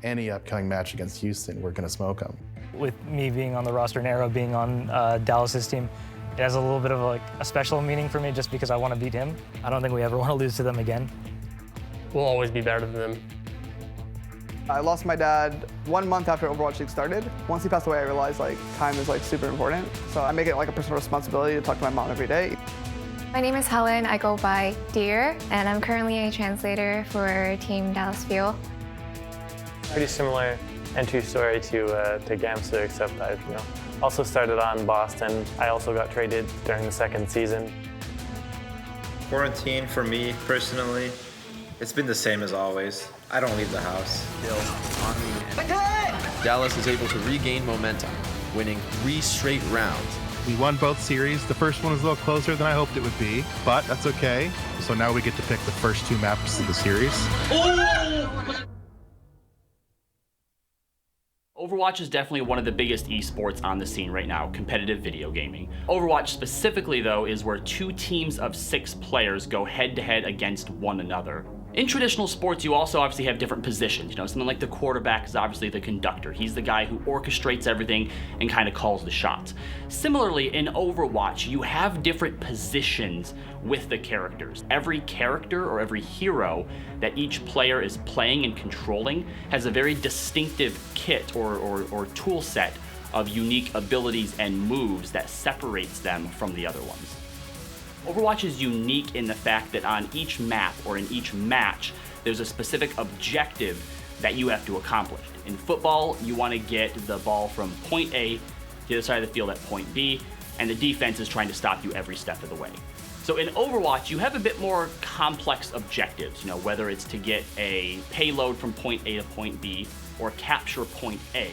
any upcoming match against Houston, we're going to smoke them. With me being on the roster and Arrow being on Dallas's team, it has a little bit of like a special meaning for me just because I want to beat him. I don't think we ever want to lose to them again. We'll always be better than them. I lost my dad 1 month after Overwatch League started. Once he passed away, I realized like time is like super important. So I make it like a personal responsibility to talk to my mom every day. My name is Helen. I go by Deer, and I'm currently a translator for Team Dallas Fuel. Pretty similar entry story to Gamster, except I've also started on Boston. I also got traded during the second season. Quarantine for me personally, it's been the same as always. I don't leave the house. Still on the end. Dallas is able to regain momentum, winning 3 straight rounds. We won both series. The first one was a little closer than I hoped it would be, but that's okay. So now we get to pick the first 2 maps of the series. Overwatch is definitely one of the biggest esports on the scene right now, competitive video gaming. Overwatch specifically, though, is where 2 teams of 6 players go head-to-head against one another. In traditional sports, you also obviously have different positions. Something like the quarterback is obviously the conductor. He's the guy who orchestrates everything and kind of calls the shots. Similarly, in Overwatch, you have different positions with the characters. Every character or every hero that each player is playing and controlling has a very distinctive kit or tool set of unique abilities and moves that separates them from the other ones. Overwatch is unique in the fact that on each map or in each match, there's a specific objective that you have to accomplish. In football, you want to get the ball from point A to the other side of the field at point B, and the defense is trying to stop you every step of the way. So in Overwatch, you have a bit more complex objectives, whether it's to get a payload from point A to point B or capture point A.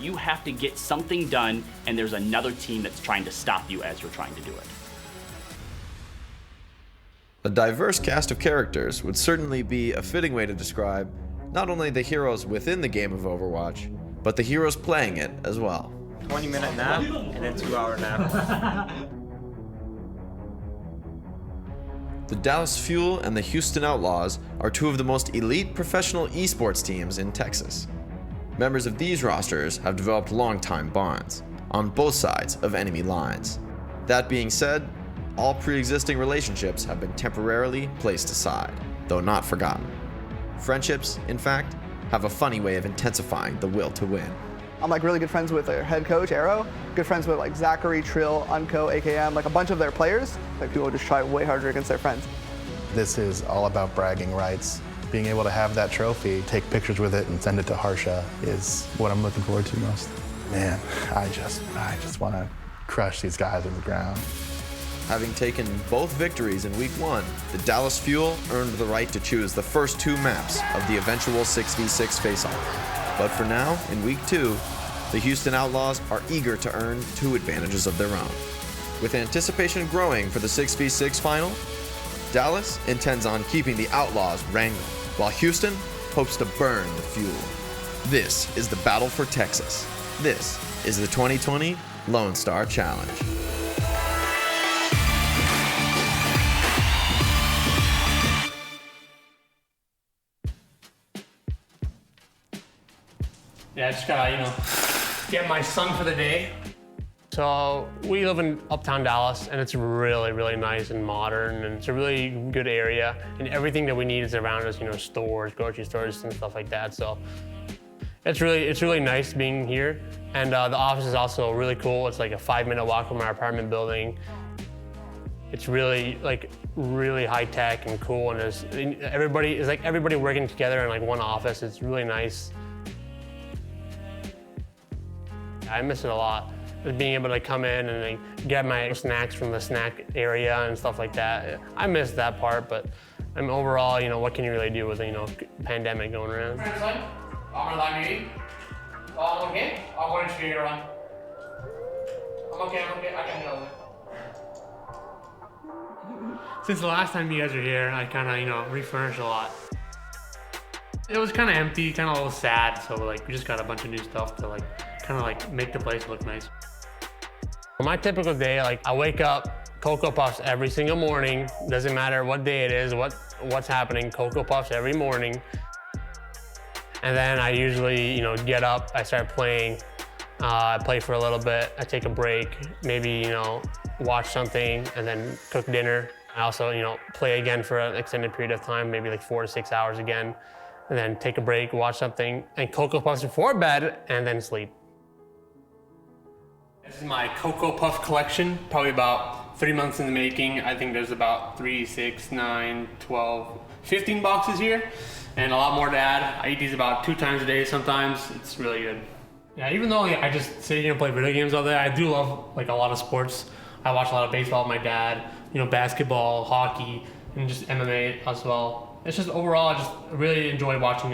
You have to get something done, and there's another team that's trying to stop you as you're trying to do it. A diverse cast of characters would certainly be a fitting way to describe not only the heroes within the game of Overwatch, but the heroes playing it as well. 20-minute nap and then 2-hour nap. The Dallas Fuel and the Houston Outlaws are 2 of the most elite professional esports teams in Texas. Members of these rosters have developed long-time bonds on both sides of enemy lines. That being said, all pre-existing relationships have been temporarily placed aside, though not forgotten. Friendships, in fact, have a funny way of intensifying the will to win. I'm like really good friends with their head coach, Arrow. Good friends with like Zachary, Trill, Unco, AKM, like a bunch of their players. Like people just try way harder against their friends. This is all about bragging rights. Being able to have that trophy, take pictures with it, and send it to Harsha is what I'm looking forward to most. Man, I just want to crush these guys on the ground. Having taken both victories in Week 1, the Dallas Fuel earned the right to choose the first 2 maps of the eventual 6v6 face-off. But for now, in Week 2, the Houston Outlaws are eager to earn 2 advantages of their own. With anticipation growing for the 6v6 final, Dallas intends on keeping the Outlaws wrangling, while Houston hopes to burn the Fuel. This is the battle for Texas. This is the 2020 Lone Star Challenge. Yeah, just gotta, get my son for the day. So we live in uptown Dallas, and it's really, really nice and modern, and it's a really good area, and everything that we need is around us, stores, grocery stores, and stuff like that. So it's really nice being here, and the office is also really cool. It's like a 5-minute walk from our apartment building. It's really really high tech and cool, and everybody working together in like one office. It's really nice. I miss it a lot. Just being able to come in and get my snacks from the snack area and stuff like that. I miss that part, but overall, what can you really do with pandemic going around? I'm okay. I can handle it. Since the last time you guys were here, I kind of refurnished a lot. It was kind of empty, kind of a little sad, so we just got a bunch of new stuff to make the place look nice. For my typical day, I wake up, Cocoa Puffs every single morning. Doesn't matter what day it is, what's happening, Cocoa Puffs every morning. And then I usually, get up, I start playing, I play for a little bit, I take a break, maybe, watch something and then cook dinner. I also, play again for an extended period of time, maybe like 4 to 6 hours again, and then take a break, watch something, and Cocoa Puffs before bed, and then sleep. This is my Cocoa Puff collection, probably about 3 months in the making. I think there's about 3, 6, 9, 12, 15 boxes here, and a lot more to add. I eat these about 2 times a day sometimes. It's really good. Yeah, even though I just sit here and play video games all day, I do love a lot of sports. I watch a lot of baseball with my dad, basketball, hockey, and just MMA as well. It's just overall, I just really enjoy watching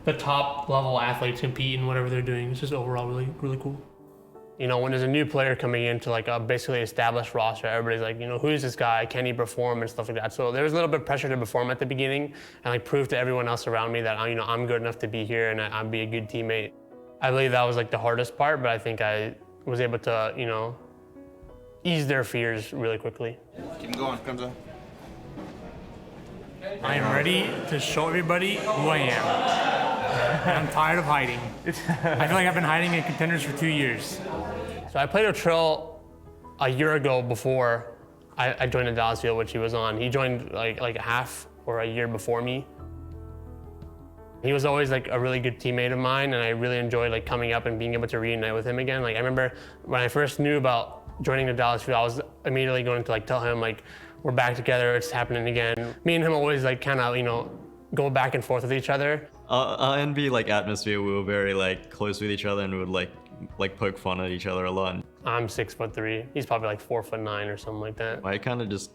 the top level athletes compete in whatever they're doing. It's just overall really, really cool. When there's a new player coming into a basically established roster, everybody's like, who is this guy? Can he perform and stuff like that? So there was a little bit of pressure to perform at the beginning and prove to everyone else around me that I'm good enough to be here and I'd be a good teammate. I believe that was the hardest part, but I think I was able to, ease their fears really quickly. Keep going, comes on. I am ready to show everybody who I am. And I'm tired of hiding. I feel like I've been hiding in contenders for 2 years. So I played with Trill a year ago before I joined the Dallas Fuel, which he was on. He joined like a half or a year before me. He was always a really good teammate of mine, and I really enjoyed coming up and being able to reunite with him again. I remember when I first knew about joining the Dallas Fuel, I was immediately going to tell him we're back together, it's happening again. Me and him always kind of go back and forth with each other. Our NB atmosphere, we were very close with each other and we would poke fun at each other a lot. I'm 6'3". He's probably 4'9" or something like that. I kind of just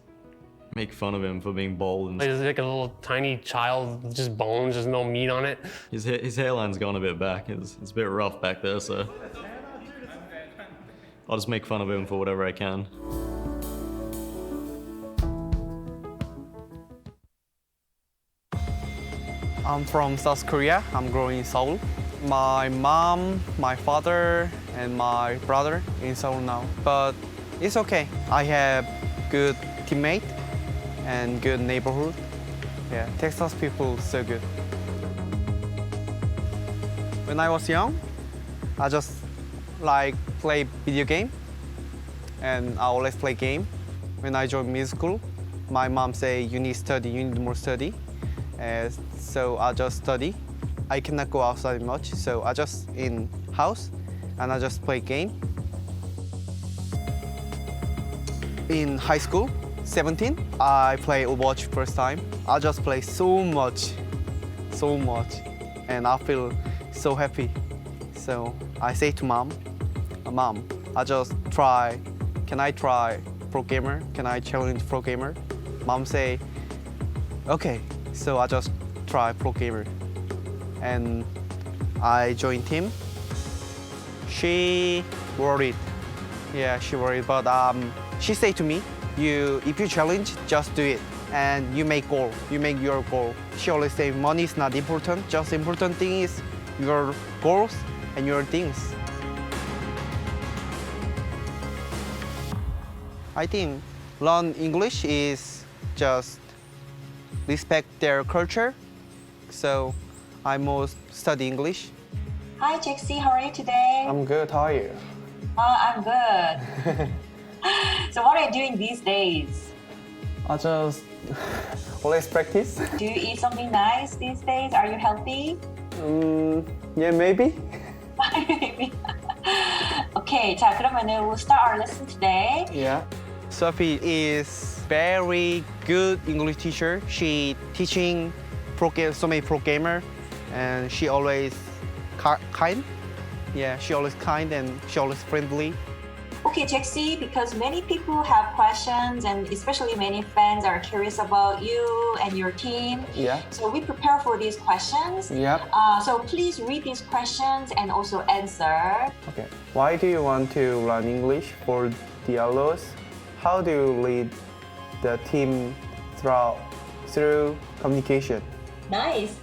make fun of him for being bold. And he's like a little tiny child, just bones, there's no meat on it. His hairline's gone a bit back. It's a bit rough back there, so I'll just make fun of him for whatever I can. I'm from South Korea. I'm growing in Seoul. My mom, my father, and my brother in Seoul now. But it's okay. I have good teammate and good neighborhood. Yeah, Texas people so good. When I was young, I just play video game, and I always play game. When I joined music school, my mom say you need more study. So I just study. I cannot go outside much, so I just in house and I just play game. In high school, 17, I play Overwatch first time. I just play so much, and I feel so happy. So I say to Mom, I just try, can I try pro gamer? Can I challenge pro gamer? Mom say, okay. So I just try pro gamer. And I joined team. She worried. Yeah, she worried, but she said to me, if you challenge, just do it. And you make your goal. She always say money is not important, just important thing is your goals and your things. I think learn English is just respect their culture. So I most study English. Hi, Jexi, how are you today? I'm good, how are you? I'm good. So what are you doing these days? I just always practice. Do you eat something nice these days? Are you healthy? Yeah, maybe. Maybe. Okay, 자, 그러면은 we'll start our lesson today. Yeah. Sophie is very good English teacher. She teaching so many pro gamer, and she always kind. Yeah, she always kind and she always friendly. Okay, Jexi, because many people have questions and especially many fans are curious about you and your team. Yeah. So we prepare for these questions. Yep. So please read these questions and also answer. Okay. Why do you want to learn English for the Outlaws? How do you lead the team through communication? Nice.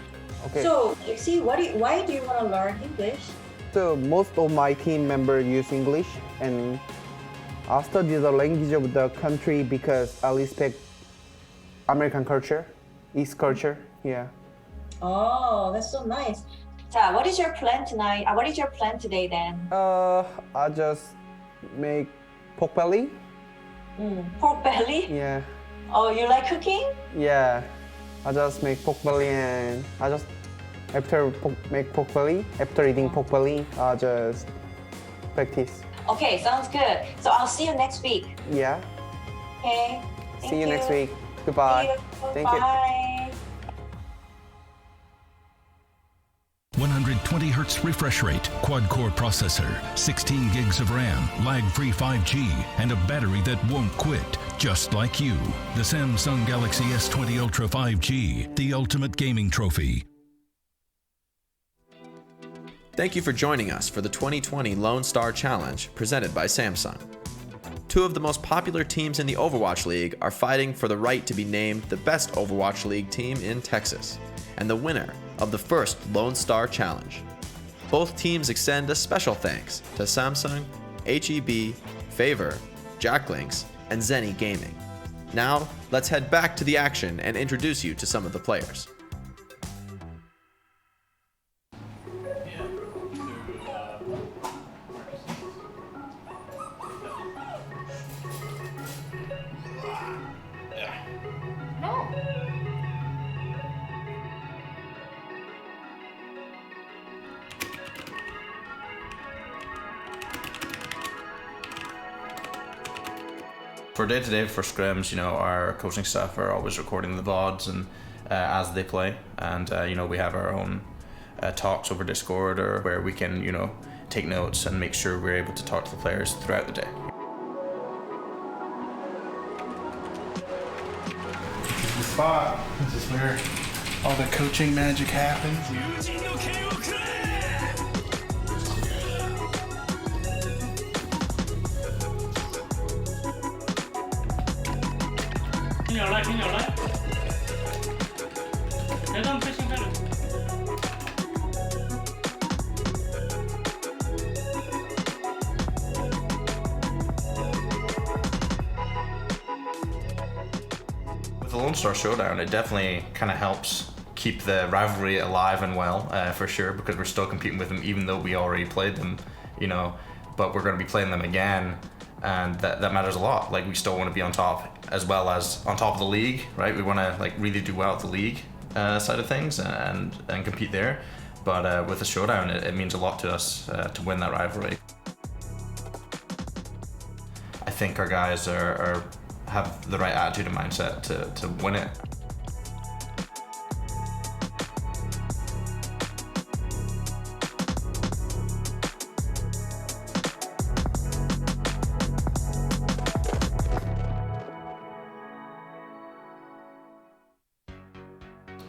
Okay. So, Jexi, why do you want to learn English? So most of my team members use English, and I study the language of the country because I respect American culture, East culture. Yeah. Oh, that's so nice. So, what is your plan tonight? What is your plan today then? I just make pork belly. Pork belly? Yeah. Oh, you like cooking? Yeah. I just make pork belly and I just make pork belly. After eating pork belly, I just practice. Okay, sounds good. So I'll see you next week. Yeah. Okay. See you next week. Goodbye. See you. Thank you. Bye. 120 hertz refresh rate, quad-core processor, 16 gigs of RAM, lag-free 5G, and a battery that won't quit, just like you. The Samsung Galaxy S20 Ultra 5G, the ultimate gaming trophy. Thank you for joining us for the 2020 Lone Star Challenge presented by Samsung. Two of the most popular teams in the Overwatch League are fighting for the right to be named the best Overwatch League team in Texas, and the winner of the first Lone Star Challenge. Both teams extend a special thanks to Samsung, HEB, Favor, Jacklinks, and Zenny Gaming. Now, let's head back to the action and introduce you to some of the players. For day-to-day, for scrims, you know, our coaching staff are always recording the VODs and as they play, and you know, we have our own talks over Discord, or where we can, you know, take notes and make sure we're able to talk to the players throughout the day. This is the spot. This is where all the coaching magic happens. With the Lone Star Showdown, it definitely kind of helps keep the rivalry alive and well, for sure, because we're still competing with them even though we already played them, you know, but we're going to be playing them again, and that matters a lot. Like, we still want to be on top, as well as on top of the league, right? We want to like really do well at the league side of things and compete there, but with the Showdown, it means a lot to us to win that rivalry. I think our guys have the right attitude and mindset to win it.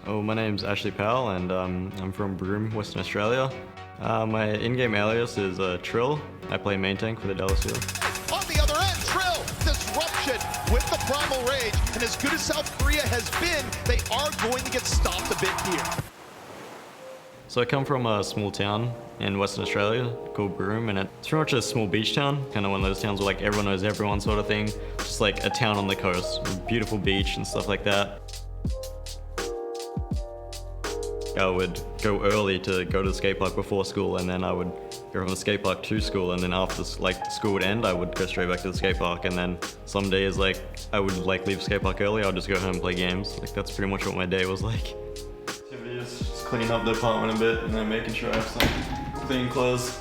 Oh, my name's Ashley Powell, and I'm from Broome, Western Australia. My in-game alias is Trill. I play main tank for the Dallas Fuel. On the other end, Trill, disruption with the Primal Rage, and as good as South Korea has been, they are going to get stopped a bit here. So I come from a small town in Western Australia called Broome, and it's pretty much a small beach town, kind of one of those towns where like everyone knows everyone sort of thing. Just like a town on the coast, with beautiful beach and stuff like that. I would go early to go to the skate park before school, and then I would go from the skate park to school, and then after like school would end, I would go straight back to the skate park, and then some days like I would like leave skate park early, I would just go home and play games. Like that's pretty much what my day was like. Activity is just cleaning up the apartment a bit and then making sure I have some clean clothes.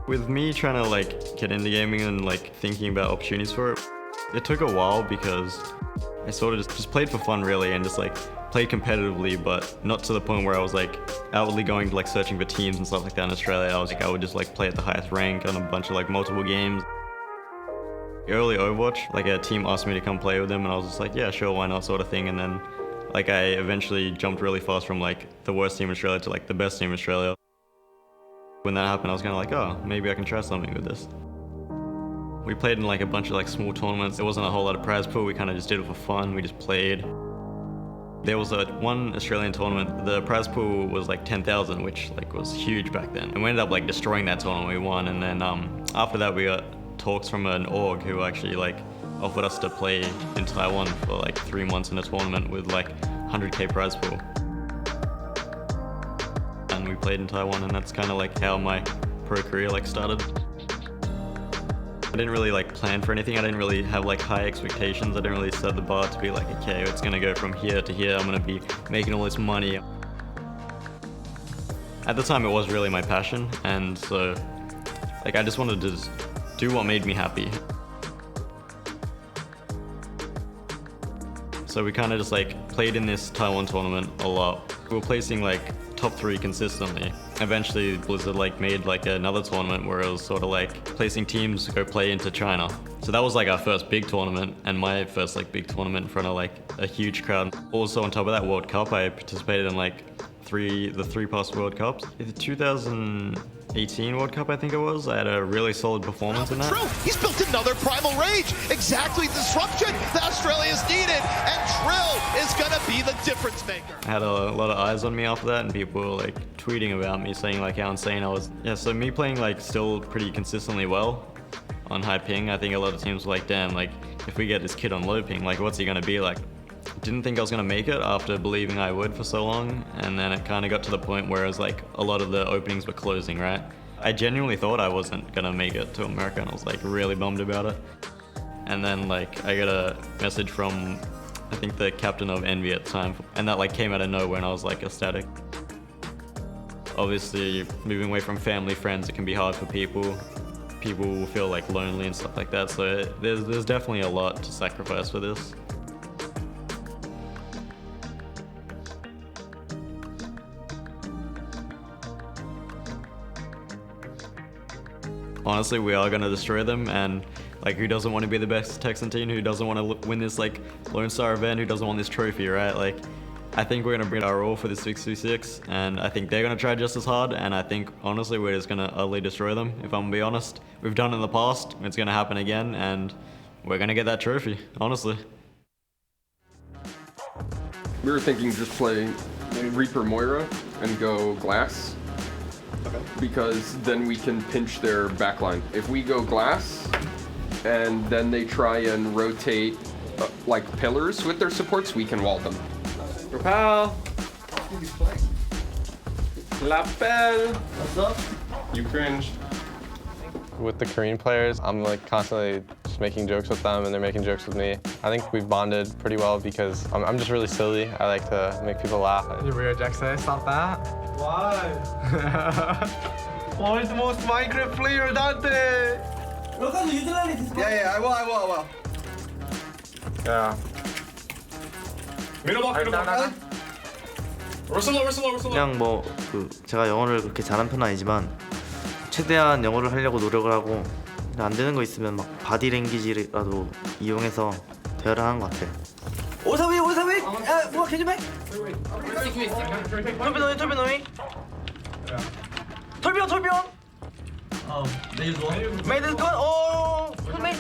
With me trying to like get into gaming and like thinking about opportunities for it, it took a while because I sort of just played for fun really, and just like played competitively, but not to the point where I was like outwardly going to like searching for teams and stuff like that in Australia. I would just like play at the highest rank on a bunch of like multiple games. Early Overwatch, like a team asked me to come play with them, and I was just like, yeah, sure, why not, sort of thing. And then like I eventually jumped really fast from like the worst team in Australia to like the best team in Australia. When that happened, I was kind of like, oh, maybe I can try something with this. We played in like a bunch of like small tournaments. There wasn't a whole lot of prize pool. We kind of just did it for fun. We just played. There was one Australian tournament. The prize pool was like 10,000, which like was huge back then. And we ended up like destroying that tournament. We won. And then after that, we got talks from an org who actually like offered us to play in Taiwan for like 3 months in a tournament with like 100K prize pool. and we played in Taiwan, and that's kind of like how my pro career like started. I didn't really like plan for anything. I didn't really have like high expectations. I didn't really set the bar to be like, okay, it's gonna go from here to here. I'm gonna be making all this money. At the time, it was really my passion, and so like I just wanted to do what made me happy. So we kind of just like played in this Taiwan tournament a lot. We were placing like top 3 consistently. Eventually Blizzard like made like another tournament where it was sort of like placing teams to go play into China. So that was like our first big tournament and my first like big tournament in front of like a huge crowd. Also on top of that World Cup, I participated in like the three past World Cups. In the 2018 World Cup, I think it was, I had a really solid performance in that. Trill, he's built another Primal Rage. Exactly the disruption that Australia's needed, and Trill is gonna be the difference maker. I had a lot of eyes on me after that, and people were like tweeting about me, saying like how insane I was. Yeah, so me playing like still pretty consistently well on high ping, I think a lot of teams were like, damn, like if we get this kid on low ping, like what's he gonna be like? Didn't think I was gonna make it after believing I would for so long, and then it kind of got to the point where it was like a lot of the openings were closing, right? I genuinely thought I wasn't gonna make it to America, and I was like really bummed about it. And then like I got a message from I think the captain of Envy at the time, and that like came out of nowhere, and I was like ecstatic. Obviously, moving away from family, friends, it can be hard for people. People will feel like lonely and stuff like that, so there's definitely a lot to sacrifice for this. Honestly, we are going to destroy them, and like who doesn't want to be the best Texan team, who doesn't want to win this like Lone Star event, who doesn't want this trophy, right? Like I think we're going to bring our all for this 6v6, and I think they're going to try just as hard, and I think honestly we're just going to utterly destroy them, if I'm going to be honest. We've done it in the past, it's going to happen again, and we're going to get that trophy, honestly. We were thinking just play Reaper Moira and go Glass. Okay. Because then we can pinch their backline. If we go Glass, and then they try and rotate like pillars with their supports, we can wall them. Propel! Lapel! What's up? You cringe. With the Korean players, I'm like constantly just making jokes with them and they're making jokes with me. I think we've bonded pretty well because I'm just really silly. I like to make people laugh. Rio Jackson, stop that. Why? Why is the most Minecraft player, Dante? Yeah, I will. Yeah. 그냥 뭐 제가 영어를 그렇게 잘하는 편은 아니지만 최대한 영어를 하려고 노력을 하고 안 되는 거 있으면 막 바디랭귀지라도 이용해서 대화를 하는 것 같아요. 오사위! What can you make? Torbjorn! Made this good? Oh, good mate!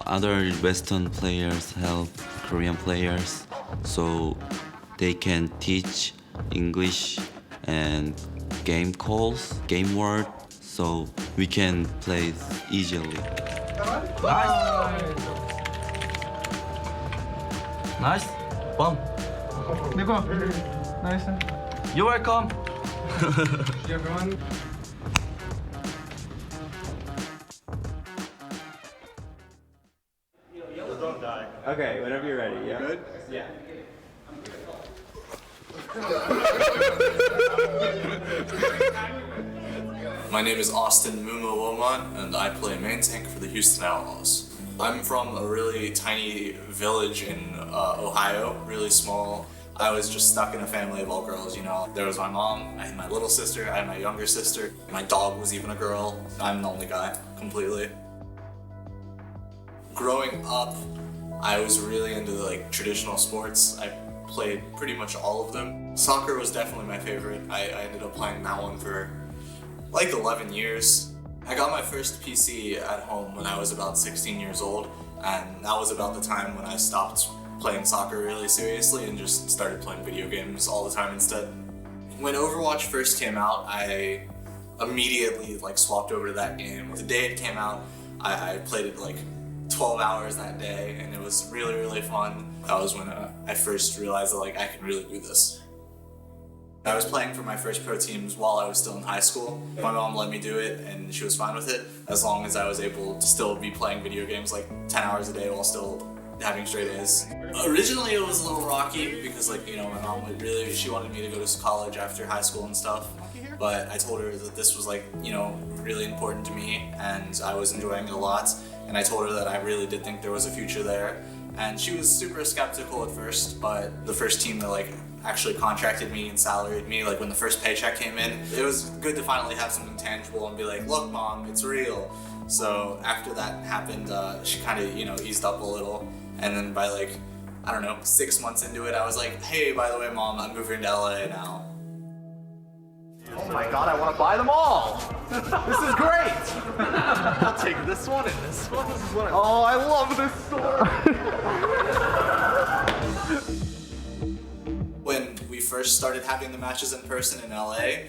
Other Western players help Korean players so they can teach English and game calls, game word, so we can play easily. Nice. Bum. Nice. You're welcome. Everyone. Okay, whenever you're ready. Yeah. Good? Yeah. My name is Austin Mumo Woman, and I play main tank for the Houston Outlaws. I'm from a really tiny village in Ohio, really small. I was just stuck in a family of all girls, you know. There was my mom, I had my little sister, I had my younger sister. My dog was even a girl. I'm the only guy, completely. Growing up, I was really into like traditional sports. I played pretty much all of them. Soccer was definitely my favorite. I ended up playing that one for like 11 years. I got my first PC at home when I was about 16 years old, and that was about the time when I stopped playing soccer really seriously and just started playing video games all the time instead. When Overwatch first came out, I immediately like swapped over to that game. The day it came out, I played it like 12 hours that day, and it was really, really fun. That was when I first realized that like I could really do this. I was playing for my first pro teams while I was still in high school. My mom let me do it and she was fine with it as long as I was able to still be playing video games like 10 hours a day while still having straight A's. Originally it was a little rocky because like, you know, my mom she wanted me to go to college after high school and stuff. But I told her that this was like, you know, really important to me and I was enjoying it a lot. And I told her that I really did think there was a future there. And she was super skeptical at first, but the first team that like actually contracted me and salaried me, like when the first paycheck came in, it was good to finally have something tangible and be like, look mom, it's real. So after that happened, she kind of, you know, eased up a little. And then by like, I don't know, 6 months into it, I was like, hey, by the way, mom, I'm moving to LA now. Oh my god, I want to buy them all! This is great! I'll take this one and this one. This is what oh, I love this store! When we first started having the matches in person in LA,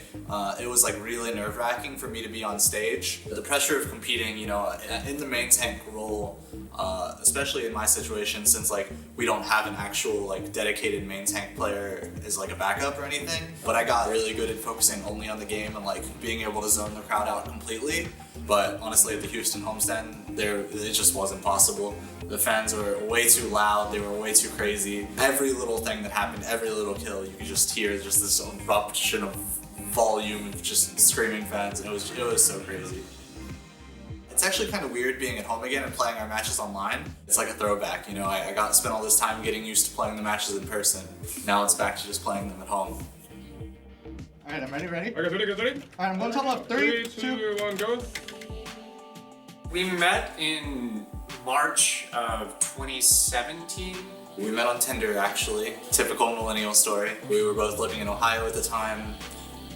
it was like really nerve-wracking for me to be on stage. The pressure of competing, you know, in the main tank role, especially in my situation, since like we don't have an actual like dedicated main tank player as like a backup or anything. But I got really good at focusing only on the game and like being able to zone the crowd out completely. But honestly, at the Houston homestand, it just wasn't possible. The fans were way too loud, they were way too crazy. Every little thing that happened, every little kill, you could just hear just this eruption of volume of just screaming fans, and it was so crazy. It's actually kind of weird being at home again and playing our matches online. It's like a throwback, you know, I got to spend all this time getting used to playing the matches in person. Now it's back to just playing them at home. Alright, I'm ready? Okay, ready? Alright, I'm going to top up. 3, 2, 1, go. We met in March of 2017. We met on Tinder, actually. Typical millennial story. We were both living in Ohio at the time.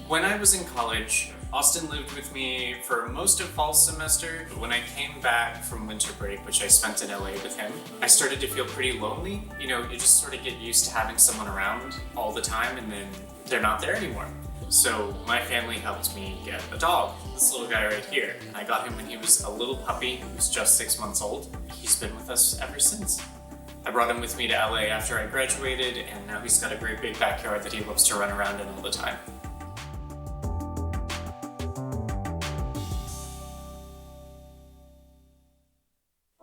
When I was in college, Austin lived with me for most of fall semester. When I came back from winter break, which I spent in LA with him, I started to feel pretty lonely. You know, you just sort of get used to having someone around all the time and then they're not there anymore. So my family helped me get a dog, this little guy right here. I got him when he was a little puppy, he was just 6 months old. He's been with us ever since. I brought him with me to LA after I graduated, and now he's got a great big backyard that he loves to run around in all the time.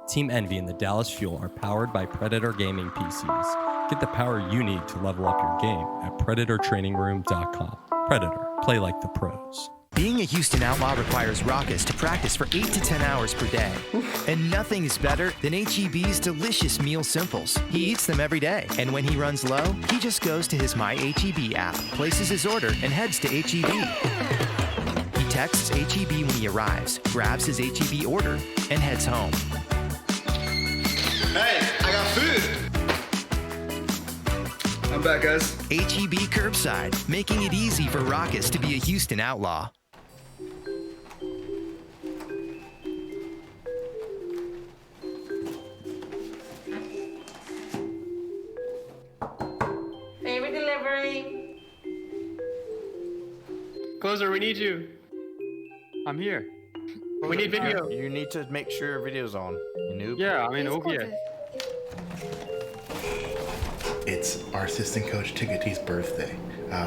Team Envy and the Dallas Fuel are powered by Predator Gaming PCs. Get the power you need to level up your game at PredatorTrainingRoom.com. Predator, play like the pros. Being a Houston Outlaw requires Raucus to practice for 8 to 10 hours per day. And nothing is better than HEB's delicious meal simples. He eats them every day, and when he runs low, he just goes to his My HEB app, places his order, and heads to HEB. He texts HEB when he arrives, grabs his HEB order, and heads home. Hey, I got food! I'm back, guys. HEB Curbside, making it easy for Raucus to be a Houston Outlaw. Baby delivery. Closer, we need you. I'm here. We need video. You need to make sure your video's on, you noob. Yeah, I'm in OBS. It's our assistant coach Ticketty's birthday.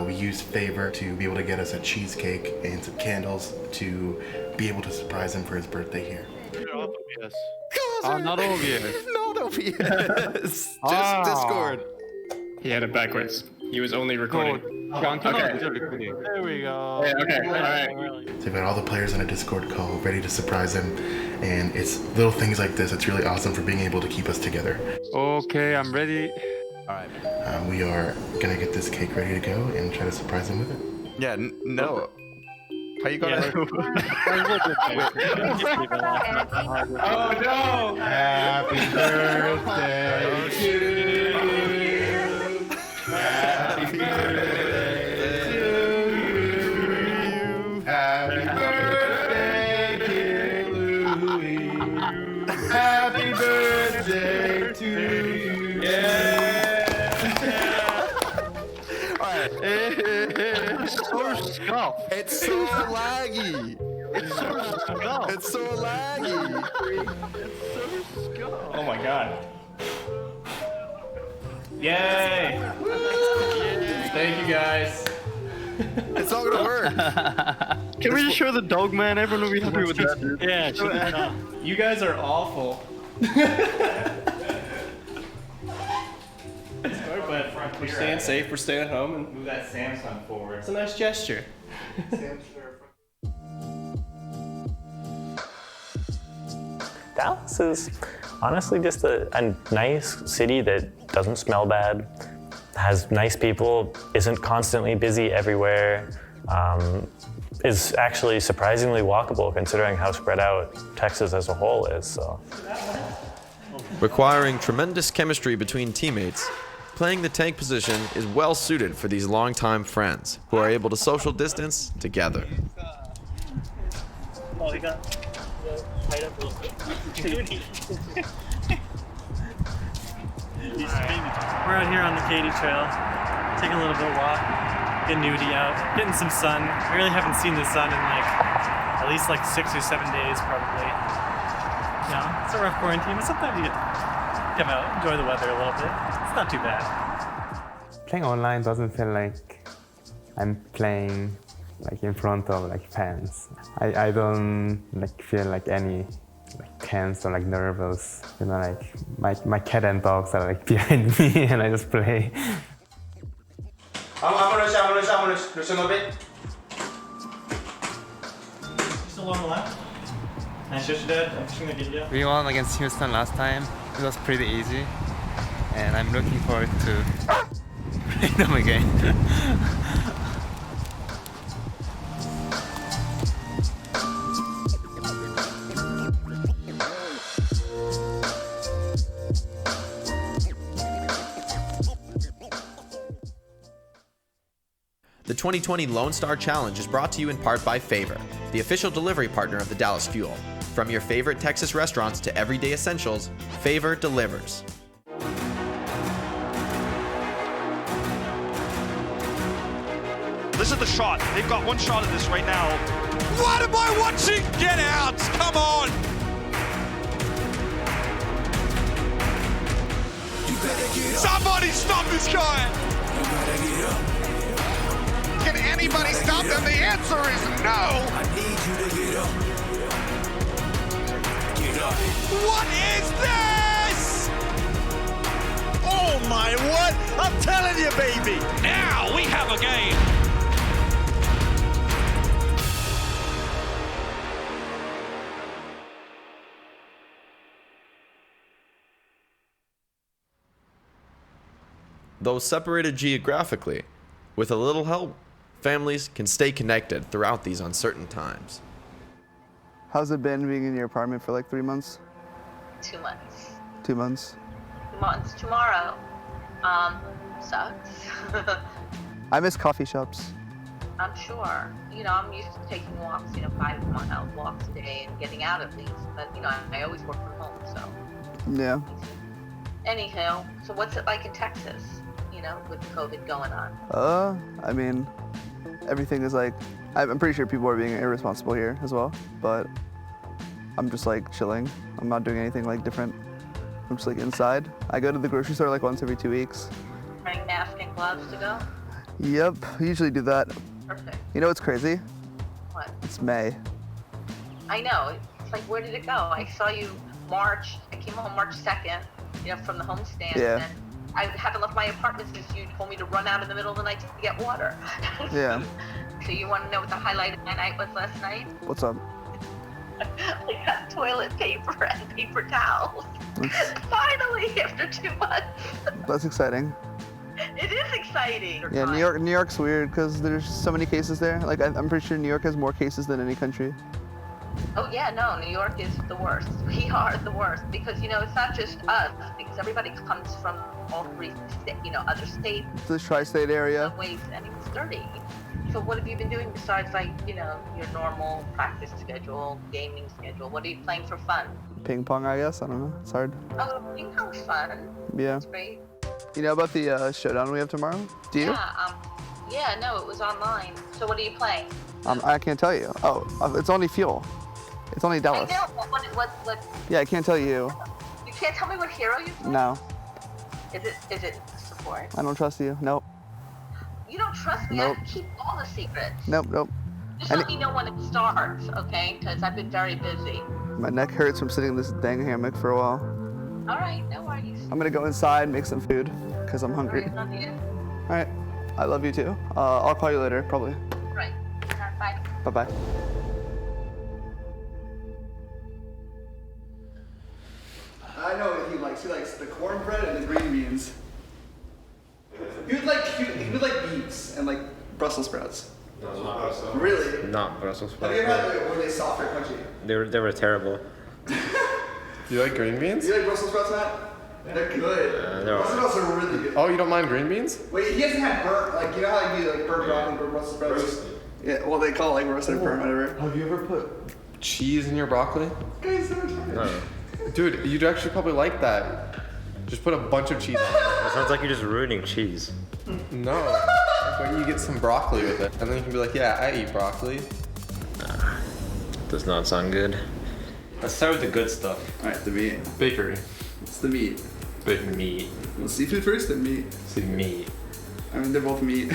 We used Favor to be able to get us a cheesecake and some candles to be able to surprise him for his birthday here. OBS. Not OBS. Not OBS. Just Discord. He had it backwards. He was only recording. Okay. There we go. Yeah, okay, alright. So we've got all the players on a Discord call ready to surprise him, and it's little things like this that's really awesome for being able to keep us together. Okay, I'm ready. Alright. We are gonna get this cake ready to go and try to surprise him with it. Yeah, no. How you gonna? Oh no! Happy birthday to you. Happy birthday to you. Happy birthday, dear Louie. Happy birthday to you. Yeah. It's so laggy. It's so laggy. Oh my god. Yay! Thank you guys. It's not gonna work. Can we just show the dog man? Everyone will be happy with that. Dude. Yeah, You guys are awful. But we're staying safe, we're staying at home, and move that Samsung forward. It's a nice gesture. Dallas is honestly just a nice city that doesn't smell bad, has nice people, isn't constantly busy everywhere, is actually surprisingly walkable considering how spread out Texas as a whole is. So. Requiring tremendous chemistry between teammates, playing the tank position is well suited for these longtime friends who are able to social distance together. Oh, he got tied up real quick. We're out here on the Katy Trail, taking a little bit of walk, getting nudie out, getting some sun. We really haven't seen the sun in at least 6 or 7 days probably. You know, it's a rough quarantine, but sometimes you get to come out, enjoy the weather a little bit. It's not too bad. Playing online doesn't feel like I'm playing in front of fans. I don't feel any tense or nervous. You know, my cat and dogs are behind me and I just play. I'm gonna rush a bit. Still on the left? Nice shoot, Dad. I'm just gonna get you. We won against Houston last time. It was pretty easy. And I'm looking forward to playing them again. The 2020 Lone Star Challenge is brought to you in part by Favor, the official delivery partner of the Dallas Fuel. From your favorite Texas restaurants to everyday essentials, Favor delivers. This is the shot. They've got one shot at this right now. What am I watching? Get out! Come on! Somebody stop this guy! Can anybody stop them? The answer is no! I need you to get up. Get up. What is this? Oh my, what? I'm telling you, baby! Now we have a game! Though separated geographically, with a little help, families can stay connected throughout these uncertain times. How's it been being in your apartment for 3 months? 2 months. 2 months? 2 months tomorrow. Sucks. I miss coffee shops. I'm sure. You know, I'm used to taking walks, 5-mile walks a day and getting out at least. But, I always work from home, so. Yeah. Anyhow, so what's it like in Texas, with COVID going on? I mean, everything is I'm pretty sure people are being irresponsible here as well, but I'm just chilling. I'm not doing anything different. I'm just inside. I go to the grocery store once every 2 weeks. Wearing mask and gloves to go? Yep, I usually do that. Perfect. You know what's crazy? What? It's May. I know. It's where did it go? I saw you March. I came home March 2nd, from the homestand. Yeah. And I haven't left my apartment since you told me to run out in the middle of the night to get water. Yeah. So you want to know what the highlight of my night was last night? What's up? I got toilet paper and paper towels. Finally, after 2 months. That's exciting. It is exciting. Yeah, New York's weird because there's so many cases there. I'm pretty sure New York has more cases than any country. Oh yeah, no, New York is the worst. We are the worst because it's not just us because everybody comes from all 3 other states. The tri-state area. Waste and it's dirty. So what have you been doing besides your normal practice schedule, gaming schedule? What are you playing for fun? Ping pong, I guess. I don't know. It's hard. Oh, ping pong's fun. Yeah. That's great. You know about the showdown we have tomorrow? Do you? Yeah, no, it was online. So what are you playing? I can't tell you. Oh, it's only Fuel. It's only Dallas. I know. What? Yeah, I can't tell you. You can't tell me what hero you play? No. Is it support? I don't trust you. Nope. You don't trust me. Nope. I keep all the secrets. Nope. Just let me know when it starts, okay? Because I've been very busy. My neck hurts from sitting in this dang hammock for a while. All right, no worries. I'm gonna go inside, make some food, because I'm hungry. Love you. All right. I love you too. I'll call you later, probably. Right. Bye. Bye-bye. I know what he likes. He likes the cornbread and the green beans. He would like beets and like Brussels sprouts. Really? Not Brussels sprouts. Have you ever had were they soft or crunchy? They were terrible. Do you like green beans? Do you like Brussels sprouts, Matt? They're good. Brussels sprouts are really good. Oh, you don't mind green beans? Wait, he hasn't had burnt, like, you know how you do like burnt broccoli, burnt Brussels sprouts? Roasted. Yeah, well, they call it like roasted burnt, whatever. Have you ever put cheese in your broccoli? Guys, so much fun. No. Dude, you'd actually probably like that. Just put a bunch of cheese on it. It sounds like you're just ruining cheese. No. But you get some broccoli with it. And then you can be like, yeah, I eat broccoli. Does not sound good. Let's start with the good stuff. Alright, the meat. Bakery. It's the meat. Big meat. Well, seafood first, then meat. Meat. I mean, they're both meat.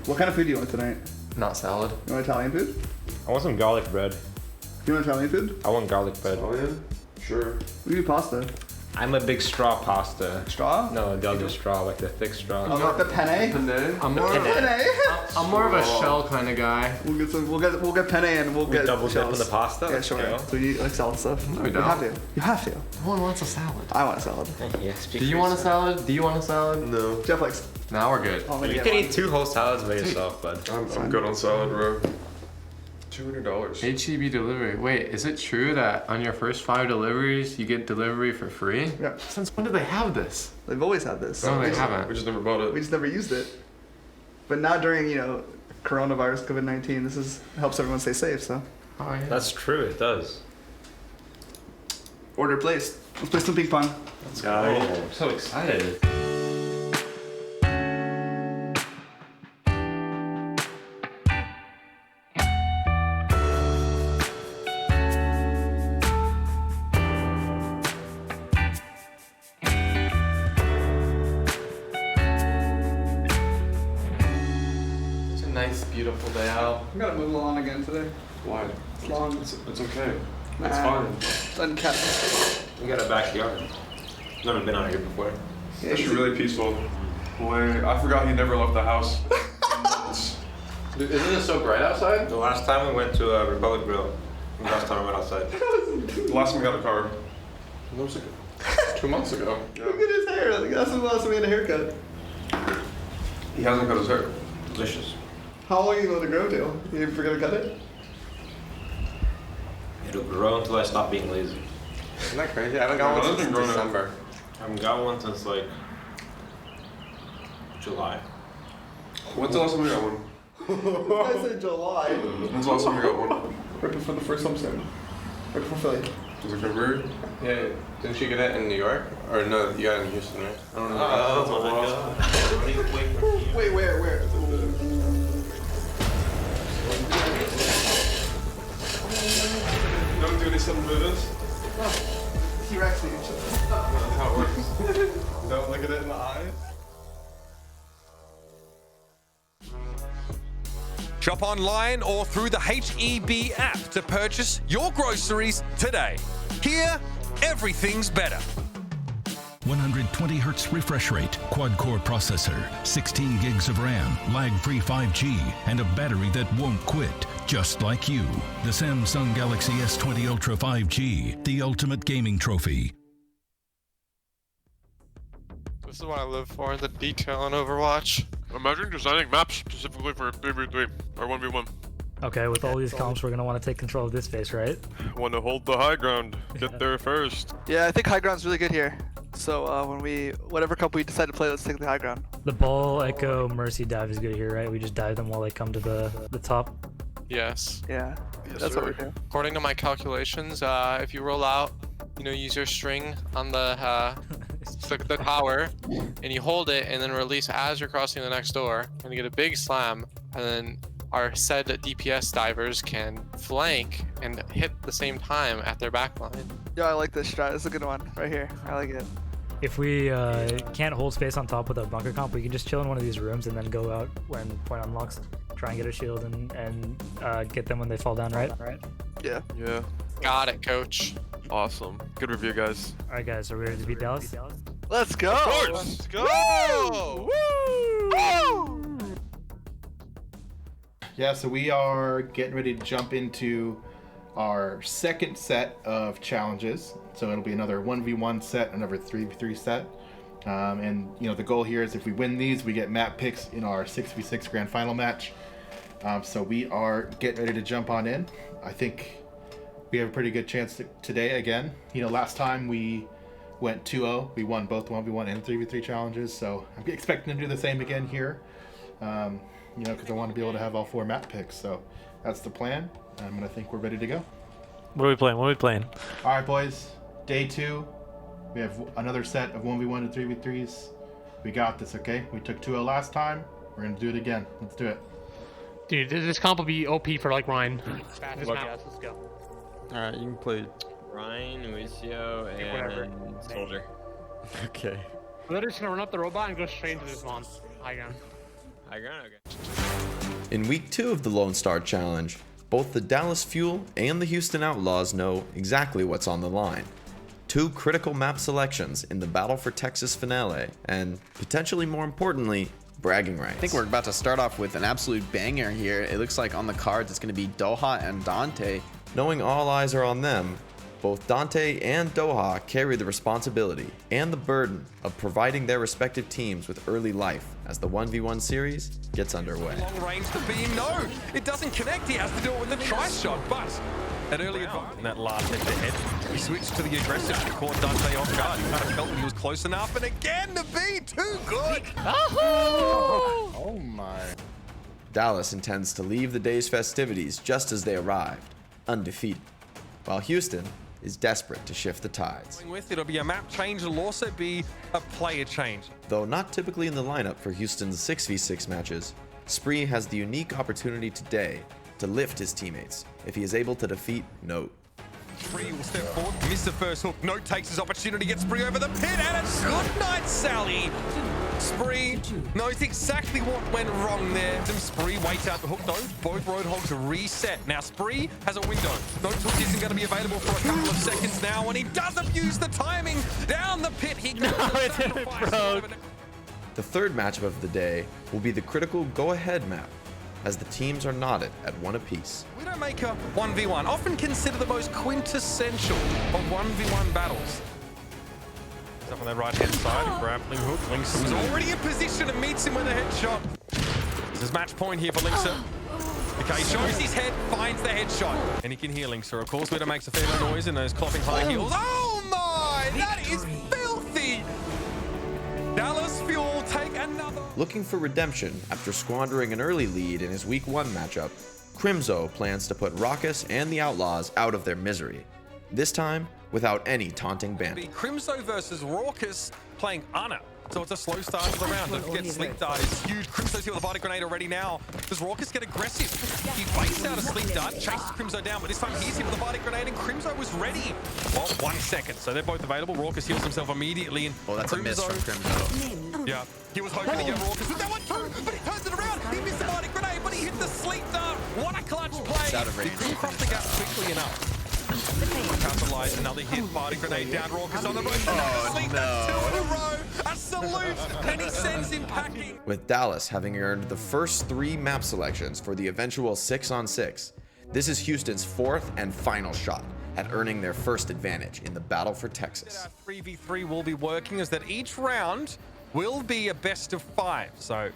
What kind of food do you want tonight? Not salad. You want Italian food? I want some garlic bread. You want Italian food? I want garlic bread. Italian? Sure. We do pasta. I'm a big straw pasta. Straw? No, the other straw, like the thick straw. Oh, like the penne? I'm more of Penne. I'm more of a shell kind of guy. We'll get some. We'll get penne and we'll get double dip in shells. the pasta? Yeah, Let's sure. go. So we need like salad stuff. No, we You don't. have to. You have to. No one wants a salad. I want a salad. Yeah, Do you want a salad? Do you want a salad? No. Jeff likes. Now we're good. Oh, You can eat 2 whole salads by yourself, bud. I'm good on salad, bro. $200. HEB delivery. Wait, is it true that on your first 5 deliveries, you get delivery for free? Yeah. Since when did they have this? They've always had this. No, they haven't. We just never bought it. We just never used it. But now during, coronavirus, COVID-19, this helps everyone stay safe, so. Oh, yeah. That's true, it does. Order placed. Let's play some ping pong. Let's go. Oh, I'm so excited. It's a nice, beautiful day out. We gotta move along again today. Why? It's long. It's okay. Nah, It's fine. It's unkept. We got a backyard. Never been out here before. Yeah, It's actually really peaceful. Boy, I forgot he never left the house. Dude, isn't it so bright outside? The last time we went to Republic Grill. The last time I went outside. The last time we got a car. That was like 2 months ago. Look at his hair. Like, that's the last time we had a haircut. He hasn't cut his hair. Delicious. How long are you going to grow till? You ever gonna cut it? It'll grow until I stop being lazy. Isn't that crazy? I haven't got one since December. I haven't got one since like July. When's the last time we got one? I said July. When's the last time we got one? Right before the first homestead. Right before Philly. Was it February? Yeah, didn't you get it in New York? Or no, you got it in Houston, right? I don't know. Oh my god. Wait, where? Don't do any sudden movements. T-Rex each That's how it works. Don't look at it in the eye. Shop online or through the HEB app to purchase your groceries today. Here, everything's better. 120 hertz refresh rate, quad-core processor, 16 gigs of RAM, lag-free 5G, and a battery that won't quit, just like you. The Samsung Galaxy S20 Ultra 5G, the ultimate gaming trophy. This is what I live for, the detail in Overwatch. Imagine designing maps specifically for 3v3 or 1v1. Okay, with all these comps, we're gonna want to take control of this face, right? Want to hold the high ground, get there first. Yeah, I think high ground's really good here. So whatever comp we decide to play, let's take the high ground. The ball, echo, mercy dive is good here, right? We just dive them while they come to the top. Yes. Yeah, that's what we do. According to my calculations, if you roll out, use your string on the tower, and you hold it, and then release as you're crossing the next door, and you get a big slam, and then our said DPS divers can flank and hit the same time at their back line. Yeah, I like this strat. It's a good one right here. I like it. If we can't hold space on top with our bunker comp, we can just chill in one of these rooms and then go out when point unlocks, try and get a shield and get them when they fall down, right? Yeah. Yeah. Got it, coach. Awesome. Good review, guys. All right, guys, are we ready to beat Dallas? Let's go. Of course. Let's go. Woo! Yeah, so we are getting ready to jump into our second set of challenges. So it'll be another 1v1 set, another 3v3 set. And you know, the goal here is if we win these, we get map picks in our 6v6 grand final match. So we are getting ready to jump on in. I think we have a pretty good chance today again. You know, last time we went 2-0. We won both 1v1 and 3v3 challenges. So I'm expecting to do the same again here. You know, because I want to be able to have all 4 map picks. So that's the plan. And I think we're ready to go. What are we playing? All right, boys. Day 2. We have another set of 1v1 and 3v3s. We got this, okay? We took 2-0 last time. We're going to do it again. Let's do it. Dude, this comp will be OP for like Ryan. Let's go. Alright, you can play Ryan, Lucio, and Soldier. Okay. We're just gonna run up the robot and go straight into this one. High ground. High ground, okay. In week 2 of the Lone Star Challenge, both the Dallas Fuel and the Houston Outlaws know exactly what's on the line. 2 critical map selections in the Battle for Texas finale, and potentially more importantly, bragging rights. I think we're about to start off with an absolute banger here. It looks like on the cards it's going to be Doha and Dante. Knowing all eyes are on them, both Dante and Doha carry the responsibility and the burden of providing their respective teams with early life as the 1v1 series gets underway. Long range to beam. No, it doesn't connect. He has to do it with the try shot, but an early advantage in that last head-to-head. He switched to the aggressive. He caught Dante off guard. He kind of felt he was close enough, and again the B, too good. Oh my. Dallas intends to leave the day's festivities just as they arrived, undefeated, while Houston is desperate to shift the tides. It'll be a map change. It'll also be a player change. Though not typically in the lineup for Houston's 6v6 matches, Spree has the unique opportunity today to lift his teammates if he is able to defeat Note. Spree will step forward, miss the first hook. Note takes his opportunity, gets Spree over the pit, and it's good night, Sally. Spree knows exactly what went wrong there. And Spree waits out the hook, though. Both Roadhogs reset. Now, Spree has a window. Note's hook isn't going to be available for a couple of seconds now, and he does abuse the timing. Down the pit, he The third matchup of the day will be the critical go-ahead map, as the teams are knotted at 1 apiece. Widowmaker 1v1, often considered the most quintessential of 1v1 battles. He's up on that right-hand side, a grappling hook. Linkser was already in position and meets him with a headshot. This is match point here for Linkser. Okay, shows his head, finds the headshot. And he can hear Linkser, of course. Widow makes a fair bit of noise in those clopping high heels. Oh my, that is filthy! Dallas Fuel take another. Looking for redemption after squandering an early lead in his Week 1 matchup, Crimzo plans to put Raucus and the Outlaws out of their misery. This time, without any taunting banter. Crimzo versus Raucus playing Ana. So it's a slow start to the round. Don't forget Sleep Dart is huge. Crimzo's here with a body grenade already now. Does Raucus get aggressive? He waits out a Sleep Dart, chases Crimzo down, but this time he's here with a body grenade and Crimzo was ready. Well, 1 second. So they're both available. Raucus heals himself immediately. And oh, that's a miss from Crimzo. Yeah, he was hoping to get Raucus with that one too, but he turns it around. He missed the body grenade, but he hit the Sleep Dart. What a clutch play. He couldn't cross the gap quickly enough. Capitalize, another hit, body grenade down, Raucus on the road. Oh, no. 2 in a row, a salute, and he sends him packing. With Dallas having earned the first 3 map selections for the eventual 6-on-6, this is Houston's 4th and final shot at earning their first advantage in the battle for Texas. 3v3 will be working as that each round will be a best of 5. So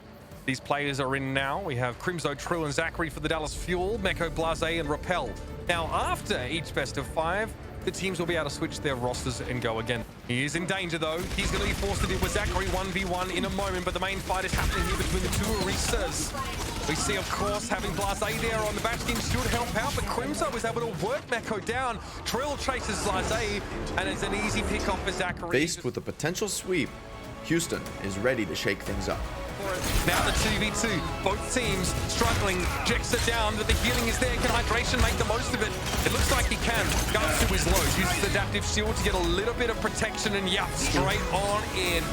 these players are in now. We have Crimzo, True, and Zachary for the Dallas Fuel, Meko, Blase, and Rappel. Now, after each best of 5, the teams will be able to switch their rosters and go again. He is in danger, though. He's going to be forced to deal with Zachary 1v1 in a moment, but the main fight is happening here between the 2 Orisas. We see, of course, having Blase there on the back team should help out, but Crimzo was able to work Meko down. Trill chases Blase, and it's an easy pick-off for Zachary. Faced with a potential sweep, Houston is ready to shake things up. Now the 2v2, both teams struggling. Jexa down, but the healing is there. Can Hydration make the most of it? It looks like he can. Goes to his lows, uses adaptive shield to get a little bit of protection, and yeah, straight on in.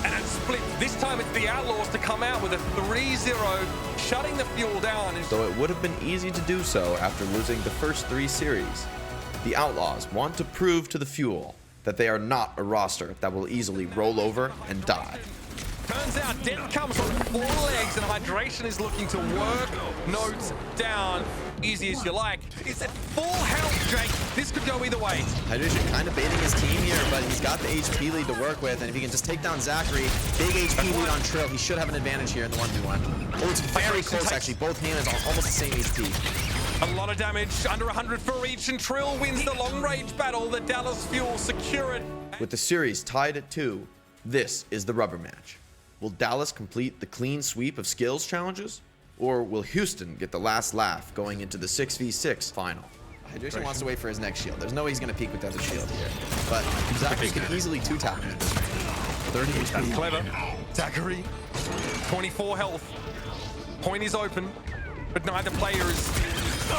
And it's split. This time it's the Outlaws to come out with a 3-0, shutting the Fuel down. Though it would have been easy to do so after losing the first 3 series, the Outlaws want to prove to the Fuel that they are not a roster that will easily roll over and die. Turns out Death comes on 4 legs, and Hydration is looking to work notes down. Easy as you like. It's at full health, Jake. This could go either way. Hydration kind of baiting his team here, but he's got the HP lead to work with, and if he can just take down Zachary, big HP lead on Trill, he should have an advantage here in the 1v1. Oh, it's very close, actually. Both Hammers on almost the same HP. A lot of damage, under 100 for each, and Trill wins the long-range battle. The Dallas Fuel secure it. With the series tied at 2, this is the rubber match. Will Dallas complete the clean sweep of skills challenges? Or will Houston get the last laugh going into the 6v6 final? Hydration wants to wait for his next shield. There's no way he's going to peek with the other shield here. But Zachary can easily 2-tap him at this point. 30 HP. That's clever. Zachary, 24 health. Point is open, but neither player is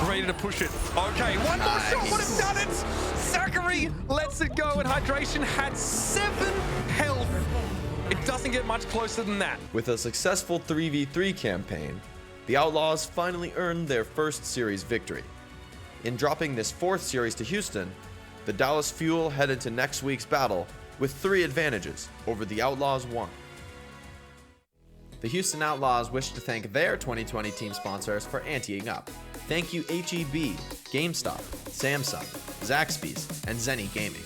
ready to push it. Okay, one more shot would have done it. Zachary lets it go, and Hydration had 7 health. It doesn't get much closer than that. With a successful 3v3 campaign, the Outlaws finally earned their first series victory. In dropping this 4th series to Houston, the Dallas Fuel head into next week's battle with 3 advantages over the Outlaws' 1. The Houston Outlaws wish to thank their 2020 team sponsors for anteing up. Thank you HEB, GameStop, Samsung, Zaxby's, and Zenny Gaming.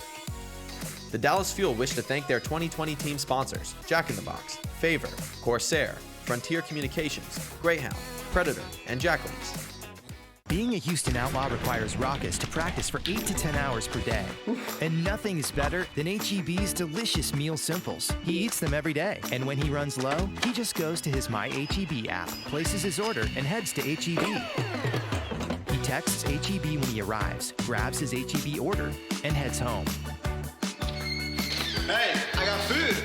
The Dallas Fuel wish to thank their 2020 team sponsors, Jack in the Box, Favor, Corsair, Frontier Communications, Greyhound, Predator, and Jackal's. Being a Houston Outlaw requires Raucus to practice for 8 to 10 hours per day. And nothing is better than HEB's delicious meal simples. He eats them every day, and when he runs low, he just goes to his My HEB app, places his order, and heads to HEB. He texts HEB when he arrives, grabs his HEB order, and heads home. Hey, I got food.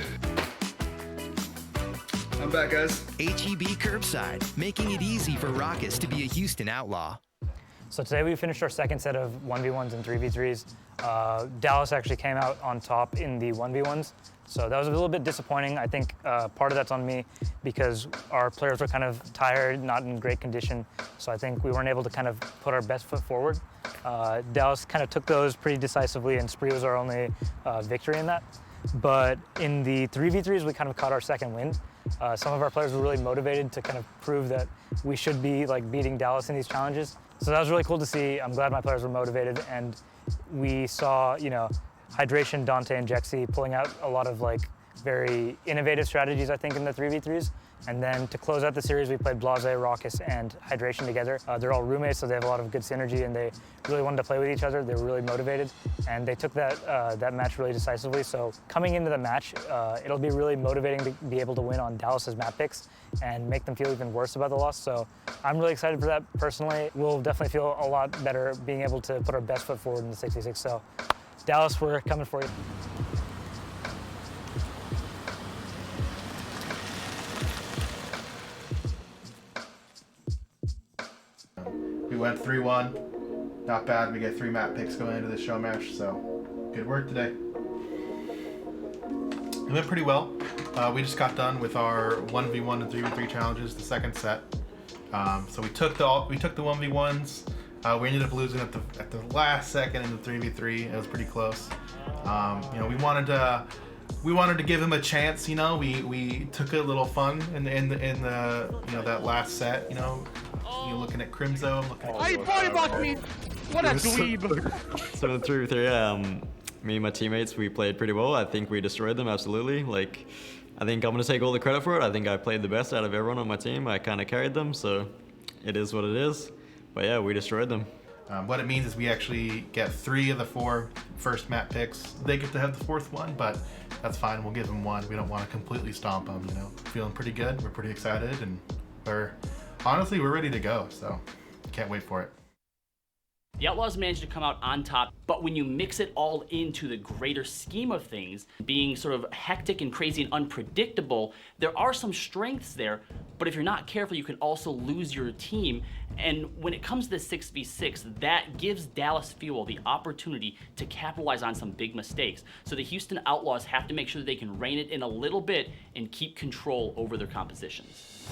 I'm back, guys. HEB Curbside, making it easy for Raucus to be a Houston Outlaw. So today we finished our second set of 1v1s and 3v3s. Dallas actually came out on top in the 1v1s. So that was a little bit disappointing. I think part of that's on me because our players were kind of tired, not in great condition. So I think we weren't able to kind of put our best foot forward. Dallas kind of took those pretty decisively, and Spree was our only victory in that. But in the 3v3s, we kind of caught our second wind. Some of our players were really motivated to kind of prove that we should be like beating Dallas in these challenges. So that was really cool to see. I'm glad my players were motivated, and we saw, you know, Hydration, Dante, and Jexy pulling out a lot of like very innovative strategies, I think, in the 3v3s. And then to close out the series, we played Blase, Raucus, and Hydration together. They're all roommates, so they have a lot of good synergy, and they really wanted to play with each other. They were really motivated, and they took that that match really decisively. So coming into the match, it'll be really motivating to be able to win on Dallas's map picks and make them feel even worse about the loss. So I'm really excited for that personally. We'll definitely feel a lot better being able to put our best foot forward in the 66. So Dallas, we're coming for you. We went 3-1. Not bad. We get 3 map picks going into the show match, so good work today. It went pretty well. We just got done with our 1v1 and 3v3 challenges, the second set. So we took the 1v1s. We ended up losing at the last second in the 3v3. It was pretty close. You know, we wanted to give him a chance. You know, we took a little fun in the you know, that last set. You know, you're looking at Crimzo. He body blocked me. What a dweeb. So in 3v3, me and my teammates, we played pretty well. I think we destroyed them, absolutely. Like, I think I'm gonna take all the credit for it. I think I played the best out of everyone on my team. I kind of carried them, so it is what it is. But yeah, we destroyed them. What it means is we actually get 3 of the 4 first map picks. They get to have the 4th one, but that's fine. We'll give them 1. We don't want to completely stomp them, you know. Feeling pretty good. We're pretty excited, and honestly, we're ready to go, so can't wait for it. The Outlaws managed to come out on top, but when you mix it all into the greater scheme of things, being sort of hectic and crazy and unpredictable, there are some strengths there, but if you're not careful, you can also lose your team. And when it comes to the 6v6, that gives Dallas Fuel the opportunity to capitalize on some big mistakes. So the Houston Outlaws have to make sure that they can rein it in a little bit and keep control over their compositions.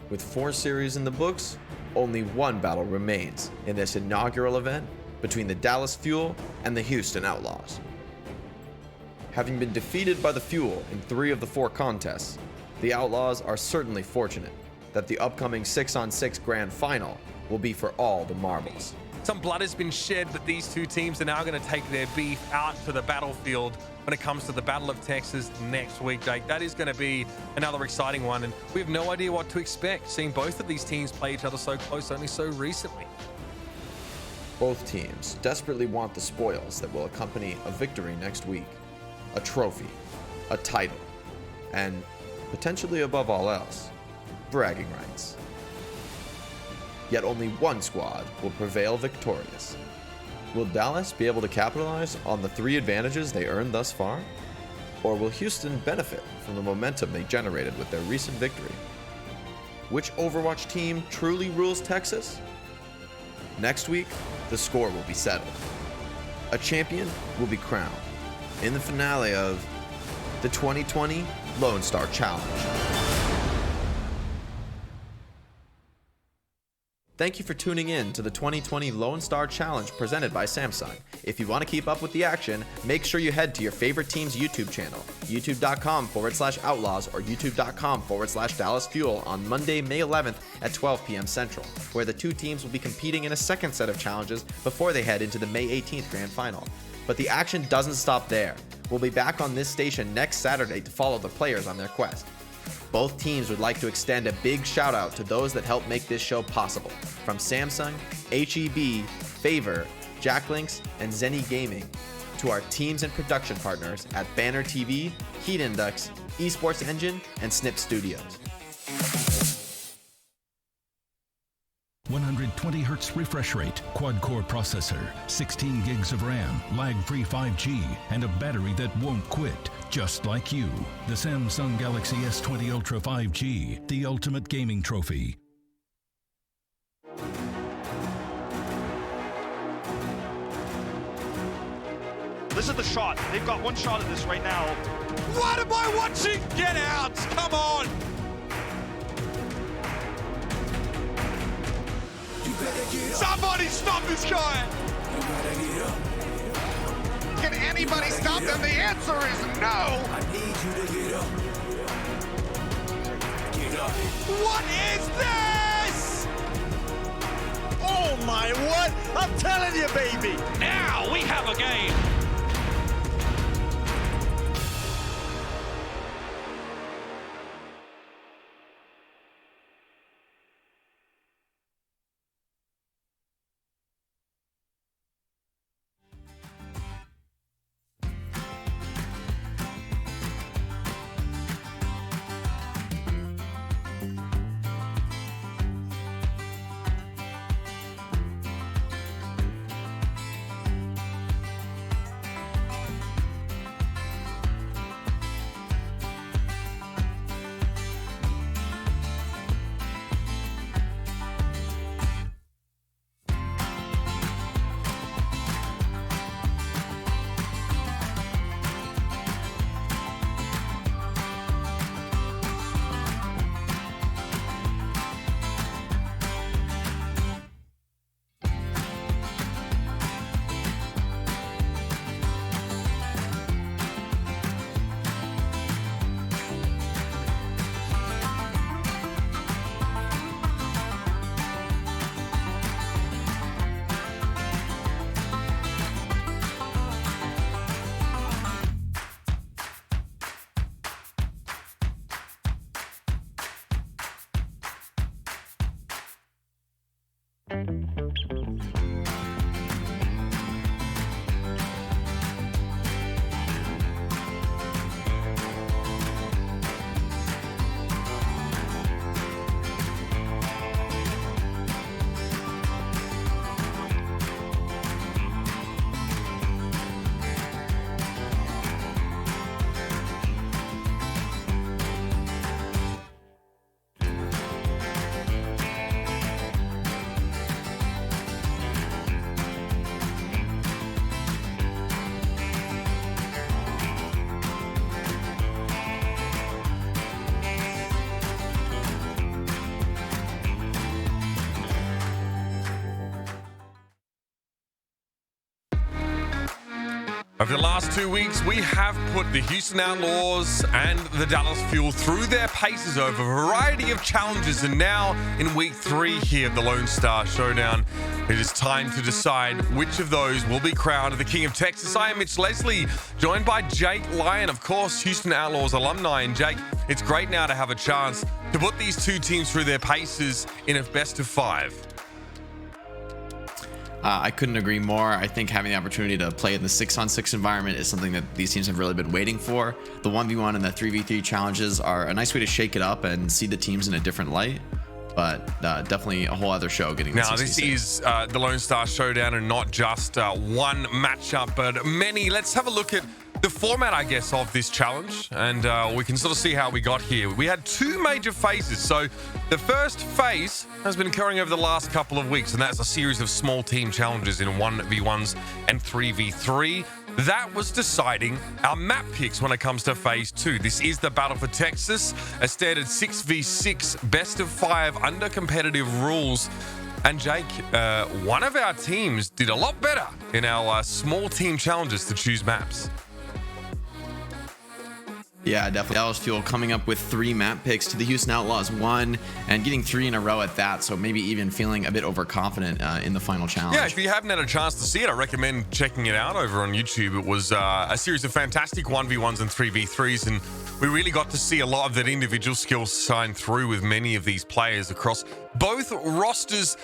With 4 series in the books, only one battle remains in this inaugural event between the Dallas Fuel and the Houston Outlaws. Having been defeated by the Fuel in 3 of the 4 contests, the Outlaws are certainly fortunate that the upcoming 6-on-6 grand final will be for all the marbles. Some blood has been shed, but these two teams are now going to take their beef out to the battlefield when it comes to the Battle of Texas next week, Jake. That is going to be another exciting one, and we have no idea what to expect, seeing both of these teams play each other so close only so recently. Both teams desperately want the spoils that will accompany a victory next week. A trophy, a title, and potentially above all else, bragging rights. Yet only one squad will prevail victorious. Will Dallas be able to capitalize on the 3 advantages they earned thus far? Or will Houston benefit from the momentum they generated with their recent victory? Which Overwatch team truly rules Texas? Next week, the score will be settled. A champion will be crowned in the finale of the 2020 Lone Star Challenge. Thank you for tuning in to the 2020 Lone Star Challenge presented by Samsung. If you want to keep up with the action, make sure you head to your favorite team's YouTube channel, youtube.com/outlaws or youtube.com/Dallas Fuel on Monday, May 11th at 12 p.m. Central, where the 2 teams will be competing in a second set of challenges before they head into the May 18th Grand Final. But the action doesn't stop there. We'll be back on this station next Saturday to follow the players on their quest. Both teams would like to extend a big shout out to those that helped make this show possible, from Samsung, HEB, Favor, Jacklinks, and Zenny Gaming, to our teams and production partners at Banner TV, Heat Index, Esports Engine, and Snip Studios. 120 Hz refresh rate, quad-core processor, 16 gigs of RAM, lag-free 5G, and a battery that won't quit, just like you. The Samsung Galaxy S20 Ultra 5G, the ultimate gaming trophy. This is the shot. They've got one shot at this right now. What am I watching? Get out! Come on! Somebody stop this guy! Can anybody stop them? The answer is no! I need you to get up. Get up. What is this? Oh my, what? I'm telling you, baby. Now we have a game. Over the last 2 weeks, we have put the Houston Outlaws and the Dallas Fuel through their paces over a variety of challenges, and now in week 3 here at the Lone Star Showdown, it is time to decide which of those will be crowned the King of Texas. I am Mitch Leslie, joined by Jake Lyon, of course, Houston Outlaws alumni. And Jake, it's great now to have a chance to put these two teams through their paces in a best of 5. I couldn't agree more. I think having the opportunity to play in the 6-on-6 environment is something that these teams have really been waiting for. The 1v1 and the 3v3 challenges are a nice way to shake it up and see the teams in a different light. But definitely a whole other show getting now. This is the Lone Star Showdown, and not just one matchup, but many. Let's have a look at the format, I guess, of this challenge, and we can sort of see how we got here. We had 2 major phases. So the first phase has been occurring over the last couple of weeks, and that's a series of small team challenges in 1v1s and 3v3. That was deciding our map picks when it comes to phase 2. This is the Battle for Texas, a standard 6v6 best of 5 under competitive rules. And Jake, one of our teams did a lot better in our small team challenges to choose maps. Yeah, definitely. Dallas Fuel coming up with 3 map picks to the Houston Outlaws 1, and getting 3 in a row at that. So maybe even feeling a bit overconfident in the final challenge. Yeah, if you haven't had a chance to see it, I recommend checking it out over on YouTube. It was a series of fantastic 1v1s and 3v3s, and we really got to see a lot of that individual skills shine through with many of these players across both rosters.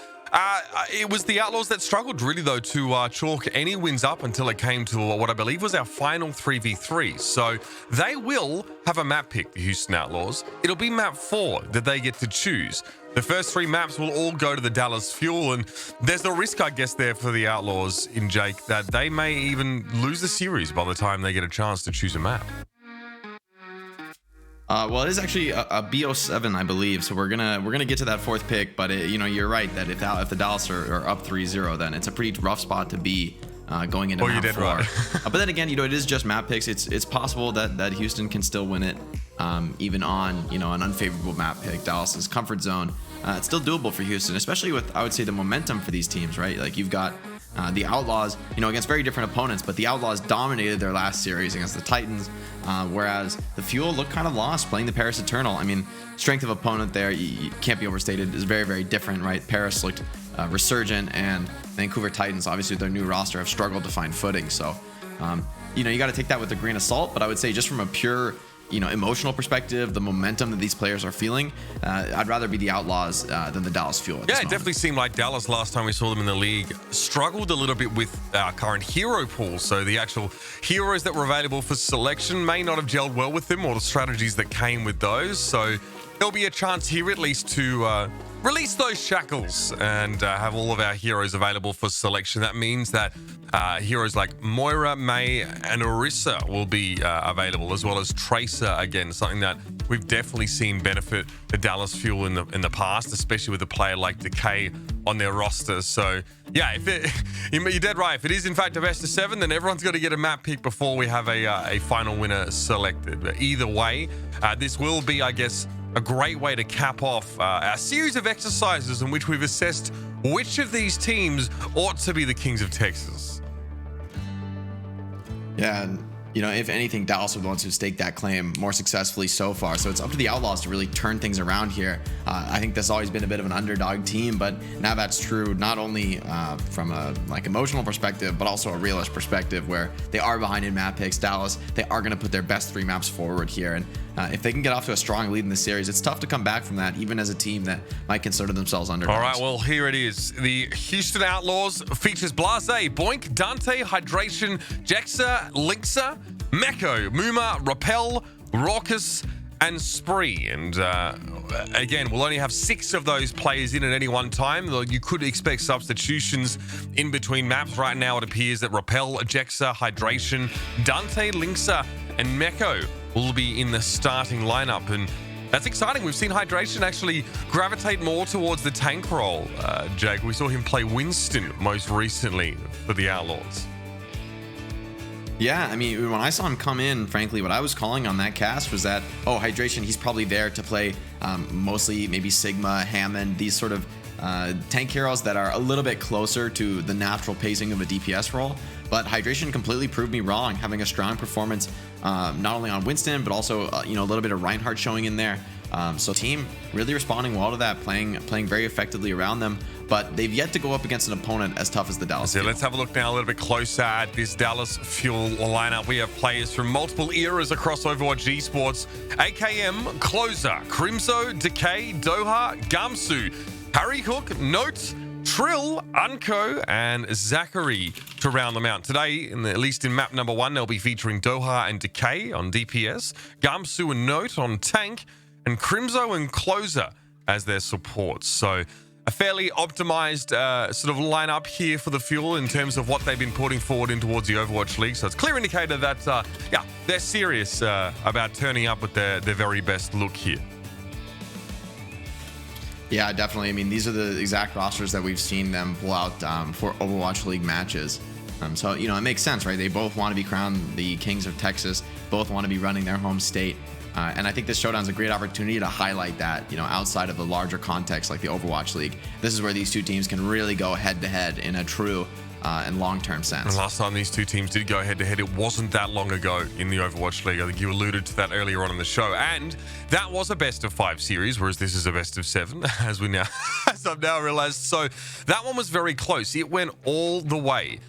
It was the Outlaws that struggled really, though, to chalk any wins up until it came to what I believe was our final 3v3. So they will have a map pick, the Houston Outlaws. It'll be map 4 that they get to choose. The first 3 maps will all go to the Dallas Fuel, and there's a risk, I guess, there for the Outlaws in Jake that they may even lose the series by the time they get a chance to choose a map. Well, it is actually a BO7, I believe. So we're gonna get to that 4th pick. But you're right that if the Dallas are up 3-0, then it's a pretty rough spot to be going into map 4. Right. But then again, it is just map picks. It's possible that Houston can still win it, even on an unfavorable map pick. Dallas's comfort zone. It's still doable for Houston, especially with, I would say, the momentum for these teams. Right, like you've got the Outlaws, against very different opponents, but the Outlaws dominated their last series against the Titans, whereas the Fuel looked kind of lost playing the Paris Eternal. I mean, strength of opponent there, you can't be overstated, is very, very different, right? Paris looked resurgent, and Vancouver Titans, obviously their new roster, have struggled to find footing. So, you got to take that with a grain of salt, but I would say just from a pure emotional perspective, the momentum that these players are feeling, I'd rather be the Outlaws than the Dallas Fuel. Yeah, it definitely seemed like Dallas last time we saw them in the league struggled a little bit with our current hero pool. So the actual heroes that were available for selection may not have gelled well with them, or the strategies that came with those. So there'll be a chance here at least to release those shackles and have all of our heroes available for selection. That means that heroes like Moira, May, and Orisa will be available, as well as Tracer, again, something that we've definitely seen benefit the Dallas Fuel in the past, especially with a player like Decay on their roster. So yeah, you're dead right. If it is in fact a best of 7, then everyone's got to get a map pick before we have a final winner selected. But either way, this will be, I guess, a great way to cap off our series of exercises in which we've assessed which of these teams ought to be the Kings of Texas. Yeah, and if anything, Dallas are the ones who staked that claim more successfully so far. So it's up to the Outlaws to really turn things around here. I think that's always been a bit of an underdog team, but now that's true not only from a emotional perspective, but also a realist perspective, where they are behind in map picks. Dallas, they are going to put their best 3 maps forward here, and if they can get off to a strong lead in the series, it's tough to come back from that, even as a team that might consider themselves underdogs. All right, well, here it is. The Houston Outlaws features Blase, Boink, Dante, Hydration, Jexa, Linksa, Meko, Muma, Rappel, Raucus, and Spree. And again, we'll only have 6 of those players in at any one time, though you could expect substitutions in between maps. Right now, it appears that Rappel, Jexa, Hydration, Dante, Linksa, and Meko will be in the starting lineup, and that's exciting. We've seen Hydration actually gravitate more towards the tank role. Jake, we saw him play Winston most recently for the Outlaws. Yeah, I mean, when I saw him come in, frankly, what I was calling on that cast was that, Hydration, he's probably there to play mostly maybe Sigma, Hammond, these sort of tank heroes that are a little bit closer to the natural pacing of a DPS role. But Hydration completely proved me wrong, having a strong performance not only on Winston, but also a little bit of Reinhardt showing in there. So team really responding well to that, playing very effectively around them. But they've yet to go up against an opponent as tough as the Dallas Fuel. Let's have a look now a little bit closer at this Dallas Fuel lineup. We have players from multiple eras across Overwatch esports. AKM, Closer, Crimzo, Decay, Doha, Gamsu, Harry Hook, Note, Trill, Unco, and Zachary to round them out. Today, at least in map number 1, they'll be featuring Doha and Decay on DPS, Gamsu and Note on tank, and Crimzo and Closer as their supports. So a fairly optimized sort of lineup here for the Fuel in terms of what they've been putting forward in towards the Overwatch League. So it's a clear indicator that, they're serious about turning up with their very best look here. Yeah, definitely. I mean, these are the exact rosters that we've seen them pull out for Overwatch League matches. So, it makes sense, right? They both want to be crowned the Kings of Texas, both want to be running their home state. And I think this showdown is a great opportunity to highlight that, outside of the larger context like the Overwatch League. This is where these two teams can really go head-to-head in a true and long-term sense. And last time these two teams did go head-to-head, it wasn't that long ago in the Overwatch League. I think you alluded to that earlier on in the show. And that was a best-of-5 series, whereas this is a best-of-7, as I've now realized. So that one was very close. It went all the way.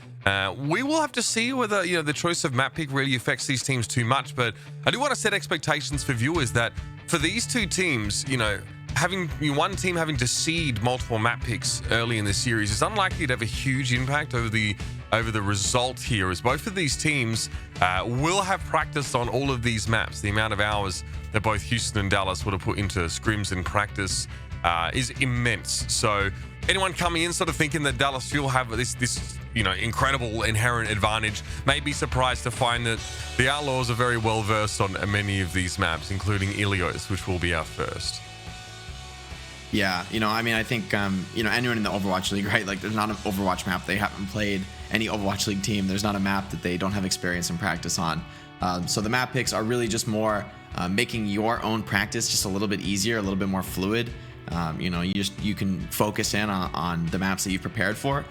We will have to see whether the choice of map pick really affects these teams too much, but I do want to set expectations for viewers that for these two teams, having one team having to seed multiple map picks early in the series is unlikely to have a huge impact over the result here, as both of these teams will have practiced on all of these maps. The amount of hours that both Houston and Dallas would have put into scrims and practice is immense. So anyone coming in sort of thinking that Dallas Fuel have this incredible inherent advantage may be surprised to find that the Outlaws are very well versed on many of these maps, including Ilios, which will be our first. Yeah, I think, anyone in the Overwatch League, right? Like, there's not an Overwatch map they haven't played. Any Overwatch League team, there's not a map that they don't have experience and practice on. So the map picks are really just more making your own practice just a little bit easier, a little bit more fluid. You can focus in on the maps that you've prepared for.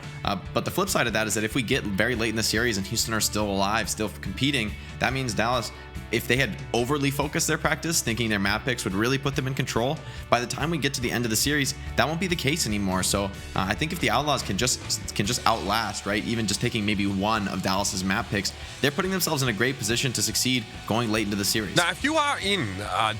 But the flip side of that is that if we get very late in the series and Houston are still alive, still competing, that means Dallas, if they had overly focused their practice, thinking their map picks would really put them in control, by the time we get to the end of the series, that won't be the case anymore. So I think if the Outlaws can just outlast, right, even just taking maybe one of Dallas's map picks, they're putting themselves in a great position to succeed going late into the series. Now, if you are in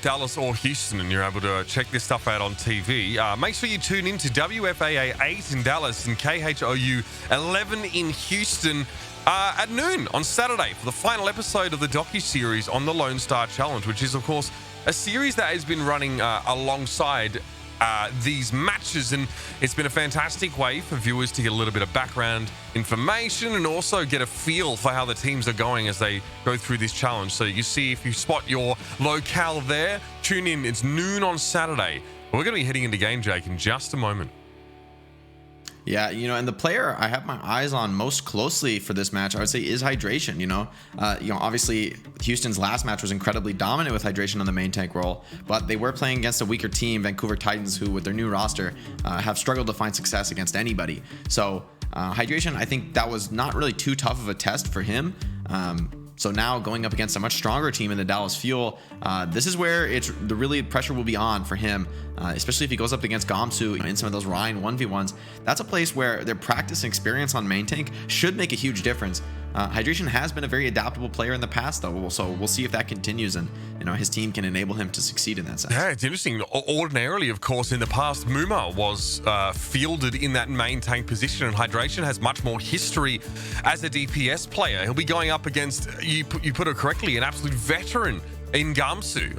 Dallas or Houston and you're able to check this stuff out on TV, make sure you tune in to WFAA 8 in Dallas and KHOU 11 in Houston at noon on Saturday for the final episode of the docuseries on the Lone Star Challenge, which is, of course, a series that has been running alongside these matches, and it's been a fantastic way for viewers to get a little bit of background information and also get a feel for how the teams are going as they go through this challenge. So you see, if you spot your locale there, tune in. It's noon on Saturday. We're going to be heading into game, Jake, in just a moment. Yeah, and the player I have my eyes on most closely for this match, I would say, is Hydration. Obviously Houston's last match was incredibly dominant with Hydration on the main tank role, but they were playing against a weaker team, Vancouver Titans, who with their new roster have struggled to find success against anybody. So Hydration, I think that was not really too tough of a test for him. So now going up against a much stronger team in the Dallas Fuel, this is where the really pressure will be on for him, especially if he goes up against Gamsu in some of those Ryan 1v1s. That's a place where their practice and experience on main tank should make a huge difference. Hydration has been a very adaptable player in the past, though, so we'll see if that continues and his team can enable him to succeed in that sense. Yeah, it's interesting. Ordinarily, of course, in the past, Muma was fielded in that main tank position, and Hydration has much more history as a DPS player. He'll be going up against, you put it correctly, an absolute veteran in Gamsu,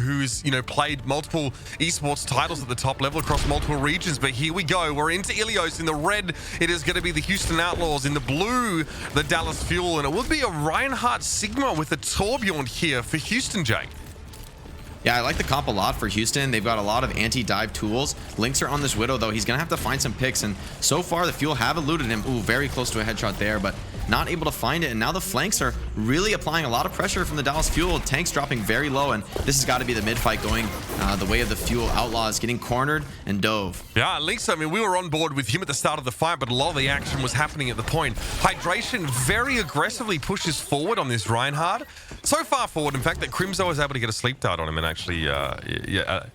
who's played multiple esports titles at the top level across multiple regions. But here we go, we're into Ilios. In the red, it is going to be the Houston Outlaws. In the blue, the Dallas Fuel, and it would be a Reinhardt Sigma with a Torbjorn here for Houston, Jake. Yeah, I like the comp a lot for Houston. They've got a lot of anti-dive tools. Lynx are on this Widow, though. He's going to have to find some picks, and so far the Fuel have eluded him. Ooh, very close to a headshot there, but not able to find it. And now the flanks are really applying a lot of pressure from the Dallas Fuel. Tanks dropping very low, and this has got to be the mid fight going the way of the Fuel Outlaws, getting cornered and dove. Yeah, at least, I mean, we were on board with him at the start of the fight, but a lot of the action was happening at the point. Hydration very aggressively pushes forward on this Reinhardt. So far forward, in fact, that Crimzo was able to get a sleep dart on him and actually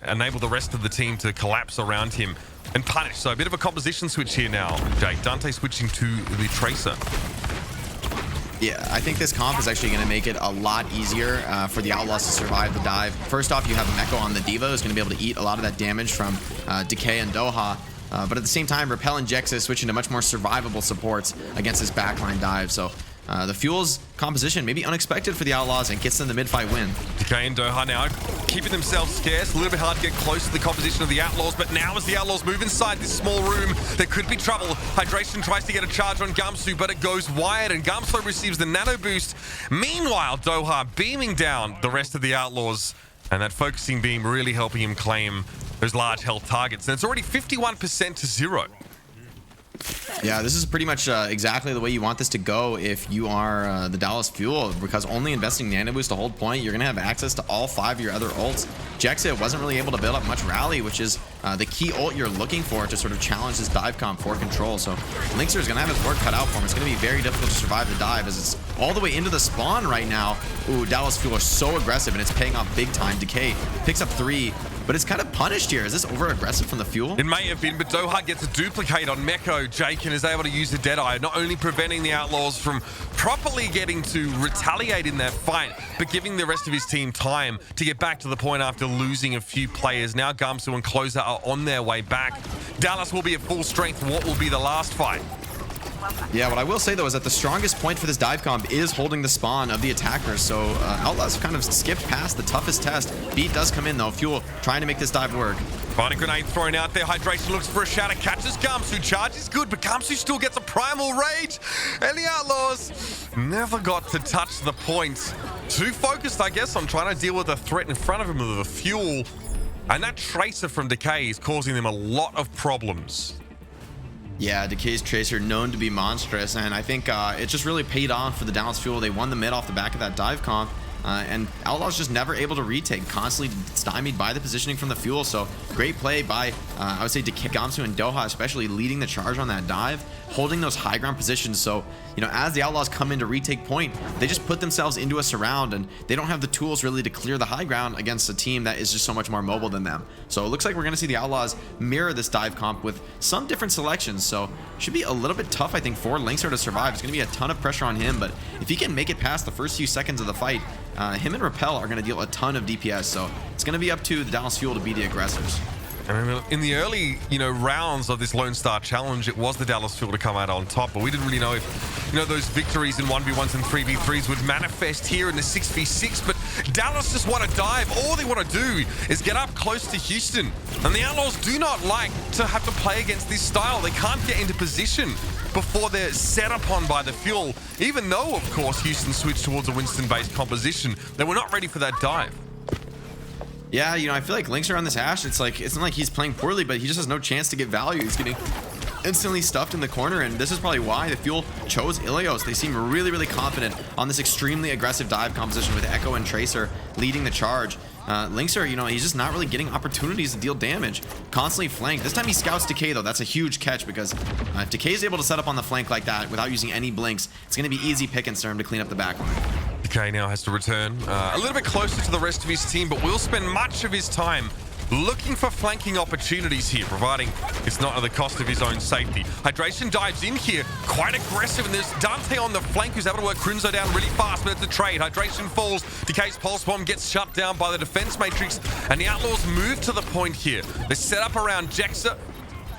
enable the rest of the team to collapse around him and punish. So a bit of a composition switch here now, Jake. Dante switching to the Tracer. Yeah, I think this comp is actually going to make it a lot easier for the Outlaws to survive the dive. First off, you have Meko on the Diva, who's going to be able to eat a lot of that damage from Decay and Doha. But at the same time, Repel and Jexa is switching to much more survivable supports against this backline dive. So the Fuel's composition may be unexpected for the Outlaws and gets them the mid-fight win. Decay and Doha now keeping themselves scarce. A little bit hard to get close to the composition of the Outlaws, but now as the Outlaws move inside this small room, there could be trouble. Hydration tries to get a charge on Gamsu, but it goes wide, and Gamsu receives the nano boost. Meanwhile, Doha beaming down the rest of the Outlaws, and that focusing beam really helping him claim those large health targets. And it's already 51% to 0. Yeah, this is pretty much exactly the way you want this to go if you are the Dallas Fuel, because only investing Nano Boost to hold point, you're going to have access to all 5 of your other ults. Jexa wasn't really able to build up much rally, which is the key ult you're looking for to sort of challenge this dive comp for control. So Linkster is going to have his work cut out for him. It's going to be very difficult to survive the dive as it's all the way into the spawn right now. Ooh, Dallas Fuel are so aggressive, and it's paying off big time. Decay picks up 3. But it's kind of punished here. Is this over-aggressive from the Fuel? It may have been, but Doha gets a duplicate on Meko. Jake and is able to use the Deadeye, not only preventing the Outlaws from properly getting to retaliate in that fight, but giving the rest of his team time to get back to the point after losing a few players. Now Gamsu and Closer are on their way back. Dallas will be at full strength. What will be the last fight? Yeah, what I will say, though, is that the strongest point for this dive comp is holding the spawn of the attackers. So Outlaws have kind of skipped past the toughest test. Beat does come in, though. Fuel trying to make this dive work. Find a grenade thrown out there. Hydration looks for a shatter. Catches Gamsu. Charge is good, but Gamsu still gets a primal rage. And the Outlaws never got to touch the point. Too focused, I guess, on trying to deal with the threat in front of him with the Fuel. And that Tracer from Decay is causing them a lot of problems. Yeah, Decay's Tracer known to be monstrous, and I think it just really paid off for the Dallas Fuel. They won the mid off the back of that dive comp, and Outlaws just never able to retake, constantly stymied by the positioning from the Fuel. So great play by, I would say, Decay, Gamsu, and Doha, especially leading the charge on that dive, holding those high ground positions. So, you know, as the Outlaws come in to retake point, they just put themselves into a surround, and they don't have the tools really to clear the high ground against a team that is just so much more mobile than them. So it looks like we're going to see the Outlaws mirror this dive comp with some different selections. So should be a little bit tough, I think, for Linkster to survive. It's going to be a ton of pressure on him, but if he can make it past the first few seconds of the fight, him and Repel are going to deal a ton of DPS. So it's going to be up to the Dallas Fuel to be the aggressors. And in the early, rounds of this Lone Star Challenge, it was the Dallas Fuel to come out on top, but we didn't really know if, those victories in 1v1s and 3v3s would manifest here in the 6v6, but Dallas just want to dive. All they want to do is get up close to Houston, and the Outlaws do not like to have to play against this style. They can't get into position before they're set upon by the Fuel, even though, of course, Houston switched towards a Winston-based composition. They were not ready for that dive. Yeah, I feel like Linkster on this Ashe, it's not like he's playing poorly, but he just has no chance to get value. He's getting instantly stuffed in the corner, and this is probably why the Fuel chose Ilios. They seem really, really confident on this extremely aggressive dive composition with Echo and Tracer leading the charge. Linkster, he's just not really getting opportunities to deal damage. Constantly flanked. This time he scouts Decay, though. That's a huge catch, because if Decay is able to set up on the flank like that without using any blinks, it's going to be easy pickings for him to clean up the backline. Decay now has to return a little bit closer to the rest of his team, but will spend much of his time looking for flanking opportunities here, providing it's not at the cost of his own safety. Hydration dives in here, quite aggressive, and there's Dante on the flank who's able to work Crimzo down really fast, but it's a trade. Hydration falls, Decay's pulse bomb gets shut down by the defense matrix, and the Outlaws move to the point here. They set up around Jexa,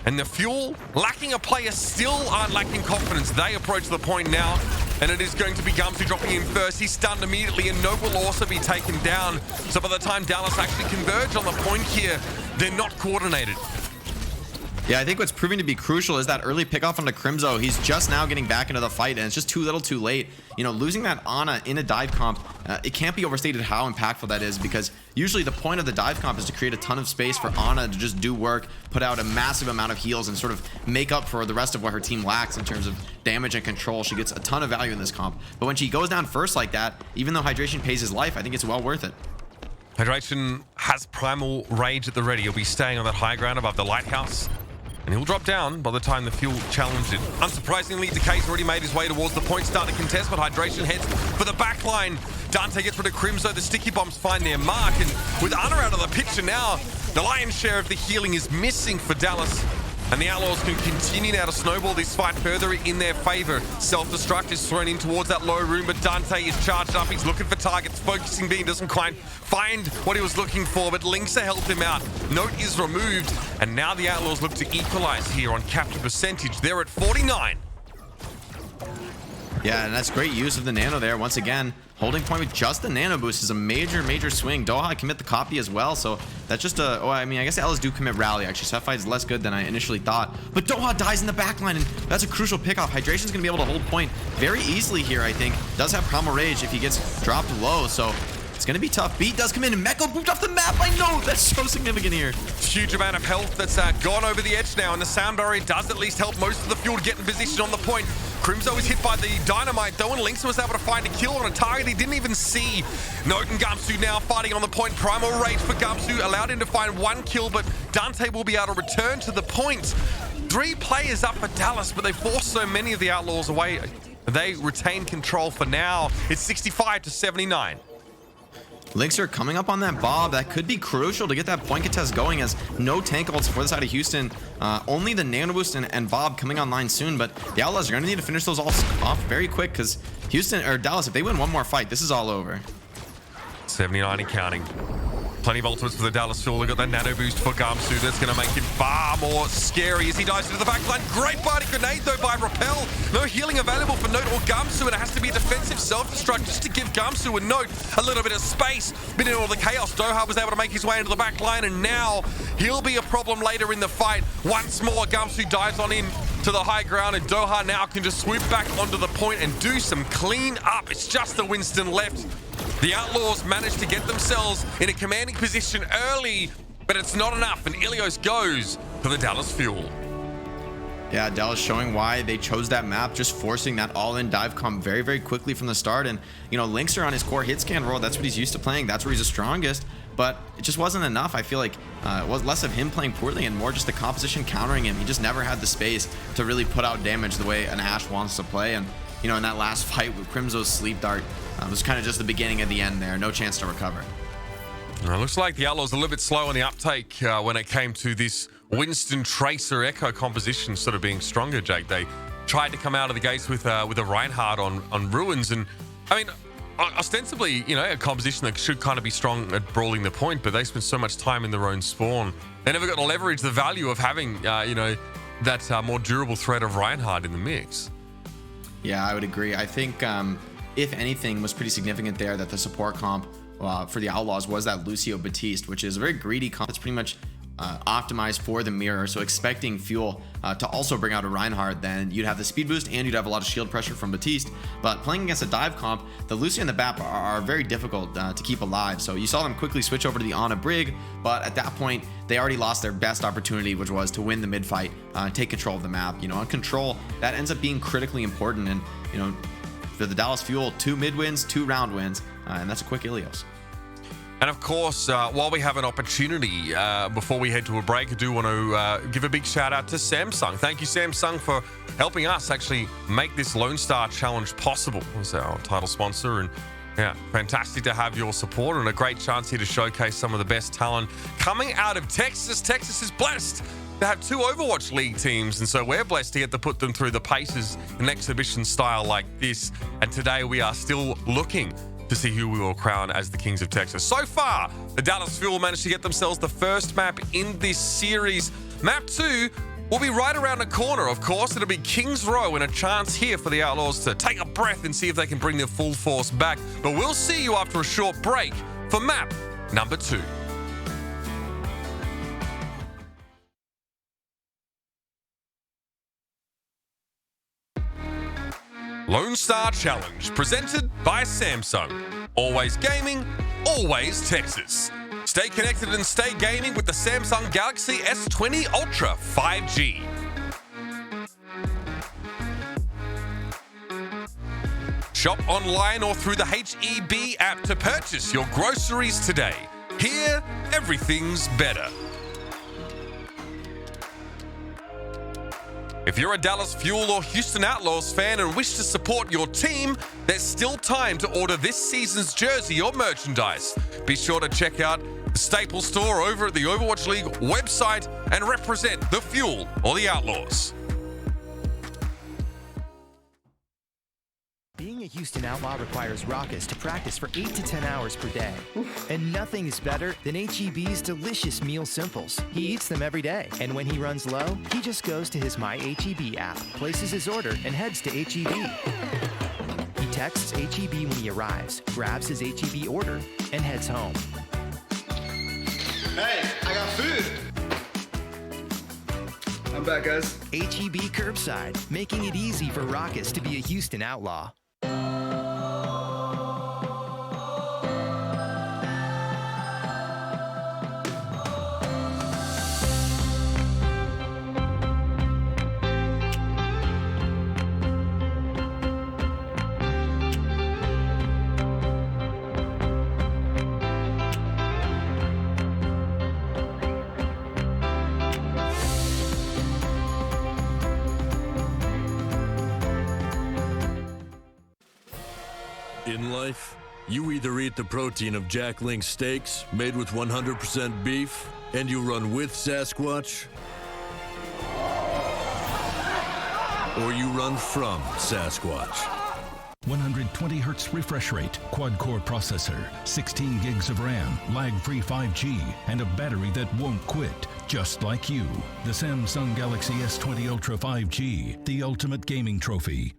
and the Fuel, lacking a player, still aren't lacking confidence. They approach the point now, and it is going to be Gamsu dropping in first. He's stunned immediately, and Noble will also be taken down. So by the time Dallas actually converge on the point here, they're not coordinated. Yeah, I think what's proving to be crucial is that early pickoff onto Crimzo. He's just now getting back into the fight, and it's just too little too late. You know, losing that Ana in a dive comp, it can't be overstated how impactful that is, because usually the point of the dive comp is to create a ton of space for Ana to just do work, put out a massive amount of heals, and sort of make up for the rest of what her team lacks in terms of damage and control. She gets a ton of value in this comp. But when she goes down first like that, even though Hydration pays his life, I think it's well worth it. Hydration has Primal Rage at the ready. He'll be staying on that high ground above the lighthouse, and he'll drop down by the time the fuel challenged it. Unsurprisingly, Decay's already made his way towards the point, starting to contest, but Hydration heads for the back line. Dante gets rid of Crimzo. The sticky bombs find their mark, and with Ana out of the picture now, the lion's share of the healing is missing for Dallas. And the Outlaws can continue now to snowball this fight further in their favor. Self-destruct is thrown in towards that low room, but Dante is charged up. He's looking for targets. Focusing beam doesn't quite find what he was looking for, but Linksa helped him out. Note is removed, and now the Outlaws look to equalize here on capture percentage. They're at 49. Yeah, and that's great use of the nano there. Once again, holding point with just the nano boost is a major swing. Doha commit the copy as well, so that's just a... Oh, I mean, I guess Ellis do commit rally, actually, so that fight is less good than I initially thought. But Doha dies in the backline, and that's a crucial pickoff. Hydration's going to be able to hold point very easily here, I think. Does have Primal Rage if he gets dropped low, so it's going to be tough. Beat does come in, and Meko moved off the map. I know, that's so significant here. Huge amount of health that's gone over the edge now, and the sound barrier does at least help most of the fuel to get in position on the point. Crimzo is hit by the dynamite though, and Linksa was able to find a kill on a target he didn't even see. Note and Gamsu now fighting on the point. Primal Rage for Gamsu allowed him to find one kill, but Dante will be able to return to the point. 3 players up for Dallas, but they force so many of the Outlaws away. They retain control for now. It's 65 to 79. Linksa coming up on that Bob. That could be crucial to get that point contest going, as no tank ults for the side of Houston. Only the nano boost and Bob coming online soon, but the Outlaws are going to need to finish those all off very quick, because Houston or Dallas, if they win one more fight, this is all over. 79 and counting. Plenty of ultimates for the Dallas Fuel. They got that nano boost for Gamsu. That's going to make him far more scary as he dives into the backline. Great body grenade though by Repel. No healing available for Note or Gamsu, and it has to be a defensive self-destruct just to give Gamsu and Note a little bit of space. But in all the chaos, Doha was able to make his way into the backline, and now he'll be a problem later in the fight. Once more, Gamsu dives on in to the high ground, and Doha now can just swoop back onto the point and do some clean up. It's just the Winston left. The Outlaws managed to get themselves in a commanding position early, but it's not enough, and Ilios goes for the Dallas Fuel. Yeah, Dallas showing why they chose that map, just forcing that all-in dive comp very quickly from the start. And, you know, Linksa on his core hit scan role, that's what he's used to playing. That's where he's the strongest. But it just wasn't enough. I feel like it was less of him playing poorly and more just the composition countering him. He just never had the space to really put out damage the way an Ashe wants to play. And, you know, in that last fight with Crimzo's sleep dart, it was kind of just the beginning of the end there. No chance to recover. It looks like the Outlaws a little bit slow on the uptake when it came to this Winston Tracer Echo composition sort of being stronger, Jake. They tried to come out of the gates with a Reinhardt on Ruins, and I mean, ostensibly, you know, a composition that should kind of be strong at brawling the point, but they spent so much time in their own spawn. They never got to leverage the value of having, you know, that more durable threat of Reinhardt in the mix. Yeah, I would agree. I think, if anything, was pretty significant there that the support comp for the Outlaws was that Lucio Batiste, which is a very greedy comp. It's pretty much optimized for the mirror, so expecting Fuel to also bring out a Reinhardt, then you'd have the speed boost and you'd have a lot of shield pressure from Batiste. But playing against a dive comp, the Lucio and the Bap are very difficult to keep alive, so you saw them quickly switch over to the Ana Brig, but at that point they already lost their best opportunity, which was to win the mid fight, take control of the map. You know, on control, that ends up being critically important, and you know, for the Dallas Fuel, 2 mid wins, 2 round wins, and that's a quick Ilios. And of course, while we have an opportunity, before we head to a break, I do want to give a big shout out to Samsung. Thank you, Samsung, for helping us actually make this Lone Star Challenge possible as our title sponsor. And yeah, fantastic to have your support and a great chance here to showcase some of the best talent coming out of Texas. Texas is blessed to have 2 Overwatch League teams, and so we're blessed to get to put them through the paces in an exhibition style like this. And today we are still looking to see who we will crown as the Kings of Texas. So far, the Dallas Fuel managed to get themselves the first map in this series. Map 2 will be right around the corner, of course. It'll be Kings Row, and a chance here for the Outlaws to take a breath and see if they can bring their full force back. But we'll see you after a short break for map number 2. Lone Star Challenge, presented by Samsung. Always gaming, always Texas. Stay connected and stay gaming with the Samsung Galaxy S20 Ultra 5G. Shop online or through the HEB app to purchase your groceries today. Here, everything's better. If you're a Dallas Fuel or Houston Outlaws fan and wish to support your team, there's still time to order this season's jersey or merchandise. Be sure to check out the Staples store over at the Overwatch League website and represent the Fuel or the Outlaws. Being a Houston Outlaw requires Raucus to practice for 8 to 10 hours per day. And nothing is better than HEB's delicious meal simples. He eats them every day, and when he runs low, he just goes to his My HEB app, places his order, and heads to HEB. He texts HEB when he arrives, grabs his HEB order, and heads home. Hey, I got food. I'm back, guys. HEB Curbside, making it easy for Raucus to be a Houston Outlaw. In life, you either eat the protein of Jack Link's steaks made with 100% beef, and you run with Sasquatch, or you run from Sasquatch. 120 hertz refresh rate, quad-core processor, 16 gigs of RAM, lag-free 5G, and a battery that won't quit, just like you. The Samsung Galaxy S20 Ultra 5G, the ultimate gaming trophy.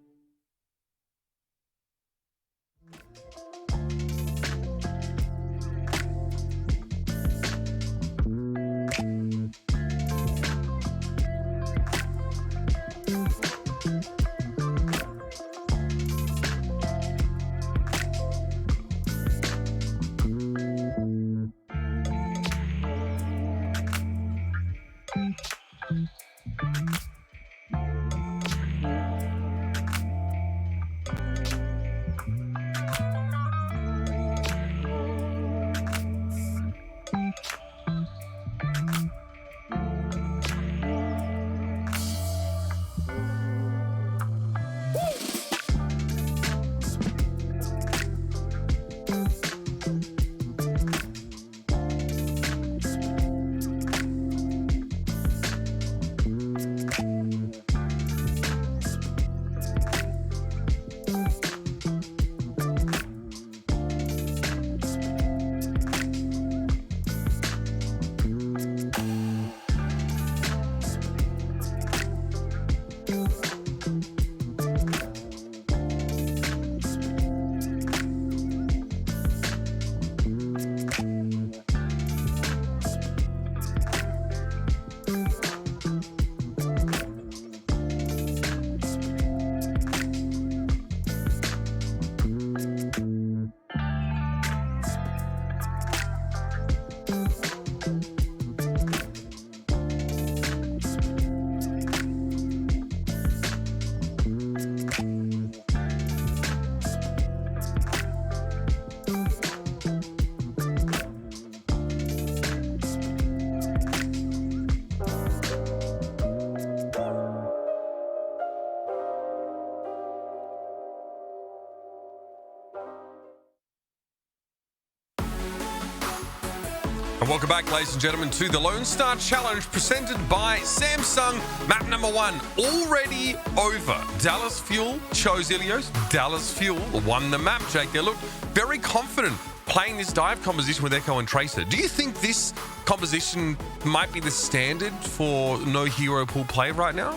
And welcome back, ladies and gentlemen, to the Lone Star Challenge presented by Samsung. Map number 1 already over. Dallas Fuel chose Ilios. Dallas Fuel won the map, Jake. They look very confident playing this dive composition with Echo and Tracer. Do you think this composition might be the standard for no hero pool play right now?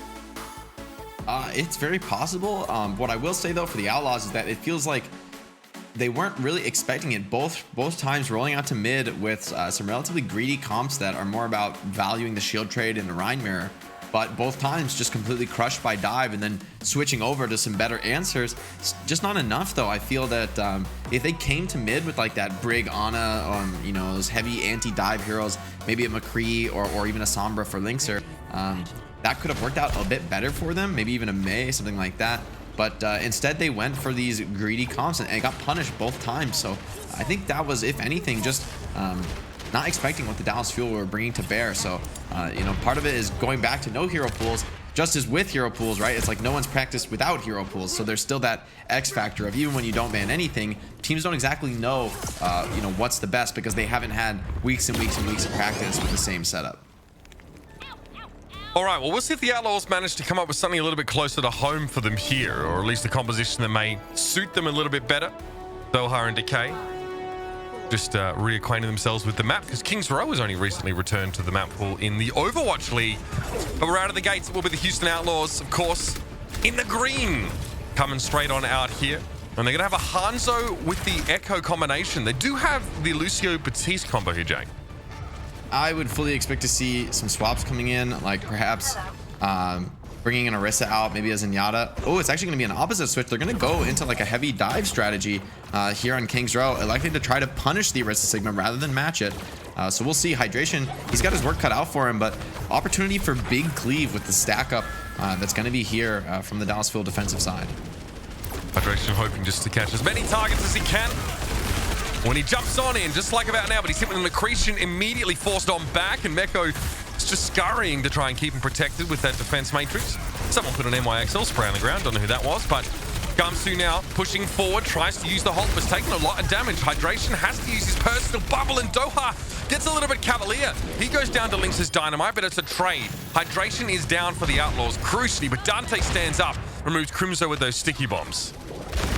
It's very possible. What I will say, though, for the Outlaws is that it feels like they weren't really expecting it both times, rolling out to mid with some relatively greedy comps that are more about valuing the shield trade and the Rhine mirror. but both times just completely crushed by dive, and then switching over to some better answers. It's just not enough though. I feel that if they came to mid with like that Brig, Ana, you know, those heavy anti-dive heroes, maybe a McCree or even a Sombra for Linkser, that could have worked out a bit better for them. Maybe even a Mei, something like that. But instead they went for these greedy comps and got punished both times. So I think that was, if anything, just not expecting what the Dallas Fuel were bringing to bear. So, you know, part of it is going back to no hero pools, just as with hero pools, right? It's like no one's practiced without hero pools. So there's still that X factor of even when you don't ban anything, teams don't exactly know, you know, what's the best because they haven't had weeks and weeks and weeks of practice with the same setup. All right, well, we'll see if the Outlaws manage to come up with something a little bit closer to home for them here, or at least a composition that may suit them a little bit better. Doha and Decay just reacquainting themselves with the map, because Kings Row has only recently returned to the map pool in the Overwatch League. But we're out of the gates. It will be the Houston Outlaws, of course, in the green, coming straight on out here. And they're going to have a Hanzo with the Echo combination. They do have the Lucio Batiste combo here, Jake. I would fully expect to see some swaps coming in, like perhaps bringing an Orisa out, maybe as Zenyatta. Oh, it's actually going to be an opposite switch. They're going to go into like a heavy dive strategy here on Kings Row, likely to try to punish the Orisa Sigma rather than match it. So we'll see. Hydration, he's got his work cut out for him, but opportunity for big cleave with the stack up that's going to be here from the Dallas Fuel defensive side. Hydration hoping just to catch as many targets as he can. When he jumps on in, just like about now, but he's hit with an accretion, immediately forced on back, and Meko is just scurrying to try and keep him protected with that defense matrix. Someone put an NYXL spray on the ground, don't know who that was, but Gamsu now pushing forward, tries to use the Hulk, was taking a lot of damage. Hydration has to use his personal bubble, and Doha gets a little bit cavalier. He goes down to Lynx's Dynamite, but it's a trade. Hydration is down for the Outlaws, crucially, but Dante stands up, removes Crimzo with those sticky bombs.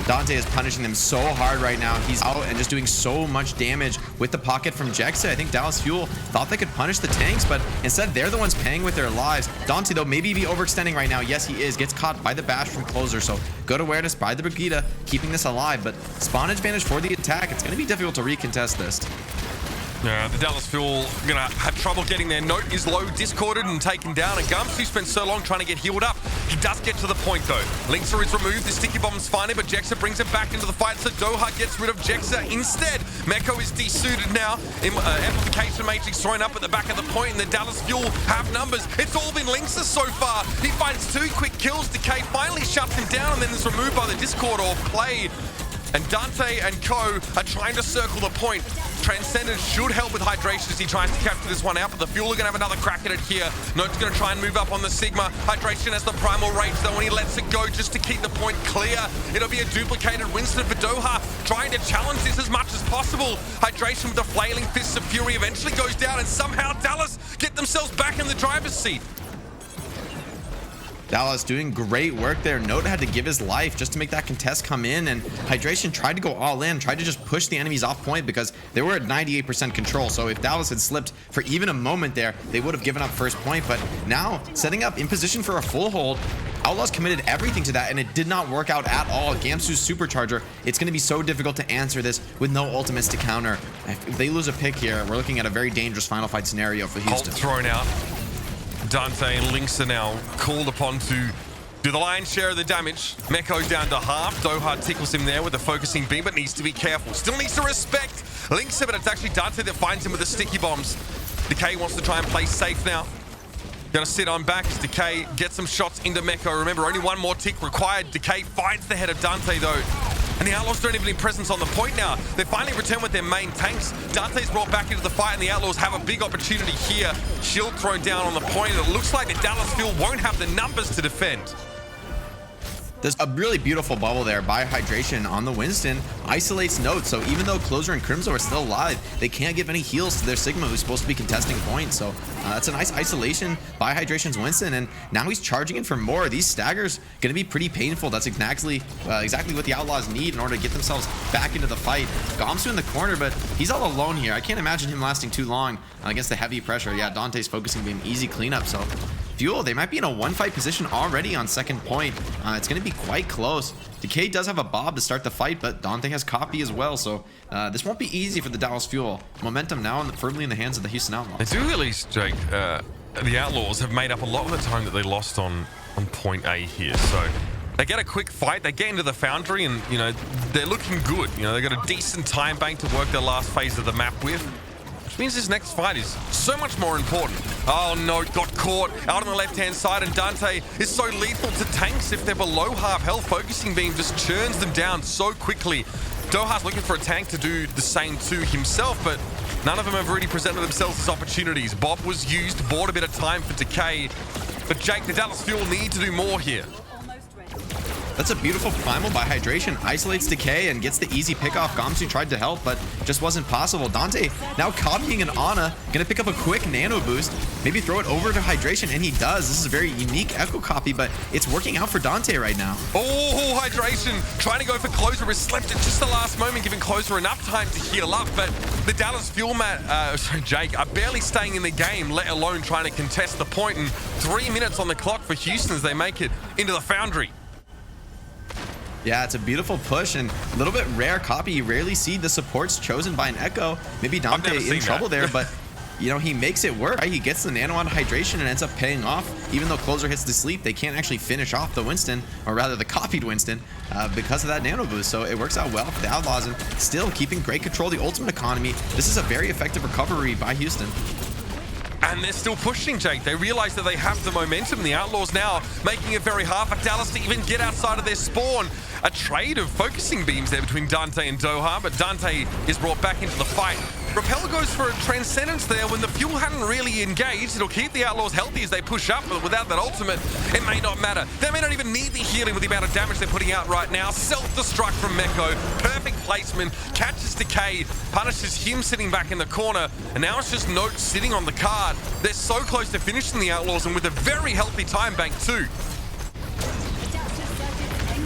Dante is punishing them so hard right now. He's out and just doing so much damage with the pocket from Jexa. I think Dallas Fuel thought they could punish the tanks, but instead they're the ones paying with their lives. Dante, though, maybe be overextending right now. Yes, he is. Gets caught by the bash from Closer, so good awareness by the Brigida, keeping this alive, but spawn advantage for the attack. It's going to be difficult to recontest this. The Dallas Fuel gonna have trouble getting their note is low, discorded and taken down, and Gumsu spent so long trying to get healed up. He does get to the point though. Linkser is removed, the sticky bomb's fine, but Jexa brings him back into the fight, so Doha gets rid of Jexa instead. Meko is desuited now. Amplification matrix thrown up at the back of the point, and the Dallas Fuel have numbers. It's all been Linkser so far. He finds 2 quick kills. Decay finally shuts him down, and then is removed by the Discord or play. And Dante and Co are trying to circle the point. Transcendence should help with Hydration as he tries to capture this one out, but the Fuel are going to have another crack at it here. Note's going to try and move up on the Sigma. Hydration has the primal rage though, when he lets it go just to keep the point clear. It'll be a duplicated Winston for Doha, trying to challenge this as much as possible. Hydration with the flailing fists of fury eventually goes down, and somehow Dallas get themselves back in the driver's seat. Dallas doing great work there. Note had to give his life just to make that contest come in, and Hydration tried to go all in, tried to just push the enemies off point because they were at 98% control. So if Dallas had slipped for even a moment there, they would have given up first point. But now setting up in position for a full hold, Outlaws committed everything to that, and it did not work out at all. Gamsu's supercharger, it's going to be so difficult to answer this with no ultimates to counter. If they lose a pick here, we're looking at a very dangerous final fight scenario for Houston. Ult thrown out. Dante and Lynx are now called upon to do the lion's share of the damage. Meko down to half. Doha tickles him there with a focusing beam, but needs to be careful. Still needs to respect Lynx, but it's actually Dante that finds him with the sticky bombs. Decay wants to try and play safe now. Gonna sit on back as Decay gets some shots into Meko. Remember, only one more tick required. Decay finds the head of Dante though. And the Outlaws don't even need presence on the point now. They finally return with their main tanks. Dante's brought back into the fight, and the Outlaws have a big opportunity here. Shield thrown down on the point, and it looks like the Dallas Fuel won't have the numbers to defend. There's a really beautiful bubble there by Hydration on the Winston. Isolates Note, so even though Closer and Crimzo are still alive, they can't give any heals to their Sigma, who's supposed to be contesting points. So that's a nice isolation by Hydration's Winston, and now he's charging in for more. These staggers going to be pretty painful. That's exactly what the Outlaws need in order to get themselves back into the fight. Gamsu in the corner, but he's all alone here. I can't imagine him lasting too long against the heavy pressure. Yeah, Dante's focusing being easy cleanup, so Fuel, they might be in a 1-fight position already on second point. It's going to be quite close. Decay does have a Bob to start the fight, but Dante has copy as well, so this won't be easy for the Dallas Fuel. Momentum now firmly in the hands of the Houston Outlaws. They do at least, Jake, the Outlaws have made up a lot of the time that they lost on point A here. So they get a quick fight, they get into the Foundry, and, you know, they're looking good. You know, they got a decent time bank to work their last phase of the map with, which means this next fight is so much more important. Oh no, got caught out on the left-hand side, and Dante is so lethal to tanks if they're below half health. Focusing Beam just churns them down so quickly. Doha's looking for a tank to do the same to himself, but none of them have really presented themselves as opportunities. Bob was used, bought a bit of time for Decay, but Jake, the Dallas Fuel need to do more here. That's a beautiful primal by Hydration. Isolates Decay and gets the easy pick off. Gamsu tried to help, but just wasn't possible. Dante now copying an Ana. Gonna pick up a quick nano boost. Maybe throw it over to Hydration, and he does. This is a very unique Echo copy, but it's working out for Dante right now. Oh, Hydration trying to go for Closer, has slept at just the last moment, giving Closer enough time to heal up, but the Dallas Fuel Jake are barely staying in the game, let alone trying to contest the point, and 3 minutes on the clock for Houston as they make it into the Foundry. Yeah, it's a beautiful push and a little bit rare copy. You rarely see the supports chosen by an Echo. Maybe Dante in trouble there, but you know, he makes it work. He gets the nano on Hydration and ends up paying off. Even though Closer hits the sleep, they can't actually finish off the Winston, or rather the copied Winston, because of that nano boost. So it works out well for the Outlaws, and still keeping great control of the ultimate economy. This is a very effective recovery by Houston. And they're still pushing, Jake. They realize that they have the momentum. The Outlaws now making it very hard for Dallas to even get outside of their spawn. A trade of focusing beams there between Dante and Doha, but Dante is brought back into the fight. Repel goes for a Transcendence there when the Fuel hadn't really engaged. It'll keep the Outlaws healthy as they push up, but without that ultimate, it may not matter. They may not even need the healing with the amount of damage they're putting out right now. Self-destruct from Meko. Perfect placement. Catches Decay. Punishes him sitting back in the corner. And now it's just Note sitting on the card. They're so close to finishing the Outlaws, and with a very healthy time bank too.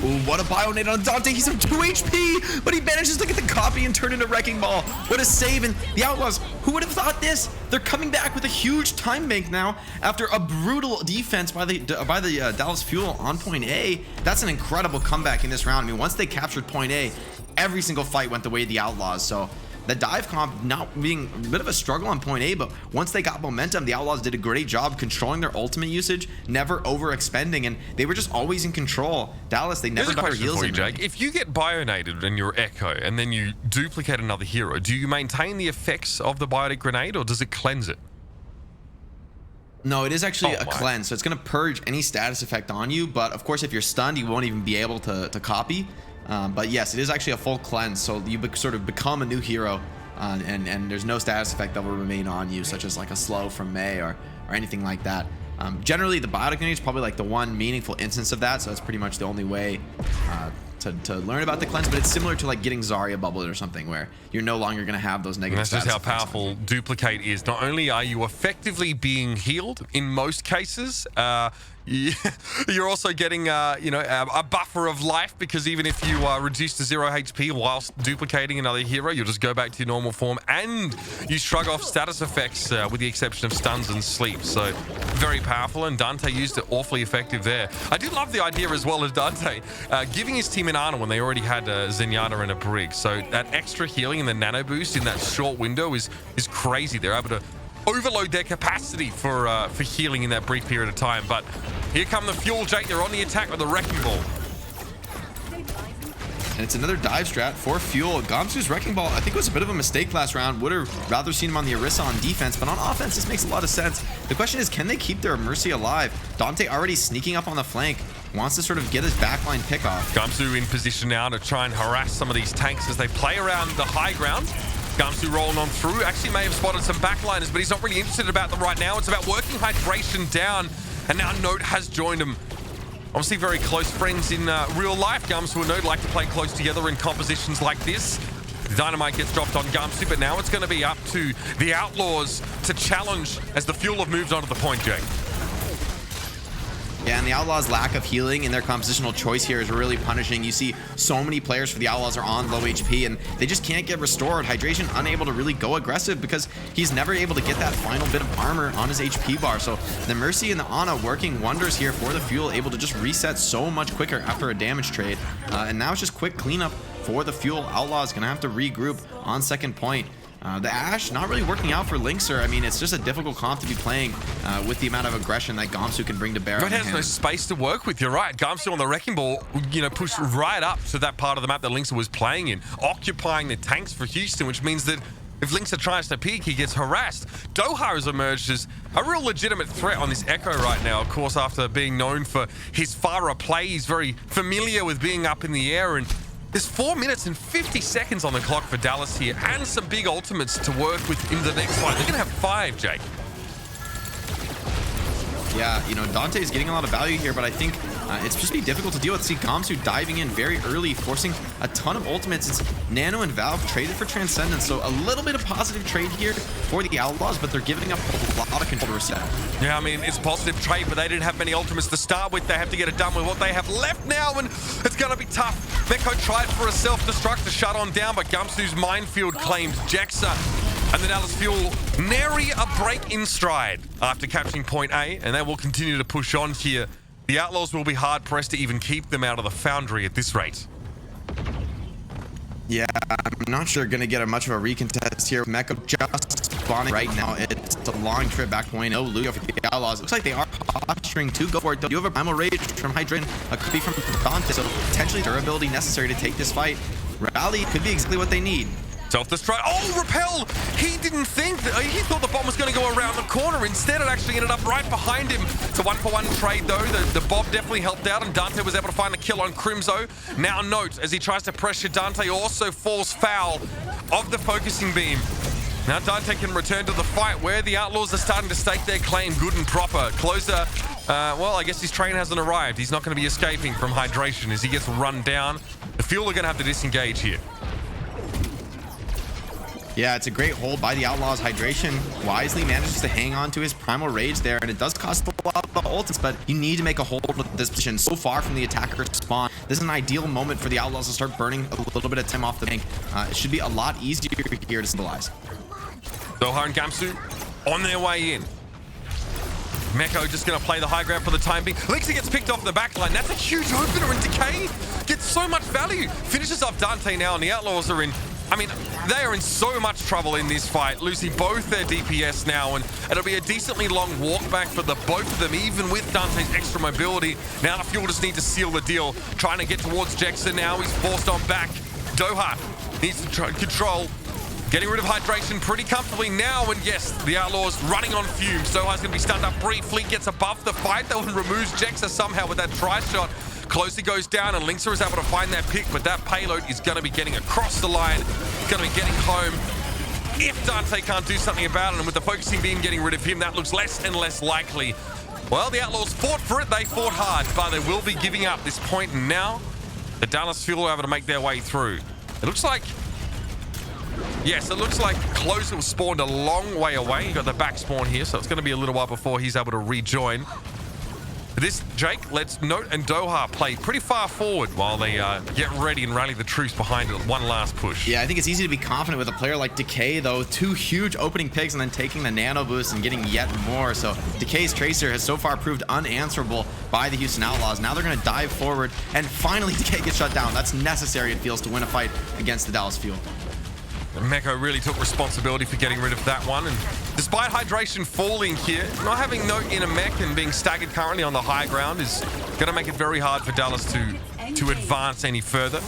Ooh, what a bionade on Dante. He's on 2 HP, but he manages to get the copy and turn into Wrecking Ball. What a save. And the Outlaws, who would have thought this? They're coming back with a huge time bank now after a brutal defense by the Dallas Fuel on point A. That's an incredible comeback in this round. I mean, once they captured point A, every single fight went the way of the Outlaws. So the dive comp not being a bit of a struggle on point A, but once they got momentum, the Outlaws did a great job controlling their ultimate usage, never overexpending, and they were just always in control. Dallas, they never got their heels in. Jake. If you get bionated and you're Echo, and then you duplicate another hero, do you maintain the effects of the biotic grenade, or does it cleanse it? No, it is actually a cleanse, so it's going to purge any status effect on you, but of course if you're stunned, you won't even be able to copy. But yes, it is actually a full cleanse, so you sort of become a new hero, and there's no status effect that will remain on you, such as like a slow from May or anything like that. Generally, the biotic grenade is probably like the one meaningful instance of that, so that's pretty much the only way to learn about the cleanse, but it's similar to like getting Zarya bubbled or something, where you're no longer going to have those negative status effects. That's just how powerful Duplicate is. Not only are you effectively being healed in most cases, you're also getting a buffer of life, because even if you are reduced to 0 HP whilst duplicating another hero, you'll just go back to your normal form, and you shrug off status effects with the exception of stuns and sleep. So very powerful, and Dante used it awfully effective there. I do love the idea as well of Dante giving his team an Ana when they already had Zenyatta and a Brig. So that extra healing and the nano boost in that short window is crazy. They're able to overload their capacity for healing in that brief period of time. But here come the Fuel, Jake. They're on the attack with the Wrecking Ball. And it's another dive strat for Fuel. Gamsu's Wrecking Ball, I think, was a bit of a mistake last round. Would have rather seen him on the Orisa on defense, but on offense, this makes a lot of sense. The question is, can they keep their Mercy alive? Dante already sneaking up on the flank, wants to sort of get his backline pick off. Gamsu in position now to try and harass some of these tanks as they play around the high ground. Gamsu rolling on through, actually may have spotted some backliners, but he's not really interested about them right now. It's about working Hydration down, and now Note has joined him. Obviously very close friends in real life. Gamsu and Note like to play close together in compositions like this. Dynamite gets dropped on Gamsu, but now it's going to be up to the Outlaws to challenge as the Fuel have moved on to the point, Jake. Yeah, and the Outlaws' lack of healing in their compositional choice here is really punishing. You see so many players for the Outlaws are on low HP, and they just can't get restored. Hydration unable to really go aggressive because he's never able to get that final bit of armor on his HP bar. So the Mercy and the Ana working wonders here for the Fuel, able to just reset so much quicker after a damage trade. And now it's just quick cleanup for the Fuel. Outlaws gonna have to regroup on second point. The Ashe not really working out for Linkser. I mean, it's just a difficult comp to be playing with the amount of aggression that Gamsu can bring to bear. Red has no space to work with. You're right. Gamsu on the Wrecking Ball, pushed right up to that part of the map that Linkser was playing in, occupying the tanks for Houston, which means that if Linkser tries to peek, he gets harassed. Doha has emerged as a real legitimate threat on this Echo right now. Of course, after being known for his Pharah play, he's very familiar with being up in the air, and there's 4 minutes and 50 seconds on the clock for Dallas here, and some big ultimates to work with in the next fight. They're going to have 5, Jake. Yeah, Dante is getting a lot of value here, but I think it's just be difficult to deal with. See Gamsu diving in very early, forcing a ton of ultimates. It's Nano and Valve traded for Transcendence, so a little bit of positive trade here for the Outlaws, but they're giving up a lot of control to reset. Yeah, I mean, it's a positive trade, but they didn't have many ultimates to start with. They have to get it done with what they have left now, and it's going to be tough. Meko tried for a self-destruct to shut on down, but Gamsu's minefield claimed Jexa. And the Dallas Fuel nary a break in stride after capturing point A, and they will continue to push on here. The Outlaws will be hard-pressed to even keep them out of the Foundry at this rate. Yeah, I'm not sure going to get much of a recontest here. Meko just spawning right now. It's a long trip back point. Oh, Lugia for the Outlaws. Looks like they are posturing to go for it, though. You have a Primal Rage from Hydration, a copy from Dante, so potentially durability necessary to take this fight. Rally could be exactly what they need. Self-destruct. Oh, Repel! He didn't think that. He thought the bomb was going to go around the corner. Instead, it actually ended up right behind him. It's a 1-for-1 trade, though. The bomb definitely helped out, and Dante was able to find the kill on Crimzo. Now, note, as he tries to pressure Dante, also falls foul of the focusing beam. Now, Dante can return to the fight where the Outlaws are starting to stake their claim good and proper. Closer, well, I guess his train hasn't arrived. He's not going to be escaping from Hydration as he gets run down. The Fuel are going to have to disengage here. Yeah, it's a great hold by the Outlaws. Hydration wisely manages to hang on to his Primal Rage there, and it does cost a lot of ultimates, but you need to make a hold with this position so far from the attacker spawn. This is an ideal moment for the Outlaws to start burning a little bit of time off the bank. It should be a lot easier here to stabilize. Doha and Gamsu on their way in. Meko just going to play the high ground for the time being. Linkser gets picked off in the back line. That's a huge opener, and Decay gets so much value. Finishes off Dante now, and the Outlaws are in... I mean, they are in so much trouble in this fight, losing both their DPS now, and it'll be a decently long walk back for the both of them, even with Dante's extra mobility. Now the Fuel just need to seal the deal, trying to get towards Jexa now. He's forced on back. Doha needs to control, getting rid of Hydration pretty comfortably now, and yes, the Outlaws running on fumes. Doha's going to be stunned up briefly, gets above the fight though, and removes Jexa somehow with that tri-shot. Closely goes down, and Linkser is able to find that pick, but that payload is going to be getting across the line. It's going to be getting home. If Dante can't do something about it, and with the focusing beam getting rid of him, that looks less and less likely. Well, the Outlaws fought for it. They fought hard, but they will be giving up this point, and now the Dallas Fuel are able to make their way through. It looks like... Yes, it looks like Closer was spawned a long way away. You got the back spawn here, so it's going to be a little while before he's able to rejoin. This, Jake, let's note, and Doha play pretty far forward while they get ready and rally the troops behind it. One last push. Yeah, I think it's easy to be confident with a player like Decay, though. 2 huge opening picks and then taking the nano boost and getting yet more. So Decay's Tracer has so far proved unanswerable by the Houston Outlaws. Now they're going to dive forward, and finally Decay gets shut down. That's necessary, it feels, to win a fight against the Dallas Fuel. And Meko really took responsibility for getting rid of that one, and despite Hydration falling here, not having Note in a mech and being staggered currently on the high ground is going to make it very hard for Dallas to advance any further.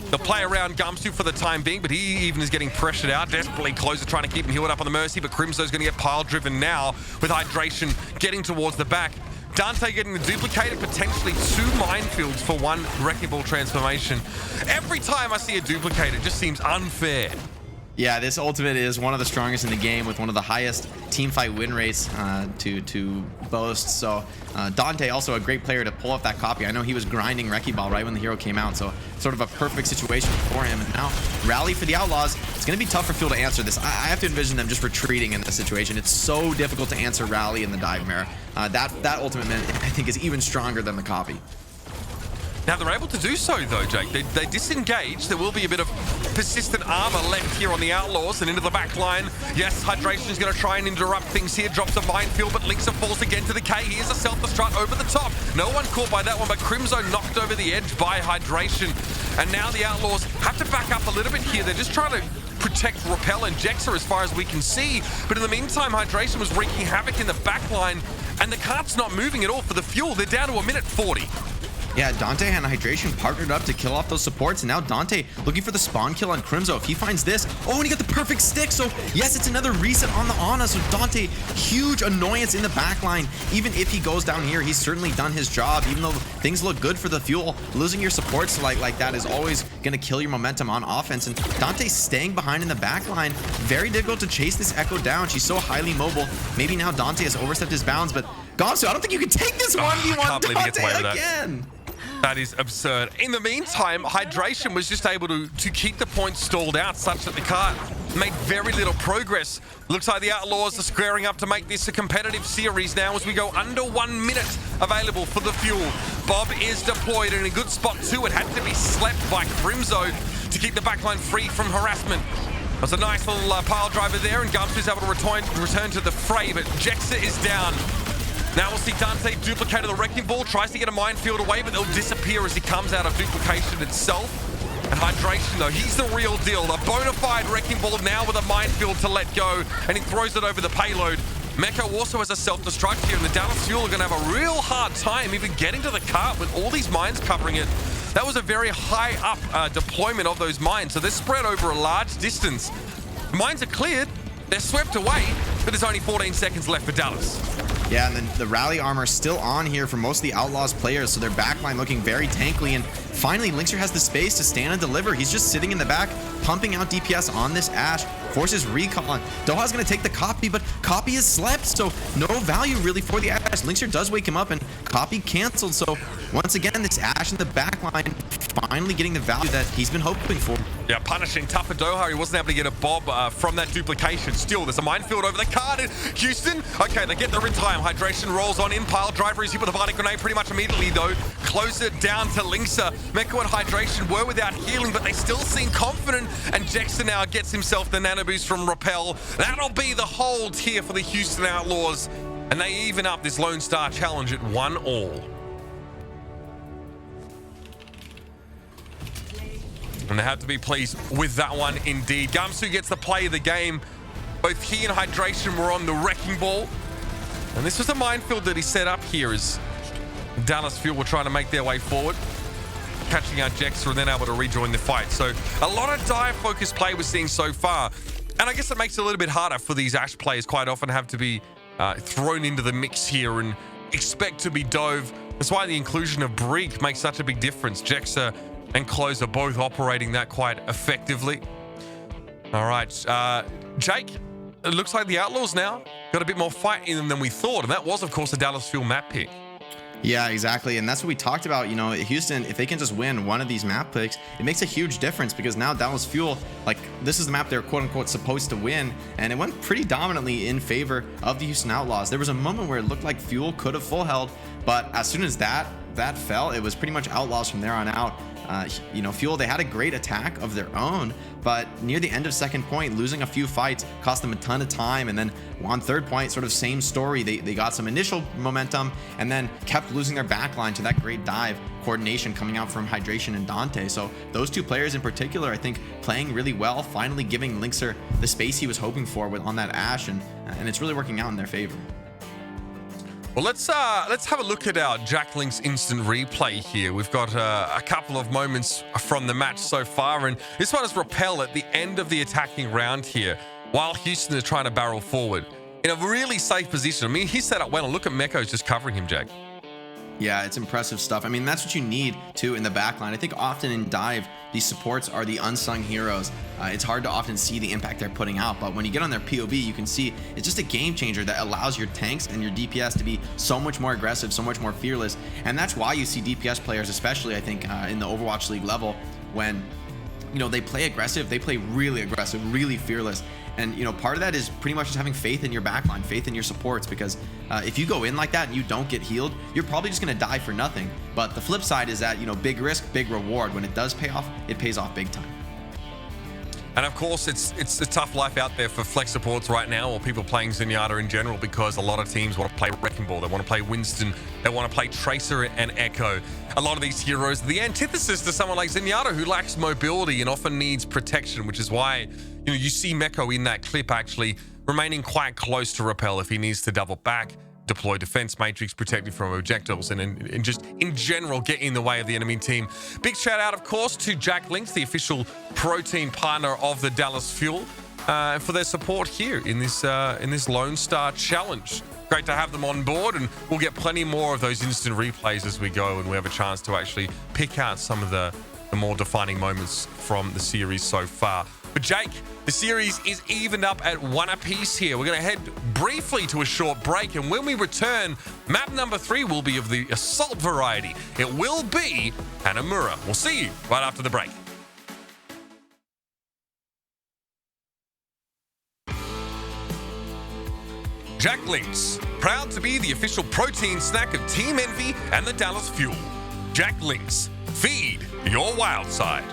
They'll play around Gamsu for the time being, but he even is getting pressured out. Desperately Closer trying to keep him healed up on the Mercy, but Crimso's going to get pile driven now with Hydration getting towards the back. Dante getting the duplicated, potentially 2 minefields for 1 Wrecking Ball transformation. Every time I see a duplicate, it just seems unfair. Yeah, this ultimate is one of the strongest in the game with one of the highest teamfight win rates to boast. So Dante also a great player to pull off that copy. I know he was grinding Wrecking Ball right when the hero came out, so sort of a perfect situation for him. And now rally for the Outlaws. It's going to be tough for Fuel to answer this. I have to envision them just retreating in this situation. It's so difficult to answer rally in the dive mirror. That ultimate, I think, is even stronger than the copy. Now, they're able to do so, though, Jake. They disengage. There will be a bit of persistent armor left here on the Outlaws and into the back line. Yes, Hydration's going to try and interrupt things here. Drops a minefield, but Linkser falls again to the K. Here's a self-destruct over the top. No one caught by that one, but Crimzo knocked over the edge by Hydration. And now the Outlaws have to back up a little bit here. They're just trying to protect Repel and Jexa as far as we can see. But in the meantime, Hydration was wreaking havoc in the backline, and the cart's not moving at all for the Fuel. They're down to 1:40. Yeah, Dante and Hydration partnered up to kill off those supports, and now Dante looking for the spawn kill on Crimzo. If he finds this, oh, and he got the perfect stick, so yes, it's another reset on the Ana. So Dante, huge annoyance in the backline. Even if he goes down here, he's certainly done his job, even though things look good for the Fuel. Losing your supports like that is always going to kill your momentum on offense, and Dante staying behind in the backline. Very difficult to chase this Echo down. She's so highly mobile. Maybe now Dante has overstepped his bounds, but Gamsu, I don't think you can take this 1v1 Dante again. That is absurd. In the meantime, Hydration was just able to keep the points stalled out such that the cart made very little progress. Looks like the Outlaws are squaring up to make this a competitive series now as we go under 1 minute available for the Fuel. Bob is deployed in a good spot too. It had to be slept by Crimzo to keep the backline free from harassment. There's a nice little pile driver there, and Gumsu's able to return to the fray, but Jexa is down. Now we'll see Dante duplicate the Wrecking Ball, tries to get a minefield away, but they'll disappear as he comes out of duplication itself. And Hydration, though, he's the real deal. A bona fide Wrecking Ball now with a minefield to let go, and he throws it over the payload. Mecco also has a self-destruct here, and the Dallas Fuel are going to have a real hard time even getting to the cart with all these mines covering it. That was a very high up deployment of those mines, so they're spread over a large distance. Mines are cleared, they're swept away, but there's only 14 seconds left for Dallas. Yeah, and then the rally armor still on here for most of the Outlaws players, so their backline looking very tankly. And finally, Linkser has the space to stand and deliver. He's just sitting in the back, pumping out DPS on this Ashe, forces recon. Doha's going to take the copy, but copy is slept, so no value really for the Ashe. Linkser does wake him up, and copy canceled. So once again, this Ashe in the backline finally getting the value that he's been hoping for. Yeah, punishing tougher Doha. He wasn't able to get a Bob from that duplication. Still, there's a minefield over the card in Houston. Okay, they get there in time. Hydration rolls on in. Pile driver is hit with a Vital Grenade pretty much immediately, though. Close it down to Linkser. Mecco and Hydration were without healing, but they still seem confident. And Jexa now gets himself the nano boost from Repel. That'll be the hold here for the Houston Outlaws. And they even up this Lone Star challenge at 1-1. And they have to be pleased with that one indeed. Gamsu gets the play of the game. Both he and Hydration were on the Wrecking Ball. And this was a minefield that he set up here as Dallas Fuel were trying to make their way forward. Catching out Jexa and then able to rejoin the fight. So a lot of dive focused play we're seeing so far. And I guess it makes it a little bit harder for these Ashe players quite often have to be thrown into the mix here and expect to be dove. That's why the inclusion of Breek makes such a big difference. Jexa and Close are both operating that quite effectively. All right, Jake, it looks like the Outlaws now got a bit more fight in them than we thought. And that was, of course, the Dallas Fuel map pick. Yeah, exactly. And that's what we talked about. You know, Houston, if they can just win one of these map picks, it makes a huge difference because now Dallas Fuel, like, this is the map they're quote unquote supposed to win. And it went pretty dominantly in favor of the Houston Outlaws. There was a moment where it looked like Fuel could have full held, but as soon as that fell, it was pretty much Outlaws from there on out. You know, Fuel, they had a great attack of their own, but near the end of second point, losing a few fights cost them a ton of time. And then on third point, sort of same story. They got some initial momentum and then kept losing their backline to that great dive coordination coming out from Hydration and Dante. So those two players in particular, I think, playing really well, finally giving Linkser the space he was hoping for on that Ashe, and it's really working out in their favor. Well, let's have a look at our Jack Link's instant replay here. We've got a couple of moments from the match so far, and this one is Repel at the end of the attacking round here, while Houston is trying to barrel forward in a really safe position. I mean, he's set up well, and look at Mecco's just covering him, Jack. Yeah, it's impressive stuff. I mean, that's what you need too in the backline. I think often in dive, these supports are the unsung heroes. It's hard to often see the impact they're putting out, but when you get on their POV, you can see it's just a game changer that allows your tanks and your DPS to be so much more aggressive, so much more fearless. And that's why you see DPS players, especially I think in the Overwatch League level, when they play aggressive, they play really aggressive, really fearless. And part of that is pretty much just having faith in your backline, faith in your supports, because if you go in like that and you don't get healed, you're probably just going to die for nothing. But the flip side is that big risk, big reward. When it does pay off, it pays off big time. And of course, it's a tough life out there for flex supports right now, or people playing Zenyatta in general, because a lot of teams want to play Wrecking Ball, they want to play Winston, they want to play Tracer and Echo. A lot of these heroes are the antithesis to someone like Zenyatta, who lacks mobility and often needs protection, which is why you see Meko in that clip actually remaining quite close to Repel if he needs to double back, deploy defense matrix, protect you from objectives, and just in general get in the way of the enemy team. Big shout out, of course, to Jack Links, the official protein partner of the Dallas Fuel, for their support here in this Lone Star Challenge. Great to have them on board, and we'll get plenty more of those instant replays as we go, and we have a chance to actually pick out some of the more defining moments from the series so far. But Jake, the series is evened up at 1 apiece here. We're going to head briefly to a short break, and when we return, map number 3 will be of the assault variety. It will be Hanamura. We'll see you right after the break. Jack Links, proud to be the official protein snack of Team Envy and the Dallas Fuel. Jack Links, feed your wild side.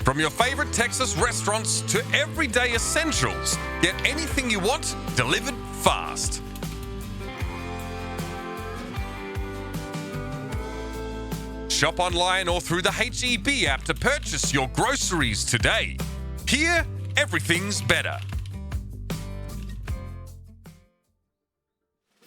From your favorite Texas restaurants to everyday essentials, get anything you want delivered fast. Shop online or through the HEB app to purchase your groceries today. Here, everything's better.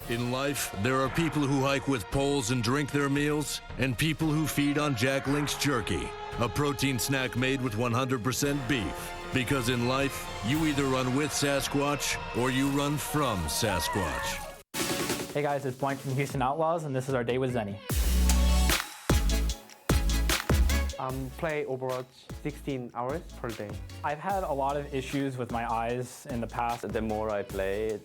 In life, there are people who hike with poles and drink their meals, and people who feed on Jack Link's jerky, a protein snack made with 100% beef. Because in life, you either run with Sasquatch or you run from Sasquatch. Hey guys, it's Blank from Houston Outlaws, and this is our day with Zenny. Play Overwatch 16 hours per day. I've had a lot of issues with my eyes in the past. The more I play,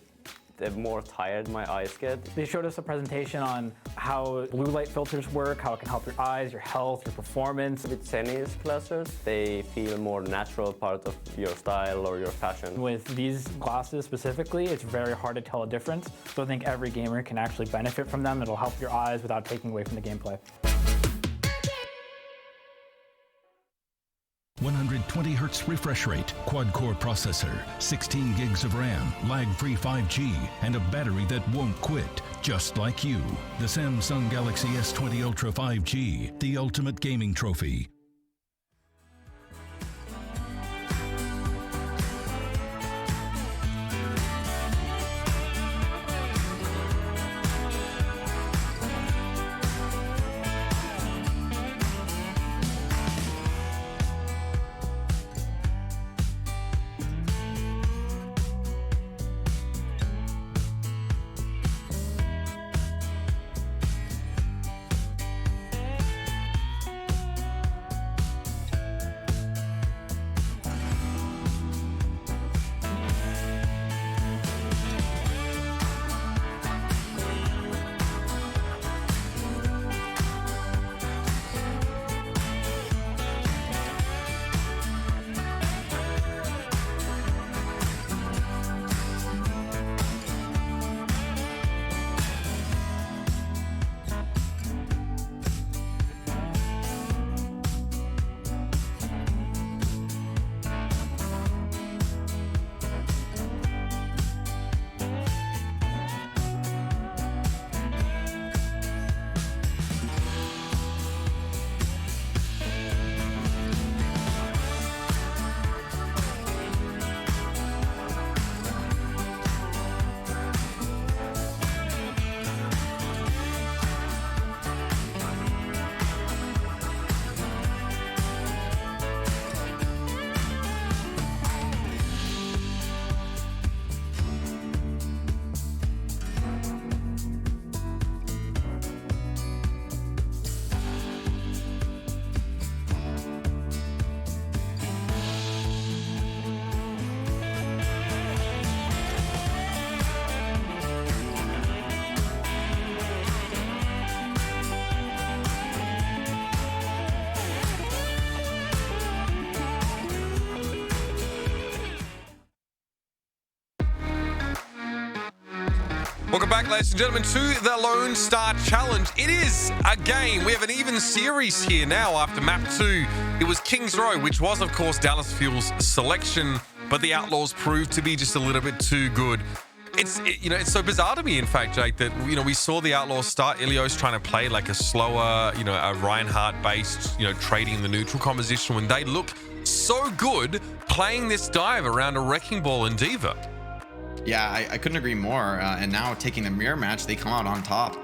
the more tired my eyes get. They showed us a presentation on how blue light filters work, how it can help your eyes, your health, your performance. With Zenny's glasses, they feel more natural part of your style or your fashion. With these glasses specifically, it's very hard to tell a difference. So I think every gamer can actually benefit from them. It'll help your eyes without taking away from the gameplay. 120 Hz refresh rate, quad-core processor, 16 gigs of RAM, lag-free 5G, and a battery that won't quit, just like you. The Samsung Galaxy S20 Ultra 5G, the ultimate gaming trophy. Welcome back, ladies and gentlemen, to the Lone Star Challenge. It is a game. We have an even series here now after map 2. It was Kings Row, which was, of course, Dallas Fuel's selection, but the Outlaws proved to be just a little bit too good. It's so bizarre to me, in fact, Jake, that, we saw the Outlaws start Ilios trying to play like a slower, a Reinhardt-based, trading the neutral composition when they look so good playing this dive around a Wrecking Ball and Diva. Yeah, I couldn't agree more. And now taking the mirror match, they come out on top.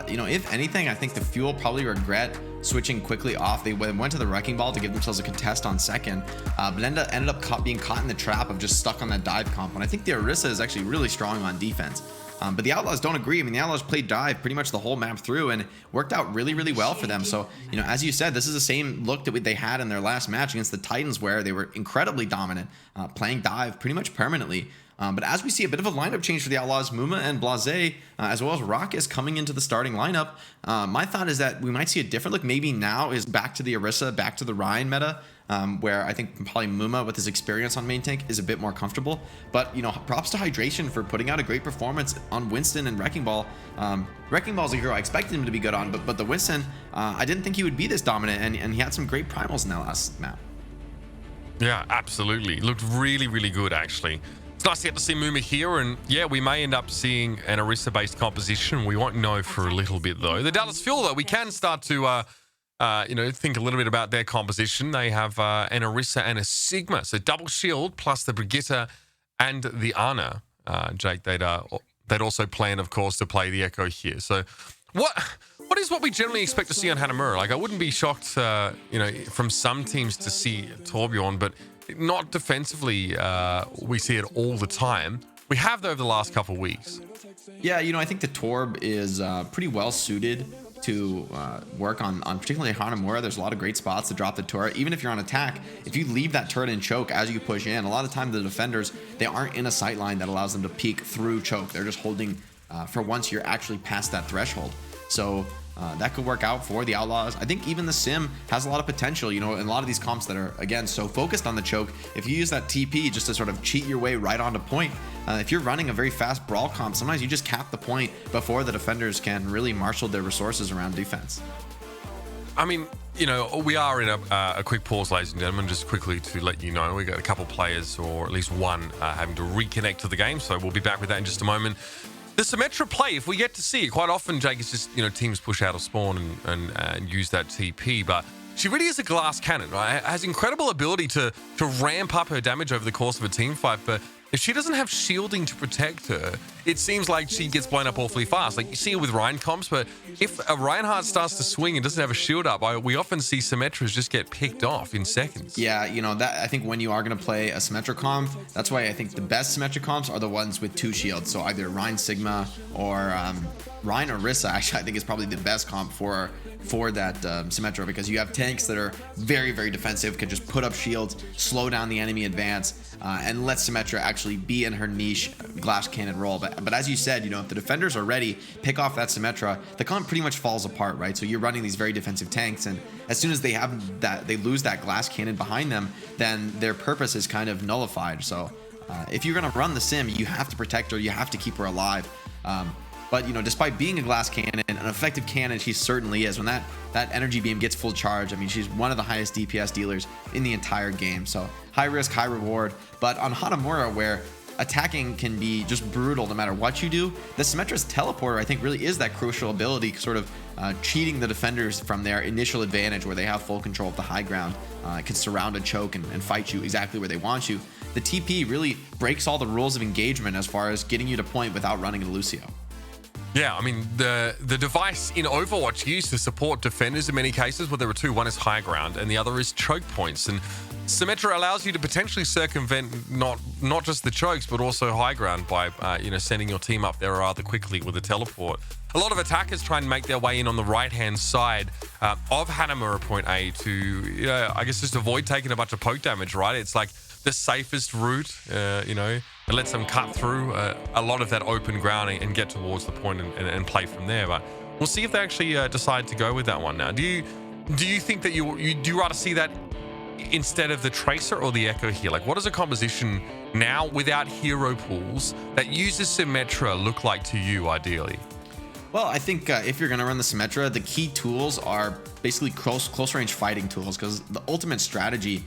If anything, I think the Fuel probably regret switching quickly off. They went to the Wrecking Ball to give themselves a contest on second, but ended up being caught in the trap of just stuck on that dive comp. And I think the Orisa is actually really strong on defense. But the Outlaws don't agree. I mean, the Outlaws played dive pretty much the whole map through and worked out really, really well for them. So, as you said, this is the same look that they had in their last match against the Titans, where they were incredibly dominant, playing dive pretty much permanently. But as we see a bit of a lineup change for the Outlaws, Muma and Blase, as well as Raucus coming into the starting lineup, my thought is that we might see a different look. Maybe now is back to the Orisa, back to the Ryan meta, where I think probably Muma, with his experience on main tank, is a bit more comfortable. But, props to Hydration for putting out a great performance on Winston and Wrecking Ball. Wrecking Ball's a hero I expected him to be good on, but the Winston, I didn't think he would be this dominant, and he had some great primals in that last map. Yeah, absolutely. It looked really, really good, actually. It's nice to get to see Muma here, and yeah, we may end up seeing an Orisa-based composition. We won't know for a little bit, though. The Dallas Fuel, though, we can start to, think a little bit about their composition. They have an Orisa and a Sigma, so double shield plus the Brigitte and the Ana. Jake, they'd also plan, of course, to play the Echo here. So what is what we generally expect to see on Hanamura? Like, I wouldn't be shocked, from some teams to see Torbjorn, but not defensively, we see it all the time. We have, though, over the last couple of weeks. Yeah, I think the Torb is pretty well suited to work on particularly Hanamura. There's a lot of great spots to drop the turret. Even if you're on attack, if you leave that turret in choke as you push in, a lot of the time the defenders, they aren't in a sight line that allows them to peek through choke. They're just holding for once you're actually past that threshold. So that could work out for the Outlaws. I think even the Sim has a lot of potential, in a lot of these comps that are, again, so focused on the choke. If you use that TP just to sort of cheat your way right onto point, if you're running a very fast brawl comp, sometimes you just cap the point before the defenders can really marshal their resources around defense. I mean, we are in a quick pause, ladies and gentlemen, just quickly to let you know, we got a couple players, or at least one, having to reconnect to the game, so we'll be back with that in just a moment. The Symmetra play, if we get to see it, quite often, Jake, it's just, teams push out of spawn and use that TP, but she really is a glass cannon, right? Has incredible ability to ramp up her damage over the course of a team fight, but if she doesn't have shielding to protect her, it seems like she gets blown up awfully fast. Like, you see it with Ryan comps, but if a Reinhardt starts to swing and doesn't have a shield up, we often see Symmetras just get picked off in seconds. Yeah, that I think when you are going to play a Symmetra comp, that's why I think the best Symmetra comps are the ones with 2 shields. So either Ryan Sigma or Ryan Orisa, actually, I think is probably the best comp for that Symmetra, because you have tanks that are very, very defensive, can just put up shields, slow down the enemy advance, and let Symmetra actually be in her niche glass cannon role. But as you said, if the defenders are ready, pick off that Symmetra, the comp pretty much falls apart, right? So you're running these very defensive tanks, and as soon as they lose that glass cannon behind them, then their purpose is kind of nullified. So if you're going to run the Sim, you have to protect her, you have to keep her alive. But, despite being a glass cannon, an effective cannon she certainly is. When that energy beam gets full charge, I mean, she's one of the highest DPS dealers in the entire game. So high risk, high reward. But on Hanamura, where attacking can be just brutal no matter what you do, the Symmetra's teleporter, I think, really is that crucial ability, sort of cheating the defenders from their initial advantage where they have full control of the high ground, can surround a choke and fight you exactly where they want you. The TP really breaks all the rules of engagement as far as getting you to point without running into Lucio. Yeah, I mean, the device in Overwatch used to support defenders in many cases, where there were 2. One is high ground and the other is choke points. And Symmetra allows you to potentially circumvent not just the chokes, but also high ground by, sending your team up there rather quickly with a teleport. A lot of attackers try and make their way in on the right-hand side of Hanamura point A to, I guess, just avoid taking a bunch of poke damage, right? It's like the safest route, it lets them cut through a lot of that open ground and get towards the point and play from there. But we'll see if they actually decide to go with that one now. Do you think that you rather see that instead of the Tracer or the Echo here? Like, what does a composition now without hero pools that uses Symmetra look like to you, ideally? Well, I think if you're going to run the Symmetra, the key tools are basically close range fighting tools, because the ultimate strategy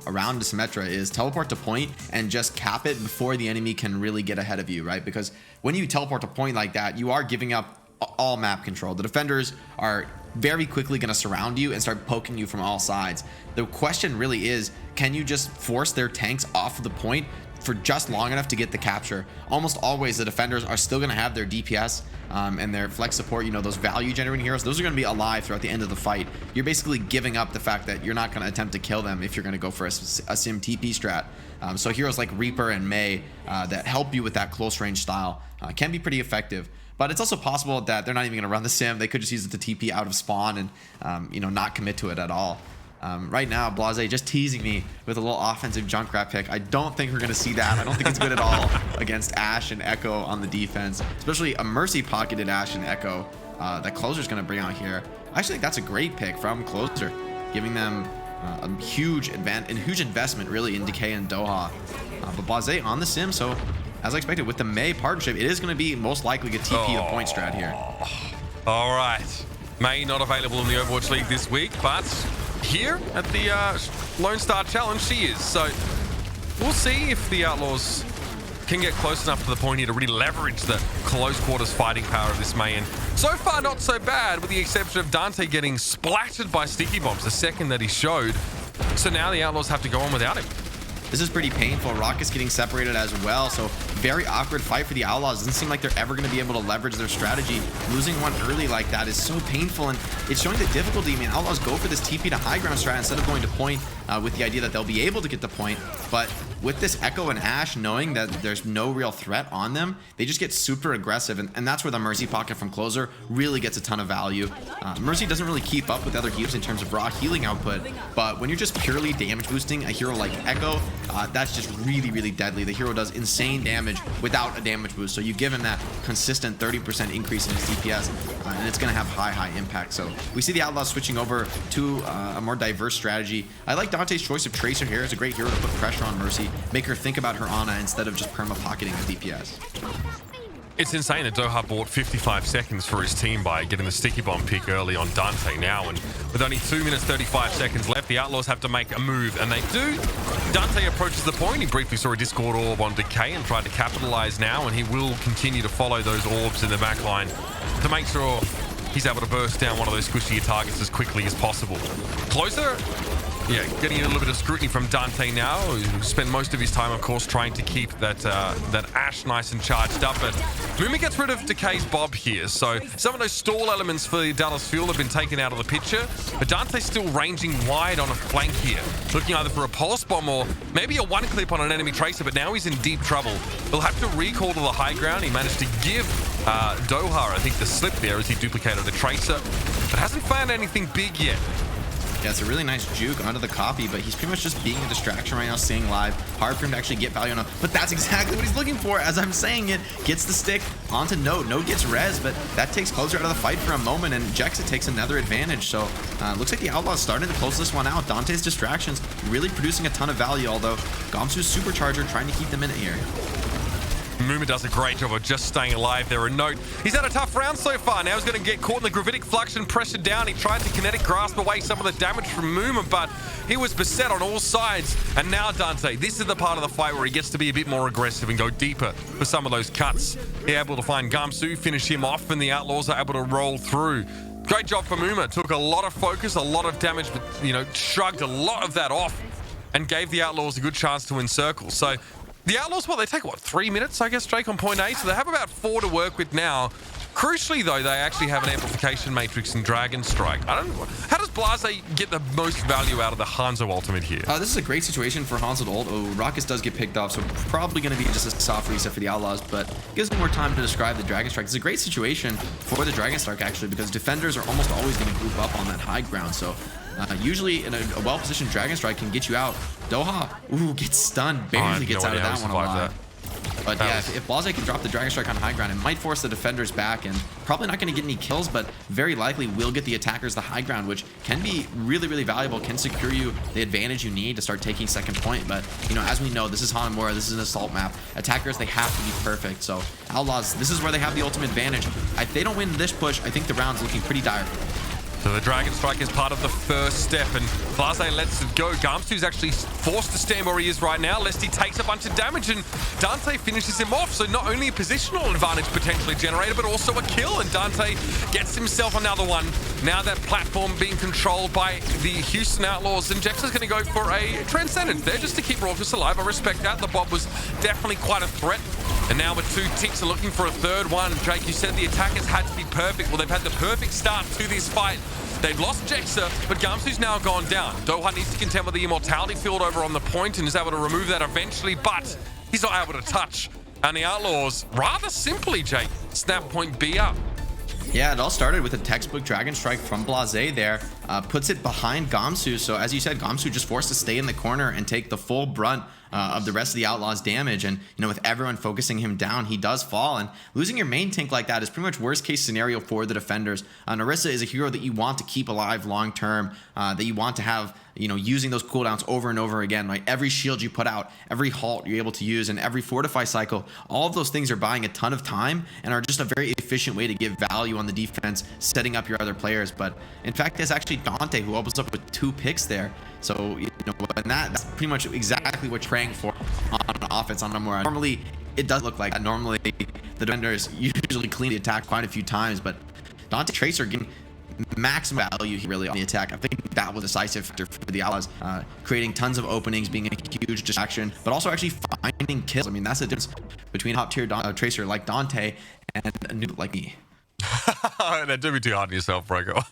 around the Symmetra is teleport to point and just cap it before the enemy can really get ahead of you, right? Because when you teleport to point like that, you are giving up all map control. The defenders are very quickly going to surround you and start poking you from all sides. The question really is, can you just force their tanks off of the point for just long enough to get the capture? Almost always the defenders are still going to have their DPS and their flex support, you know, those value generating heroes. Those are going to be alive throughout the end of the fight. You're basically giving up the fact that you're not going to attempt to kill them if you're going to go for a sim TP strat. So heroes like Reaper and Mei that help you with that close range style can be pretty effective. But it's also possible that they're not even going to run the sim. They could just use it to TP out of spawn and you know, not commit to it at all. Right now, Blase just teasing me with a little offensive Junkrat pick. I don't think we're going to see that. I don't think it's good at all against Ashe and Echo on the defense, especially a Mercy pocketed Ashe and Echo that Closer's going to bring out here. I actually think that's a great pick from Closer, giving them a huge investment really in Decay and Doha. But Blase on the sim, so as I expected with the Mei partnership, it is going to be most likely a TP the point strat here. All right. Mei not available in the Overwatch League this week, but here at the Lone Star Challenge, she is. So we'll see if the Outlaws can get close enough to the point here to really leverage the close quarters fighting power of this Mei. And so far, not so bad, with the exception of Dante getting splattered by sticky bombs the second that he showed. So now the Outlaws have to go on without him. This is pretty painful. Rocket's getting separated as well, so very awkward fight for the Outlaws. Doesn't seem like they're ever going to be able to leverage their strategy. Losing one early like that is so painful, and it's showing the difficulty. I mean, Outlaws go for this TP to high ground strat instead of going to point with the idea that they'll be able to get the point. But with this Echo and Ashe knowing that there's no real threat on them, they just get super aggressive, and that's where the Mercy pocket from Closer really gets a ton of value. Mercy doesn't really keep up with other heroes in terms of raw healing output, but when you're just purely damage boosting a hero like Echo, that's just really, really deadly. The hero does insane damage without a damage boost, so you give him that consistent 30% increase in his DPS, and it's going to have high impact. So we see the Outlaws switching over to a more diverse strategy. I like Dante's choice of Tracer here. It's a great hero to put pressure on Mercy, make her think about her Ana instead of just perma-pocketing the DPS. It's insane that Doha bought 55 seconds for his team by getting the sticky bomb pick early on Dante now, and with only 2 minutes 35 seconds left, the Outlaws have to make a move, and they do. Dante approaches the point. He briefly saw a Discord orb on Decay and tried to capitalize now, and he will continue to follow those orbs in the back line to make sure he's able to burst down one of those squishier targets as quickly as possible. Closer, yeah, getting a little bit of scrutiny from Dante now, who spent most of his time, of course, trying to keep that Ashe nice and charged up. But Luma gets rid of Decay's Bob here, so some of those stall elements for the Dallas Fuel have been taken out of the picture. But Dante's still ranging wide on a flank here, looking either for a pulse bomb or maybe a one clip on an enemy Tracer, but now he's in deep trouble. He'll have to recall to the high ground. He managed to give Doha, I think, the slip there as he duplicated the Tracer, but hasn't found anything big yet. Yeah, it's a really nice juke onto the copy, but he's pretty much just being a distraction right now, staying live. Hard for him to actually get value on him, but that's exactly what he's looking for. As I'm saying it, gets the stick onto Node. Node gets res, but that takes Closer out of the fight for a moment, and Jexa takes another advantage. So looks like the Outlaws starting to close this one out. Dante's distractions really producing a ton of value, although Gamsu's Supercharger trying to keep them in it here. Muma does a great job of just staying alive there. And Note, he's had a tough round so far. Now he's going to get caught in the gravitic flux and pressured down. He tried to kinetic grasp away some of the damage from Muma, but he was beset on all sides. And now Dante, this is the part of the fight where he gets to be a bit more aggressive and go deeper for some of those cuts. He's able to find Gamsu, finish him off, and the Outlaws are able to roll through. Great job for Muma. Took a lot of focus, a lot of damage, but, you know, shrugged a lot of that off and gave the Outlaws a good chance to encircle. So the Outlaws, well, they take, what, 3 minutes, I guess, Drake, on point A? So they have about 4 to work with now. Crucially, though, they actually have an amplification matrix in Dragon Strike. How does Blase get the most value out of the Hanzo ultimate here? This is a great situation for Hanzo to ult. Oh, Rockets does get picked off, so probably going to be just a soft reset for the Outlaws, but gives me more time to describe the Dragon Strike. It's a great situation for the Dragon Strike, actually, because defenders are almost always going to group up on that high ground. So usually a well-positioned Dragon Strike can get you out. Doha, ooh, gets stunned, barely gets out of that one alive. But yeah, if Blase can drop the Dragon Strike on high ground, it might force the defenders back and probably not going to get any kills, but very likely will get the attackers the high ground, which can be really, really valuable, can secure you the advantage you need to start taking second point. But, you know, as we know, this is Hanamura, this is an assault map. Attackers, they have to be perfect. So Outlaws, this is where they have the ultimate advantage. If they don't win this push, I think the round's looking pretty dire. So the Dragon Strike is part of the first step, and Blase lets it go. Gamsu's actually forced to stand where he is right now, lest he takes a bunch of damage, and Dante finishes him off. So not only a positional advantage potentially generated, but also a kill, and Dante gets himself another one. Now that platform being controlled by the Houston Outlaws, and Jexa's going to go for a Transcendence there just to keep Raucous alive. I respect that. The Bob was definitely quite a threat. And now with 2 ticks are looking for a third one. Jake, you said the attackers had to be perfect. Well, they've had the perfect start to this fight. They've lost Jexa, but Gamsu's now gone down. Doha needs to contend with the Immortality field over on the point and is able to remove that eventually, but he's not able to touch. And the Outlaws, rather simply, Jake, snap point B up. Yeah, it all started with a textbook Dragon Strike from Blase there. Puts it behind Gamsu. So as you said, Gamsu just forced to stay in the corner and take the full brunt of the rest of the Outlaws' damage. And, you know, with everyone focusing him down, he does fall. And losing your main tank like that is pretty much worst case scenario for the defenders. Narissa is a hero that you want to keep alive long term, that you want to have, you know, using those cooldowns over and over again. Like every shield you put out, every halt you're able to use, and every fortify cycle, all of those things are buying a ton of time and are just a very efficient way to give value on the defense, setting up your other players. But in fact, it's actually Dante who opens up with 2 picks there. So, you know, and that's pretty much exactly what you're praying for on offense on Nomura. Normally, it does look like that. Normally, the defenders usually clean the attack quite a few times, but Dante Tracer getting maximum value really on the attack. I think that was a decisive factor for the Outlaws, creating tons of openings, being a huge distraction, but also actually finding kills. I mean, that's the difference between a top tier Tracer like Dante and a noob like me. That don't be too hard on yourself, Broco.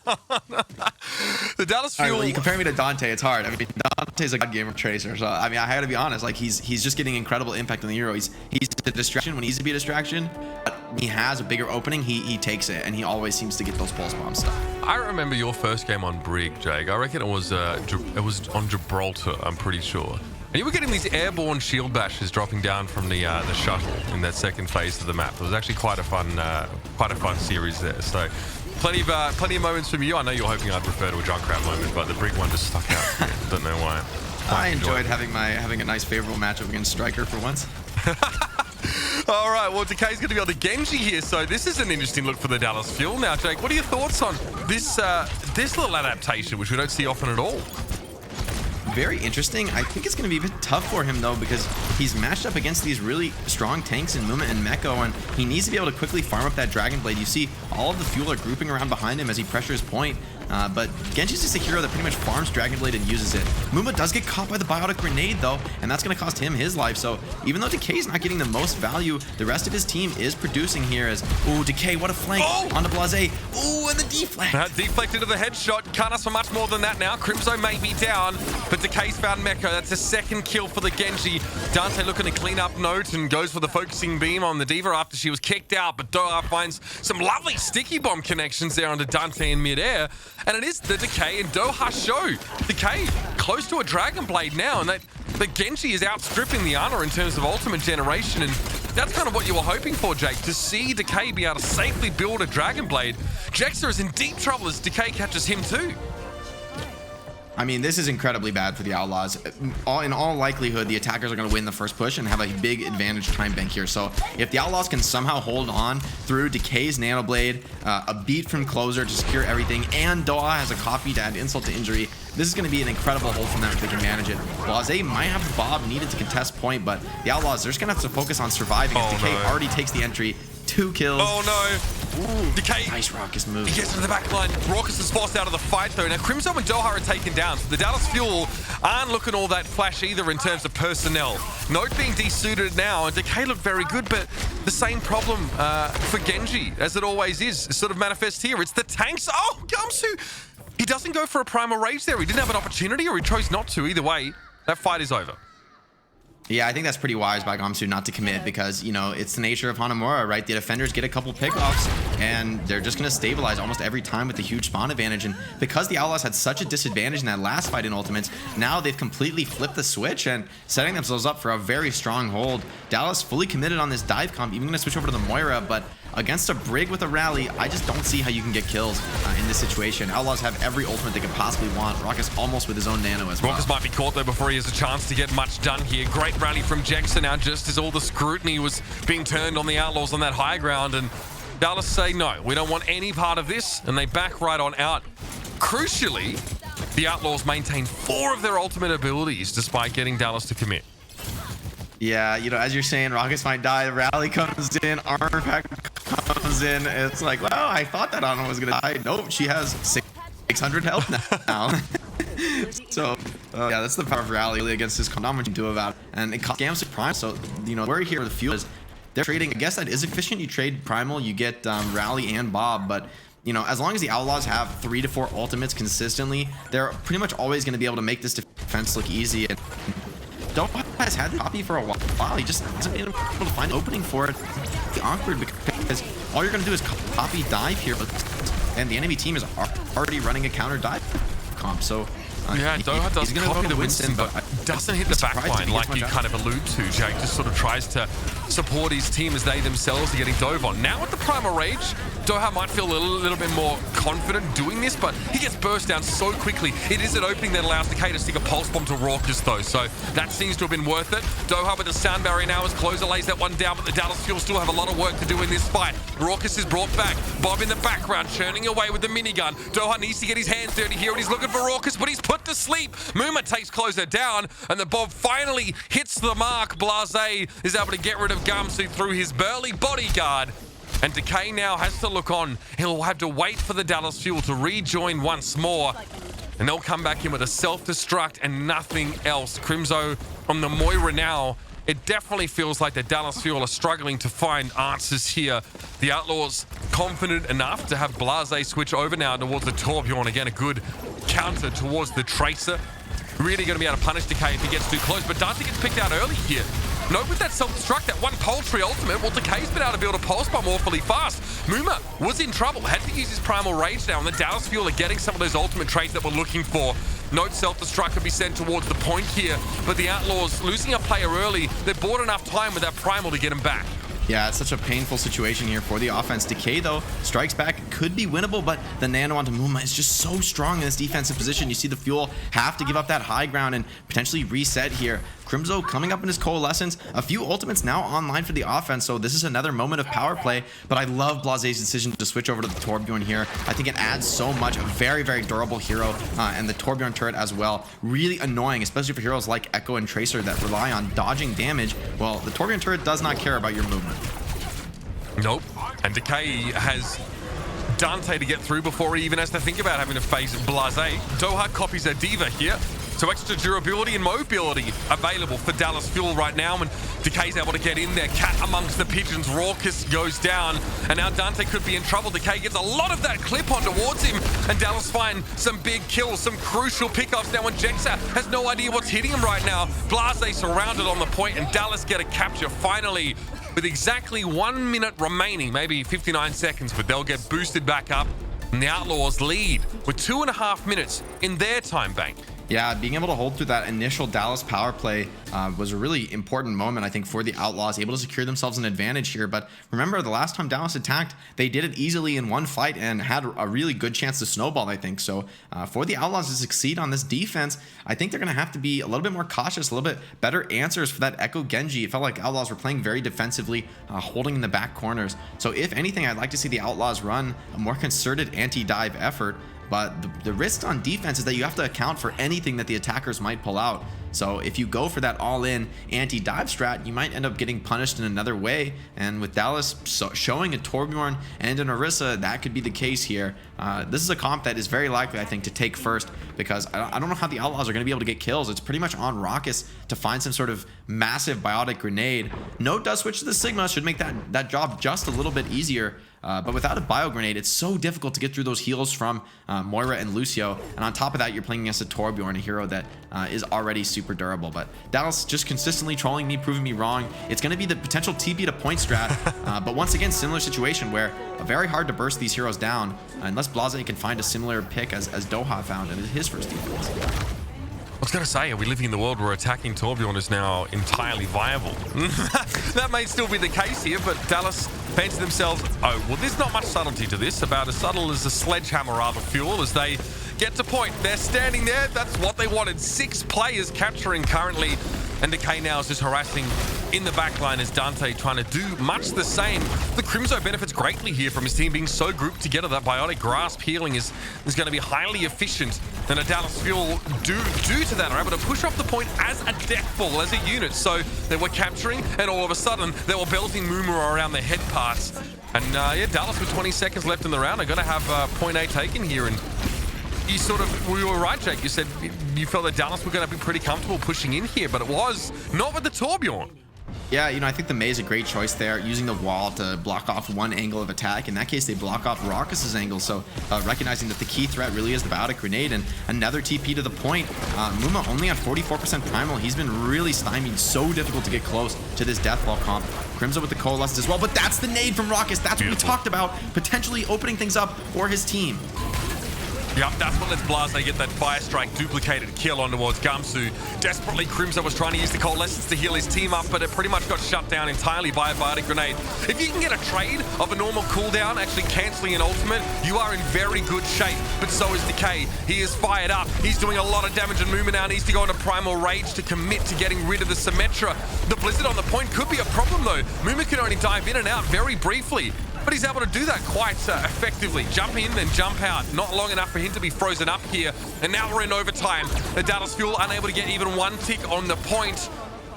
The Dallas Fuel. Right, well, you compare me to Dante, it's hard. I mean, Dante's a god gamer Tracer, so I mean, I gotta be honest. Like he's just getting incredible impact on the hero. He's a distraction when he needs to be a distraction, but when he has a bigger opening, he takes it, and he always seems to get those pulse bomb stuff. I remember your first game on Brig, Jake. I reckon it was on Gibraltar. I'm pretty sure. And you were getting these airborne shield bashes dropping down from the shuttle in that second phase of the map. It was actually quite a fun series there. So plenty of moments from you. I know you're hoping I'd refer to a Junkrat moment, but the Brig one just stuck out. Don't know why. I enjoyed having a nice favorable matchup against Striker for once. All right, well, Decay's going to be on the Genji here, so this is an interesting look for the Dallas Fuel. Now, Jake, what are your thoughts on this little adaptation, which we don't see often at all? Very interesting. I think it's going to be a bit tough for him, though, because he's matched up against these really strong tanks in Muma and Meko, and he needs to be able to quickly farm up that Dragon Blade. You see all of the Fuel are grouping around behind him as he pressures point, but Genji's just a hero that pretty much farms Dragon Blade and uses it. Muma does get caught by the Biotic Grenade, though, and that's going to cost him his life. So even though Decay's not getting the most value, the rest of his team is producing here as, ooh, Decay, what a flank onto Blase. Ooh, and the deflect. Deflect into the headshot. Can't ask for much more than that now. Crimzo may be down, but Decay's found Meko. That's a second kill for the Genji. Dante looking to clean up Note and goes for the focusing beam on the Diva after she was kicked out, but Doha finds some lovely sticky bomb connections there onto Dante in midair, and it is the Decay and Doha show. Decay close to a Dragon Blade now, and the Genji is outstripping the Ana in terms of ultimate generation, and that's kind of what you were hoping for, Jake, to see Decay be able to safely build a Dragon Blade. Jexa is in deep trouble as Decay catches him too. I mean, this is incredibly bad for the Outlaws. In all likelihood, the attackers are going to win the first push and have a big advantage time bank here. So if the Outlaws can somehow hold on through Decay's Nano Blade, a beat from Closer to secure everything, and Doha has a copy to add insult to injury, this is going to be an incredible hold from them if they can manage it. Blase might have the Bob needed to contest point, but the Outlaws, they're just going to have to focus on surviving as Decay already takes the entry. 2 kills. Oh no. Ooh, Decay. Nice Raucous move. He gets to the back line. Raucous is forced out of the fight though. Now Crimzo and Doha are taken down. So the Dallas Fuel aren't looking all that flash either in terms of personnel. Note being desuited now, and Decay looked very good, but the same problem for Genji, as it always is, sort of manifests here. It's the tanks. Oh, Gamsu. He doesn't go for a Primal Rage there. He didn't have an opportunity, or he chose not to. Either way, that fight is over. Yeah, I think that's pretty wise by Gamsu not to commit because, you know, it's the nature of Hanamura, right? The defenders get a couple pickoffs and they're just going to stabilize almost every time with the huge spawn advantage. And because the Outlaws had such a disadvantage in that last fight in Ultimates, now they've completely flipped the switch and setting themselves up for a very strong hold. Dallas fully committed on this dive comp, even going to switch over to the Moira, but against a Brig with a rally, I just don't see how you can get kills in this situation. Outlaws have every ultimate they could possibly want. Raucus almost with his own nano as well. Raucus might be caught though before he has a chance to get much done here. Great rally from Jexa now, just as all the scrutiny was being turned on the Outlaws on that high ground, and Dallas say no, we don't want any part of this, and they back right on out. Crucially, the Outlaws maintain 4 of their ultimate abilities despite getting Dallas to commit. Yeah, you know, as you're saying, Raucus might die, rally comes in, armor pack comes in. It's like, well, I thought that Ana was gonna die. Nope, she has 600 health now. So, yeah, that's the power of rally against this not much to do about it. And it costs scams to Prime, so, you know, we're here with the fuel is they're trading. I guess that is efficient. You trade Primal, you get Rally and Bob, but you know, as long as the Outlaws have 3 to 4 ultimates consistently, they're pretty much always going to be able to make this defense look easy. And Doha has had the copy for a while. He just hasn't been able to find an opening for it. It's awkward because all you're going to do is copy dive here, and the enemy team is already running a counter dive comp. So yeah, Doha does copy the Winston, but doesn't hit the backline like you kind of allude to. Jake just sort of tries to support his team as they themselves are getting dove on. Now with the Primal Rage, Doha might feel a little bit more confident doing this, but he gets burst down so quickly. It is an opening that allows Decay to stick a pulse bomb to Raucus though, so that seems to have been worth it. Doha with the sound barrier now as Closer lays that one down, but the Dallas Fuel still have a lot of work to do in this fight. Raucus is brought back. Bob in the background, churning away with the minigun. Doha needs to get his hands dirty here, and he's looking for Raucus, but he's put to sleep. Muma takes Closer down, and the Bob finally hits the mark. Blase is able to get rid of Gamsu through his burly bodyguard. And Decay now has to look on. He'll have to wait for the Dallas Fuel to rejoin once more. And they'll come back in with a self-destruct and nothing else. Crimzo on the Moira now. It definitely feels like the Dallas Fuel are struggling to find answers here. The Outlaws confident enough to have Blase switch over now towards the Torbjorn. Again, a good counter towards the Tracer. Really going to be able to punish Decay if he gets too close, but Dante gets picked out early here. Note with that self-destruct, that one poultry ultimate, well, Decay's been able to build a pulse bomb awfully fast. Muma was in trouble, had to use his Primal Rage now, and the Dallas Fuel are getting some of those ultimate traits that we're looking for. Note self-destruct could be sent towards the point here, but the Outlaws losing a player early, they've bought enough time with that Primal to get him back. Yeah, it's such a painful situation here for the offense. Decay, though, strikes back, could be winnable, but the nano onto Muma is just so strong in this defensive position. You see the Fuel have to give up that high ground and potentially reset here. Crimzo coming up in his coalescence. A few ultimates now online for the offense, so this is another moment of power play, but I love Blase's decision to switch over to the Torbjorn here. I think it adds so much. A very, very durable hero, and the Torbjorn turret as well. Really annoying, especially for heroes like Echo and Tracer that rely on dodging damage. Well, the Torbjorn turret does not care about your movement. Nope. And Decay has Dante to get through before he even has to think about having to face Blase. Doha copies a Diva here. So extra durability and mobility available for Dallas Fuel right now, and Decay's able to get in there. Cat amongst the pigeons. Raucus goes down, and now Dante could be in trouble. Decay gets a lot of that clip on towards him, and Dallas find some big kills, some crucial pickups now, and Jexa has no idea what's hitting him right now. Blase surrounded on the point, and Dallas get a capture finally with exactly 1 minute remaining, maybe 59 seconds, but they'll get boosted back up, and the Outlaws lead with 2.5 minutes in their time bank. Yeah, being able to hold through that initial Dallas power play was a really important moment, I think, for the Outlaws, able to secure themselves an advantage here. But remember, the last time Dallas attacked, they did it easily in one fight and had a really good chance to snowball, I think. So for the Outlaws to succeed on this defense, I think they're going to have to be a little bit more cautious, a little bit better answers for that Echo Genji. It felt like Outlaws were playing very defensively, holding in the back corners. So if anything, I'd like to see the Outlaws run a more concerted anti-dive effort. But the risk on defense is that you have to account for anything that the attackers might pull out. So if you go for that all-in anti-dive strat, you might end up getting punished in another way. And with Dallas showing a Torbjorn and an Orisa, that could be the case here. This is a comp that is very likely, I think, to take first, because I don't know how the Outlaws are going to be able to get kills. It's pretty much on Raucus to find some sort of massive biotic grenade. Note does switch to the Sigma, should make that job just a little bit easier. But without a bio grenade, it's so difficult to get through those heals from Moira and Lucio. And on top of that, you're playing against a Torbjorn, a hero that is already super durable. But Dallas just consistently trolling me, proving me wrong. It's going to be the potential TP to point strat. But once again, similar situation where very hard to burst these heroes down unless Blase can find a similar pick as Doha found in his first defense. I was going to say, are we living in the world where attacking Torbjorn is now entirely viable? That may still be the case here, but Dallas fancy themselves, oh, well, there's not much subtlety to this, about as subtle as a sledgehammer rather fuel as they get to point. They're standing there. That's what they wanted. 6 players capturing currently, and Decay now is just harassing in the backline as Dante trying to do much the same. The Crimzo benefits greatly here from his team being so grouped together. That Biotic Grasp healing is going to be highly efficient. And a Dallas Fuel due to that are able to push off the point as a death ball, as a unit. So they were capturing, and all of a sudden they were belting Mumura around their head parts. And yeah, Dallas with 20 seconds left in the round are going to have point A taken here. And you we were right, Jake. You said you felt that Dallas were going to be pretty comfortable pushing in here, but it was not with the Torbjorn. Yeah, I think the Mei is a great choice there, using the wall to block off one angle of attack. In that case, they block off Raucus's angle, so recognizing that the key threat really is the Biotic Grenade, and another TP to the point. Muma only at 44% primal. He's been really stymied, so difficult to get close to this Deathball comp. Crimzo with the Coalesced as well, but that's the nade from Raucus. That's what we talked about, potentially opening things up for his team. Yep, that's what lets Blase get that Fire Strike duplicated kill on towards Gamsu. Desperately, Crimzo was trying to use the Coalescence to heal his team up, but it pretty much got shut down entirely by a Biotic Grenade. If you can get a trade of a normal cooldown, actually cancelling an ultimate, you are in very good shape, but so is Decay. He is fired up. He's doing a lot of damage, and Muma now needs to go into Primal Rage to commit to getting rid of the Symmetra. The Blizzard on the point could be a problem, though. Muma can only dive in and out very briefly, but he's able to do that quite effectively. Jump in, then jump out. Not long enough for him to be frozen up here. And now we're in overtime. The Dallas Fuel unable to get even one tick on the point.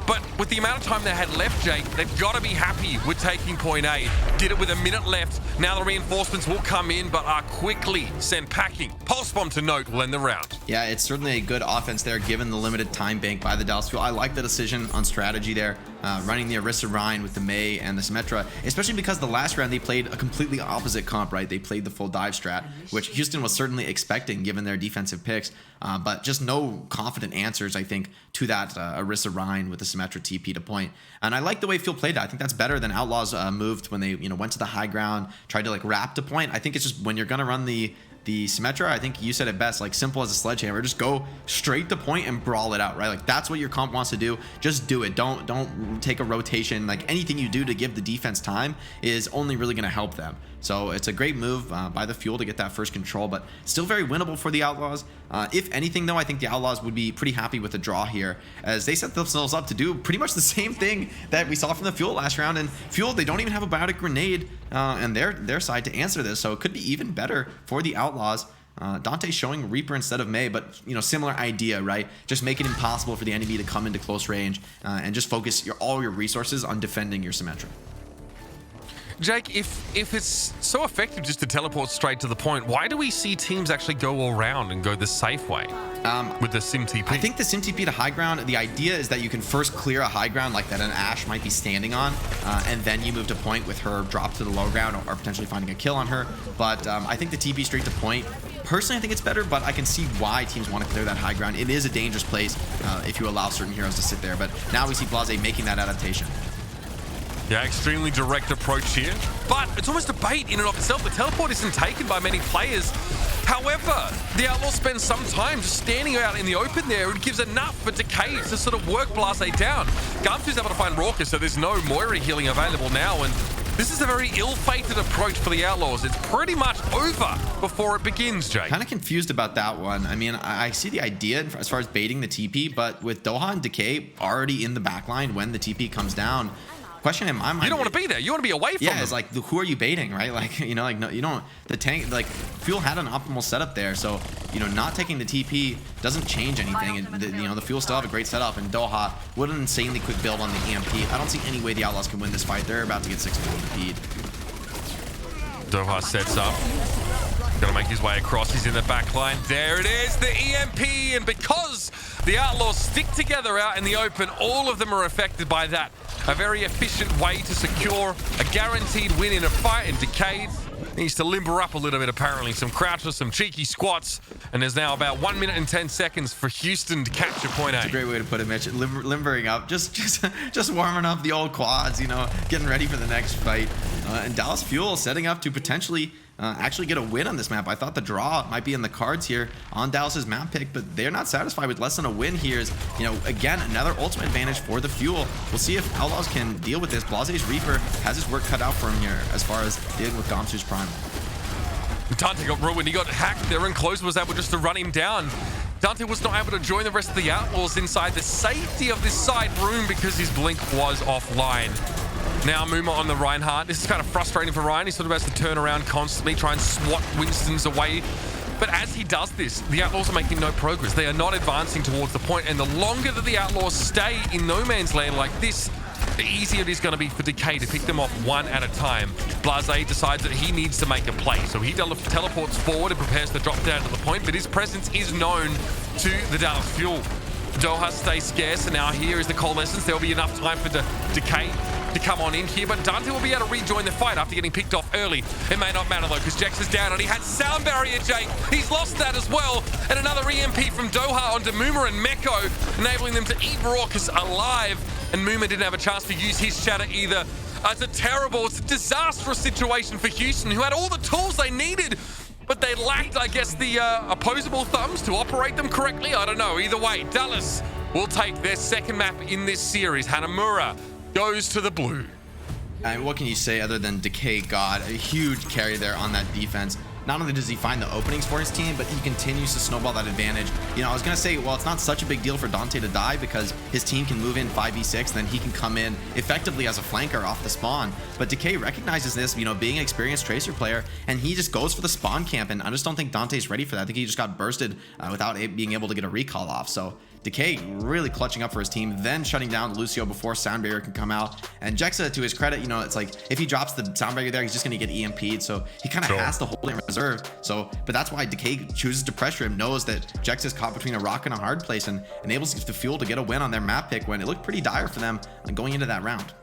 But with the amount of time they had left, Jake, they've got to be happy with taking point A. Did it with a minute left. Now the reinforcements will come in, but are quickly sent packing. Pulse Bomb to note will end the round. Yeah, it's certainly a good offense there, given the limited time bank by the Dallas Fuel. I like the decision on strategy there, running the Orisa Rhine with the Mei and the Symmetra, especially because the last round they played a completely opposite comp, right? They played the full dive strat, which Houston was certainly expecting given their defensive picks, but just no confident answers, I think, to that Orisa Rhine with the Symmetra TP to point. And I like the way Fuel played that. I think that's better than Outlaws moved when they went to the high ground, tried to like wrap to point. I think it's just when you're gonna run the Symmetra, I think you said it best, like simple as a sledgehammer, just go straight to point and brawl it out, right? Like that's what your comp wants to do. Just do it. Don't take a rotation. Like anything you do to give the defense time is only really going to help them. So it's a great move by the Fuel to get that first control, but still very winnable for the Outlaws. If anything, though, I think the Outlaws would be pretty happy with the draw here, as they set themselves up to do pretty much the same thing that we saw from the Fuel last round. And Fuel, they don't even have a Biotic Grenade on their side to answer this, so it could be even better for the Outlaws. Dante showing Reaper instead of Mei, but similar idea, right? Just make it impossible for the enemy to come into close range and just focus all your resources on defending your Symmetra. Jake, if it's so effective just to teleport straight to the point, why do we see teams actually go all round and go the safe way with the Sim TP? I think the Sim TP to high ground, the idea is that you can first clear a high ground like that an Ashe might be standing on, and then you move to point with her drop to the low ground or potentially finding a kill on her. But I think the TP straight to point, personally I think it's better, but I can see why teams want to clear that high ground. It is a dangerous place if you allow certain heroes to sit there, but now we see Blase making that adaptation. Yeah, extremely direct approach here, but it's almost a bait in and of itself. The teleport isn't taken by many players. However, the Outlaws spend some time just standing out in the open there. It gives enough for Decay to sort of work Blase down. Gamsu's able to find Raucus, so there's no Moira healing available now, and this is a very ill-fated approach for the Outlaws. It's pretty much over before it begins, Jake. Kind of confused about that one. I mean, I see the idea as far as baiting the TP, but with Doha and Decay already in the backline when the TP comes down, question in my mind, you don't want to be there. You want to be away from them. Yeah, it's like, who are you baiting, right? Like, no, you don't. The tank, like, Fuel had an optimal setup there, so not taking the TP doesn't change anything. And the Fuel still have a great setup, and Doha, what an insanely quick build on the EMP. I don't see any way the Outlaws can win this fight. They're about to get 6 million feed. Doha sets up. Gonna make his way across. He's in the back line. There it is, the EMP, and because The Outlaws stick together out in the open. All of them are affected by that. A very efficient way to secure a guaranteed win in a fight, and Decay needs to limber up a little bit, apparently. Some crouches, some cheeky squats, and there's now about 1 minute and 10 seconds for Houston to capture point A. That's a great way to put it, Mitch. Limbering up, just warming up the old quads, you know, getting ready for the next fight. And Dallas Fuel setting up to potentially actually get a win on this map. I thought the draw might be in the cards here on Dallas's map pick, but they're not satisfied with less than a win here. Is, you know, again, another ultimate advantage for the Fuel. We'll see if Outlaws can deal with this. Blaze's Reaper has his work cut out for him here as far as dealing with Gamsu's Prime. Dante got ruined. He got hacked there, and Close was able just to run him down. Dante was not able to join the rest of the Outlaws inside the safety of this side room because his blink was offline. Now Muma on the Reinhardt. This is kind of frustrating for Ryan. He sort of has to turn around constantly, try and swat Winston's away. But as he does this, the Outlaws are making no progress. They are not advancing towards the point, and the longer that the Outlaws stay in no man's land like this, the easier it is going to be for Decay to pick them off one at a time. Blaze decides that he needs to make a play, so he teleports forward and prepares to drop down to the point, but his presence is known to the Dallas Fuel. Doha stays scarce, and now here is the coalescence. There will be enough time for Decay to come on in here, but Dante will be able to rejoin the fight after getting picked off early. It may not matter though, because Jex is down, and he had sound barrier, Jake. He's lost that as well, and another EMP from Doha onto Muma and Meko, enabling them to eat Raucus alive, and Muma didn't have a chance to use his shatter either. It's a disastrous situation for Houston, who had all the tools they needed, but they lacked, I guess, the opposable thumbs to operate them correctly. I don't know. Either way, Dallas will take their second map in this series. Hanamura goes to the blue. And what can you say other than Decay got a huge carry there on that defense? Not only does he find the openings for his team, but he continues to snowball that advantage. You know, I was going to say, well, it's not such a big deal for Dante to die because his team can move in 5v6, then he can come in effectively as a flanker off the spawn. But Decay recognizes this, you know, being an experienced Tracer player, and he just goes for the spawn camp, and I just don't think Dante's ready for that. I think he just got bursted without being able to get a recall off. So Decay really clutching up for his team, then shutting down Lucio before sound barrier can come out. And Jexa, to his credit, you know, it's like if he drops the sound barrier there, he's just going to get EMP'd. So he kind of has to hold it in reserve. So, but that's why Decay chooses to pressure him, knows that Jexa is caught between a rock and a hard place, and enables the Fuel to get a win on their map pick when it looked pretty dire for them going into that round.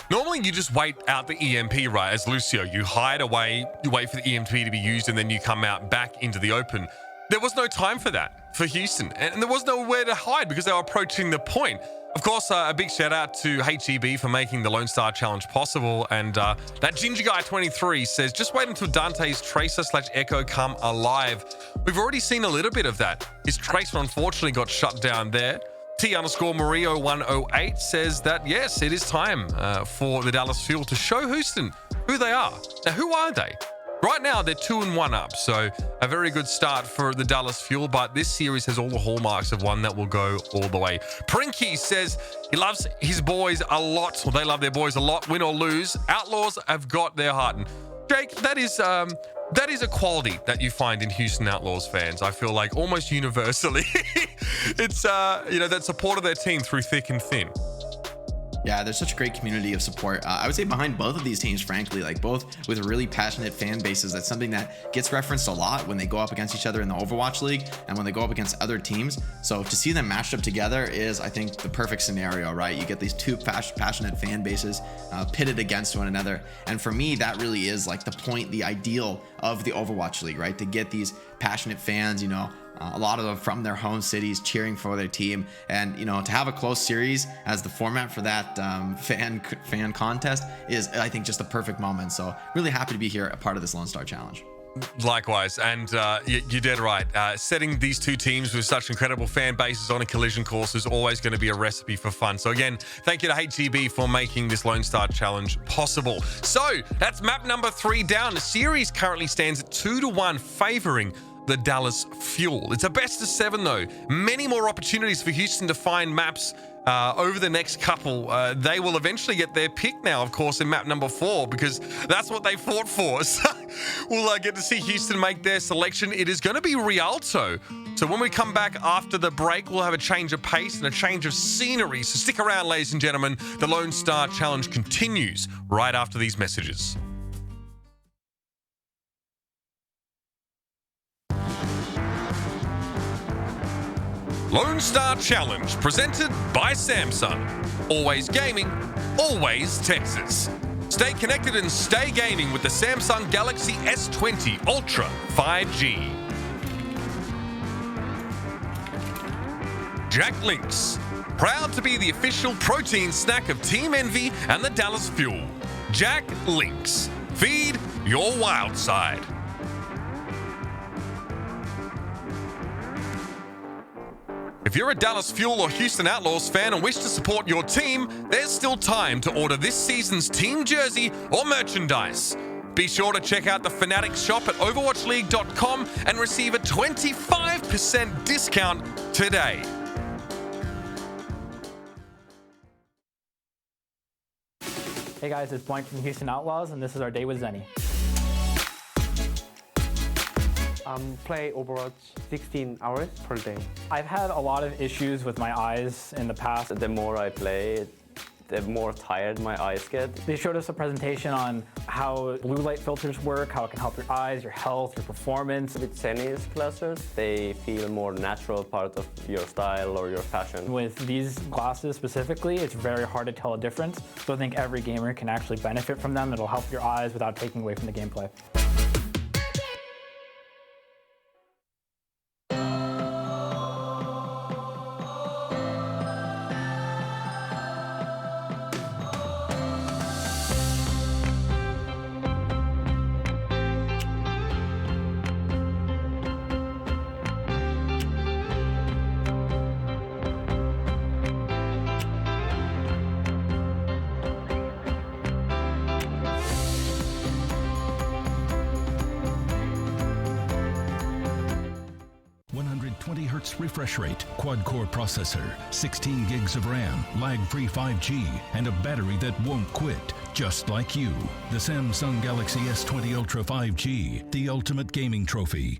Normally you just wait out the EMP, right? As Lucio, you hide away, you wait for the EMP to be used, and then you come out back into the open. There was no time for that for Houston, and there was nowhere to hide because they were approaching the point. Of course, a big shout out to HEB for making the Lone Star Challenge possible. And that Ginger Guy 23 says, just wait until Dante's Tracer/Echo come alive. We've already seen a little bit of that. His Tracer unfortunately got shut down there. T_Mario108 says that, yes, it is time for the Dallas Fuel to show Houston who they are. Now, who are they? Right now, they're 2-1 up, so a very good start for the Dallas Fuel, but this series has all the hallmarks of one that will go all the way. Prinky says he loves his boys a lot, or they love their boys a lot, win or lose. Outlaws have got their heart. And Jake, that is a quality that you find in Houston Outlaws fans. I feel like almost universally. It's, you know, that support of their team through thick and thin. Yeah, there's such a great community of support. I would say behind both of these teams, frankly, like both with really passionate fan bases. That's something that gets referenced a lot when they go up against each other in the Overwatch League and when they go up against other teams. So to see them matched up together is, I think, the perfect scenario, right? You get these two passionate fan bases pitted against one another. And for me, that really is like the point, the ideal of the Overwatch League, right? To get these passionate fans, you know, a lot of them from their home cities cheering for their team, and you know, to have a close series as the format for that fan contest is, I think, just the perfect moment. So really happy to be here, a part of this Lone Star Challenge. Likewise, and you're dead right. Setting these two teams with such incredible fan bases on a collision course is always going to be a recipe for fun. So again, thank you to HEB for making this Lone Star Challenge possible. So that's map number 3 down. The series currently stands at 2-1, favoring the Dallas Fuel. It's a best of 7 though. Many more opportunities for Houston to find maps over the next couple. They will eventually get their pick now, of course, in map number 4, because that's what they fought for. So we'll get to see Houston make their selection. It is going to be Rialto. So when we come back after the break, we'll have a change of pace and a change of scenery. So stick around, ladies and gentlemen. The Lone Star Challenge continues right after these messages. Lone Star Challenge presented by Samsung. Always gaming, always Texas. Stay connected and stay gaming with the Samsung Galaxy S20 Ultra 5G. Jack Links, proud to be the official protein snack of Team Envy and the Dallas Fuel. Jack Links, feed your wild side. If you're a Dallas Fuel or Houston Outlaws fan and wish to support your team, there's still time to order this season's team jersey or merchandise. Be sure to check out the Fanatics shop at overwatchleague.com and receive a 25% discount today. Hey guys, it's Blank from Houston Outlaws, and this is our day with Zenny. Play Overwatch 16 hours per day. I've had a lot of issues with my eyes in the past. The more I play, the more tired my eyes get. They showed us a presentation on how blue light filters work, how it can help your eyes, your health, your performance. With Zenny's glasses, they feel more natural part of your style or your fashion. With these glasses specifically, it's very hard to tell a difference. So I think every gamer can actually benefit from them. It'll help your eyes without taking away from the gameplay. Refresh rate, quad-core processor, 16 gigs of RAM, lag-free 5G, and a battery that won't quit, just like you. The Samsung Galaxy S20 Ultra 5G, the ultimate gaming trophy.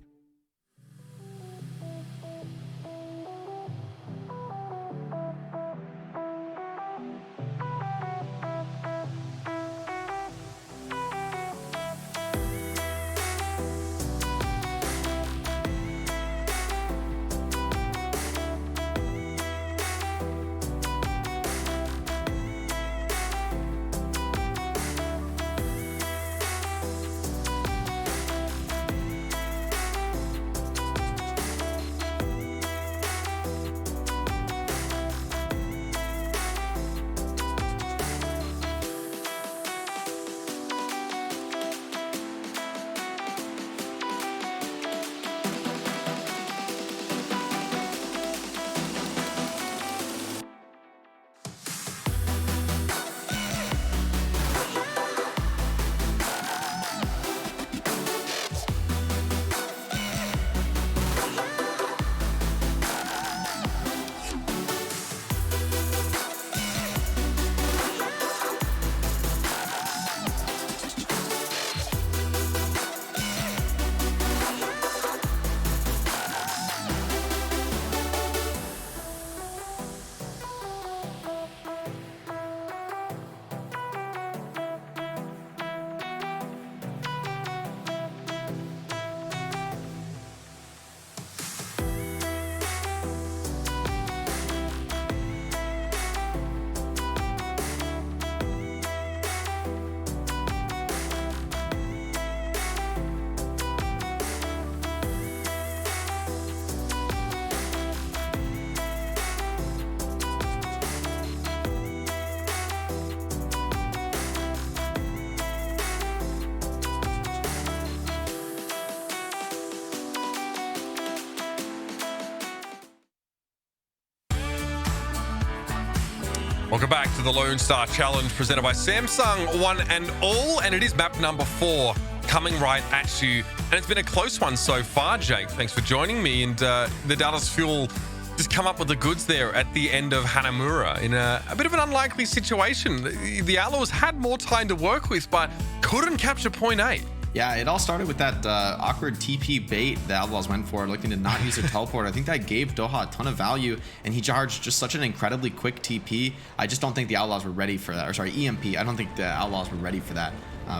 Welcome back to the Lone Star Challenge presented by Samsung, one and all, and it is map number 4 coming right at you. And it's been a close one so far, Jake. Thanks for joining me. And the Dallas Fuel just come up with the goods there at the end of Hanamura in a bit of an unlikely situation. The Outlaws had more time to work with, but couldn't capture point A. Yeah, it all started with that awkward TP bait the Outlaws went for, looking to not use a teleport. I think that gave Doha a ton of value, and he charged just such an incredibly quick TP. I just don't think the Outlaws were ready for that. Or sorry, EMP. I don't think the Outlaws were ready for that.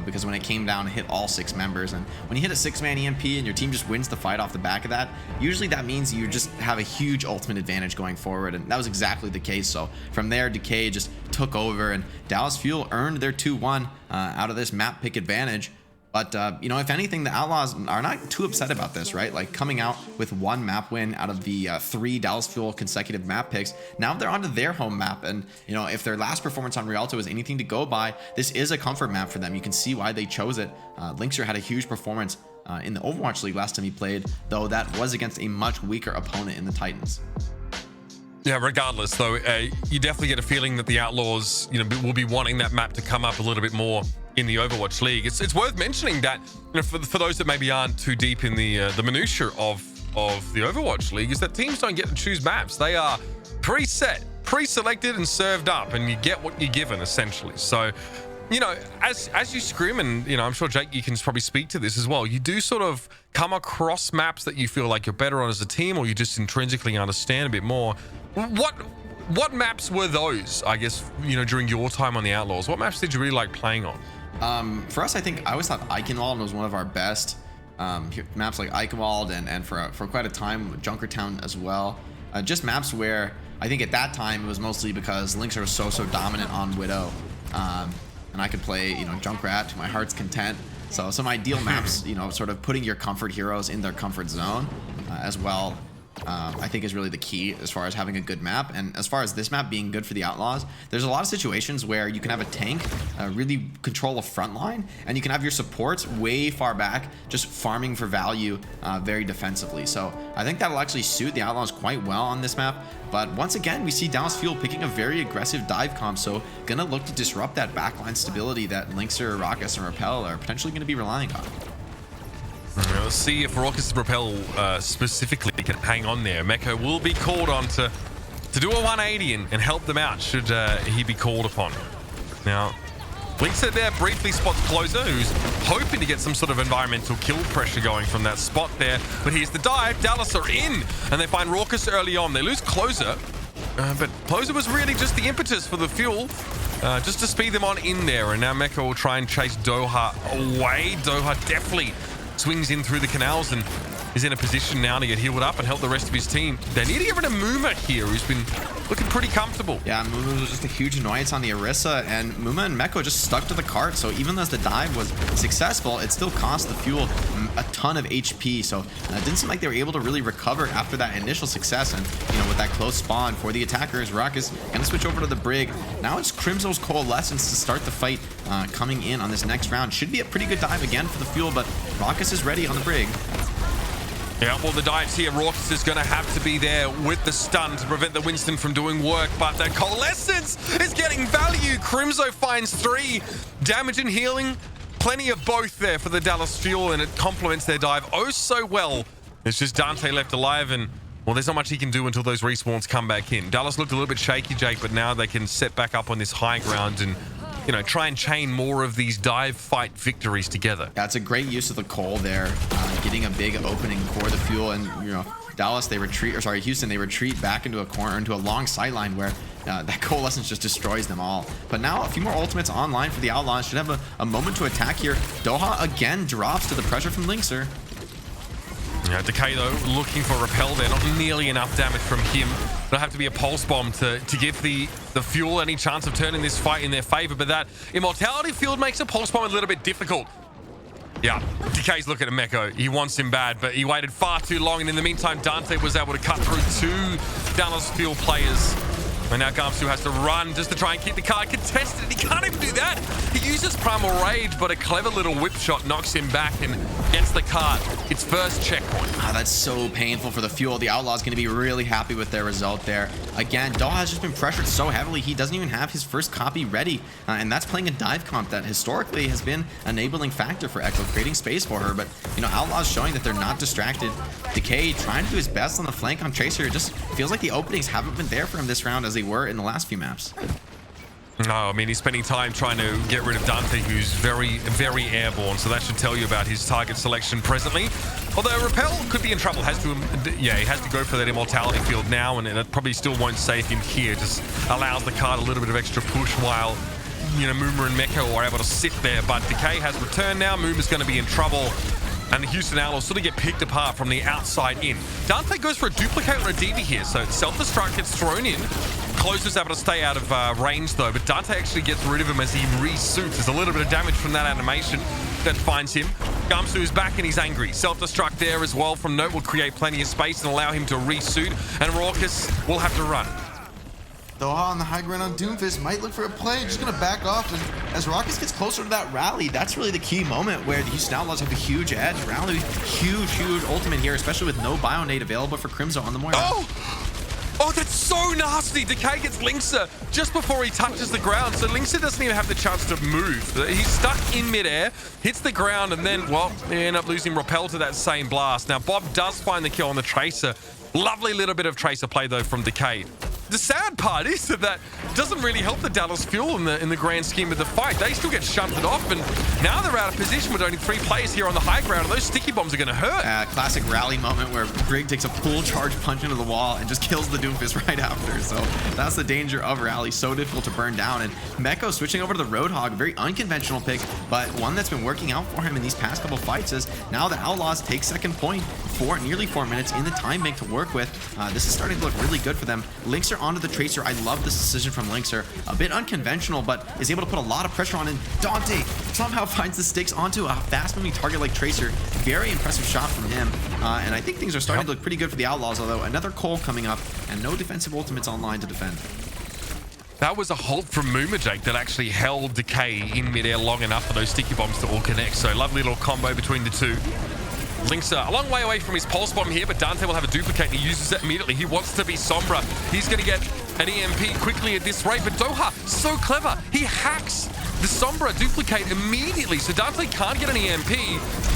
because when it came down, it hit all 6 members. And when you hit a 6-man EMP and your team just wins the fight off the back of that, usually that means you just have a huge ultimate advantage going forward. And that was exactly the case. So from there, Decay just took over, and Dallas Fuel earned their 2-1 out of this map pick advantage. But, you know, if anything, the Outlaws are not too upset about this, right? Like, coming out with 1 map win out of the 3 Dallas Fuel consecutive map picks. Now they're onto their home map. And, you know, if their last performance on Rialto is anything to go by, this is a comfort map for them. You can see why they chose it. Linkser had a huge performance in the Overwatch League last time he played, though that was against a much weaker opponent in the Titans. Yeah, regardless, though, you definitely get a feeling that the Outlaws, you know, will be wanting that map to come up a little bit more in the Overwatch League. It's worth mentioning that, you know, for those that maybe aren't too deep in the minutiae of the Overwatch League, is that teams don't get to choose maps. They are preset, pre-selected, and served up, and you get what you're given, essentially. So, you know, as you scrim, and, you know, I'm sure, Jake, you can probably speak to this as well, you do sort of come across maps that you feel like you're better on as a team, or you just intrinsically understand a bit more. What maps were those, I guess, you know, during your time on the Outlaws? What maps did you really like playing on? For us, I think I always thought Eichenwald was one of our best maps, like Eichenwald, and for quite a time, Junkertown as well. Just maps where I think at that time it was mostly because Linkser was so dominant on Widow, and I could play, you know, Junkrat to my heart's content. So some ideal maps, you know, sort of putting your comfort heroes in their comfort zone as well. I think is really the key as far as having a good map. And as far as this map being good for the Outlaws, there's a lot of situations where you can have a tank really control a front line, and you can have your supports way far back just farming for value very defensively. So I think that'll actually suit the Outlaws quite well on this map. But once again, we see Dallas Fuel picking a very aggressive dive comp, so gonna look to disrupt that backline stability that Linkser, Raucus, and Repel are potentially gonna be relying on. Let's see if Raucus and Repel specifically can hang on there. Mecco will be called on to do a 180 and help them out should he be called upon. Now, Linkser there briefly spots Closer, who's hoping to get some sort of environmental kill pressure going from that spot there. But here's the dive. Dallas are in, and they find Raucus early on. They lose Closer, but Closer was really just the impetus for the Fuel, just to speed them on in there. And now Mecco will try and chase Doha away. Doha definitely swings in through the canals and is in a position now to get healed up and help the rest of his team. They need to get rid of Muma here, who's been looking pretty comfortable. Yeah, Muma was just a huge annoyance on the Orisa, and Muma and Mecco just stuck to the cart. So even as the dive was successful, it still cost the Fuel a ton of HP. So it didn't seem like they were able to really recover after that initial success. And, you know, with that close spawn for the attackers, Raucus gonna switch over to the Brig. Now it's Crimso's Coalescence to start the fight coming in on this next round. Should be a pretty good dive again for the Fuel, but Raucus is ready on the Brig. Yeah, well, the dives here, Raucus is going to have to be there with the stun to prevent the Winston from doing work, but the Coalescence is getting value. Crimso finds 3. Damage and healing, plenty of both there for the Dallas Fuel, and it complements their dive oh so well. It's just Dante left alive, and, well, there's not much he can do until those respawns come back in. Dallas looked a little bit shaky, Jake, but now they can set back up on this high ground and, you know, try and chain more of these dive fight victories together. That's a great use of the coal there, getting a big opening for the Fuel. And, you know, Dallas, they retreat, or sorry, Houston, they retreat back into a corner, into a long sideline where that Coalescence just destroys them all. But now a few more ultimates online for the Outlaws. Should have a moment to attack here. Doha again drops to the pressure from Linkser. Yeah, Decay, though, looking for Repel there. Not nearly enough damage from him. It'll have to be a pulse bomb to give the Fuel any chance of turning this fight in their favor. But that Immortality Field makes a pulse bomb a little bit difficult. Yeah, Decay's looking at Mecco. He wants him bad, but he waited far too long. And in the meantime, Dante was able to cut through 2 Dallas Fuel players. And now Garmsu has to run just to try and keep the card contested. He can't even do that. He uses Primal Rage, but a clever little whip shot knocks him back and gets the card. Its first checkpoint. That's so painful for the Fuel. The Outlaws going to be really happy with their result there. Again, Doha has just been pressured so heavily, he doesn't even have his first copy ready. And that's playing a dive comp that historically has been an enabling factor for Echo, creating space for her. But, you know, Outlaws showing that they're not distracted. Decay trying to do his best on the flank on Tracer. It just feels like the openings haven't been there for him this round as they were in the last few maps. No, I mean, he's spending time trying to get rid of Dante, who's very, very airborne, so that should tell you about his target selection presently. Although Repel could be in trouble, he has to go for that Immortality Field now, and it probably still won't save him here. Just allows the card a little bit of extra push while Muma and Meko are able to sit there, but Decay has returned now. Muma's going to be in trouble, and the Houston Outlaws sort of get picked apart from the outside in. Dante goes for a duplicate on a DV here, so self-destruct gets thrown in. Closer's able to stay out of range though, but Dante actually gets rid of him as he resuits. There's a little bit of damage from that animation that finds him. Gamsu is back and he's angry. Self-destruct there as well from Note will create plenty of space and allow him to resuit, and Raucus will have to run. Doha on the high ground on Doomfist might look for a play, just gonna back off, and as Raucus gets closer to that rally, that's really the key moment where the Houston Outlaws have a huge edge. Rally, huge ultimate here, especially with no Bionade available for Crimzo on the Moira. Oh, that's so nasty. Decay gets Linksa just before he touches the ground, so Linksa doesn't even have the chance to move. He's stuck in midair, hits the ground, and then, well, they end up losing Rappel to that same blast. Now, Bob does find the kill on the Tracer. Lovely little bit of Tracer play, though, from Decay. The sad part is that doesn't really help the Dallas Fuel in the grand scheme of the fight. They still get shunted off, and now they're out of position with only 3 players here on the high ground, and those sticky bombs are going to hurt. Classic rally moment where Brig takes a full charge punch into the wall and just kills the Doomfist right after. So that's the danger of rally. So difficult to burn down. And Meko switching over to the Roadhog, very unconventional pick, but one that's been working out for him in these past couple fights. Is now the Outlaws take second point for nearly 4 minutes in the time bank to work with. This is starting to look really good for them. Linkser onto the Tracer. I love this decision from Linkser. A bit unconventional, but is able to put a lot of pressure on, and Dante somehow finds the sticks onto a fast-moving target like Tracer. Very impressive shot from him, and I think things are starting to look pretty good for the Outlaws, although another Cole coming up, and no defensive ultimates online to defend. That was a halt from Muma, Jake, that actually held Decay in midair long enough for those sticky bombs to all connect, so lovely little combo between the two. Linksa a long way away from his pulse bomb here, but Dante will have a duplicate and he uses it immediately. He wants to be Sombra. He's going to get an EMP quickly at this rate, but Doha, so clever. He hacks the Sombra duplicate immediately, so Dante can't get an EMP.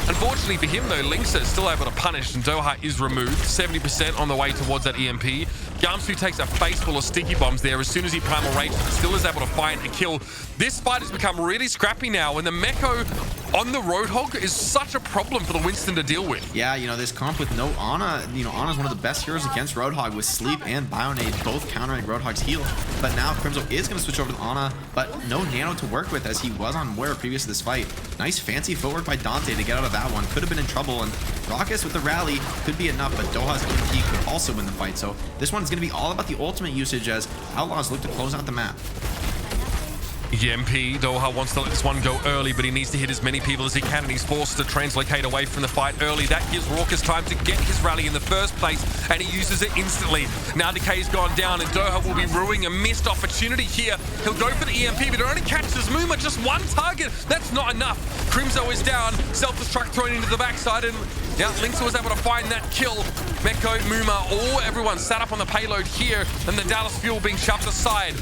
Unfortunately for him, though, Linksa is still able to punish, and Doha is removed. 70% on the way towards that EMP. Gamsu takes a face full of sticky bombs there as soon as he primal rages, but still is able to find a kill. This fight has become really scrappy now, and the Meko on the Roadhog is such a problem for the Winston to deal with. Yeah, this comp with no Ana, Ana's one of the best heroes against Roadhog with Sleep and Bionade both countering Roadhog's heal. But now Crimzo is going to switch over to Ana, but no Nano to work with as he was on Moira previous to this fight. Nice fancy footwork by Dante to get out of that one. Could have been in trouble, and Raucus with the rally could be enough, but Doha's EMP could also win the fight. So this one's going to be all about the ultimate usage as Outlaws look to close out the map. EMP, Doha wants to let this one go early, but he needs to hit as many people as he can, and he's forced to translocate away from the fight early. That gives Raucus time to get his rally in the first place, and he uses it instantly. Now Decay's gone down, and Doha will be ruining a missed opportunity here. He'll go for the EMP, but it only catches Muma, just one target. That's not enough. Crimzo is down, self-destruct thrown into the backside, and yeah, Linksa was able to find that kill. Meko, Muma, everyone sat up on the payload here, and the Dallas Fuel being shoved aside.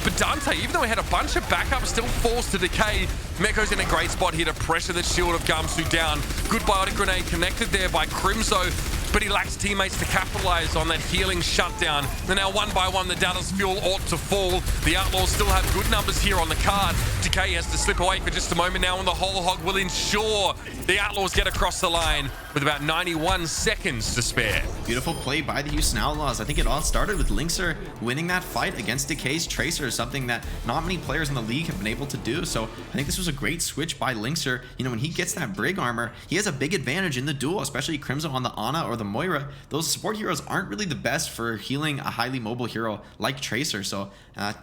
But Dante, even though he had a bunch of backup, still forced to Decay. Meko's in a great spot here to pressure the shield of Gamsu down. Good biotic grenade connected there by Crimzo, but he lacks teammates to capitalize on that healing shutdown. And now one by one, the Dallas Fuel ought to fall. The Outlaws still have good numbers here on the card. Decay has to slip away for just a moment now, and the whole hog will ensure the Outlaws get across the line with about 91 seconds to spare. Beautiful play by the Houston Outlaws. I think it all started with Linkser winning that fight against Decay's Tracer, something that not many players in the league have been able to do. So I think this was a great switch by Linkser. When he gets that Brig armor, he has a big advantage in the duel, especially Crimzo on the Ana or the Moira. Those support heroes aren't really the best for healing a highly mobile hero like Tracer. So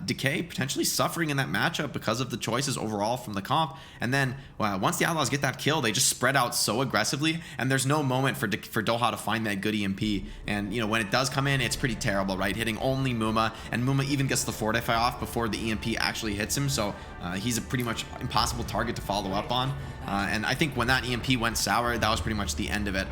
Decay potentially suffering in that matchup because of the choices overall from the comp. And then once the Outlaws get that kill, they just spread out so aggressively, and there's no moment for Doha to find that good EMP. And when it does come in, it's pretty terrible, right? Hitting only Muma, and Muma even gets the fortify off before the EMP actually hits him. So he's a pretty much impossible target to follow up on. And I think when that EMP went sour, that was pretty much the end of it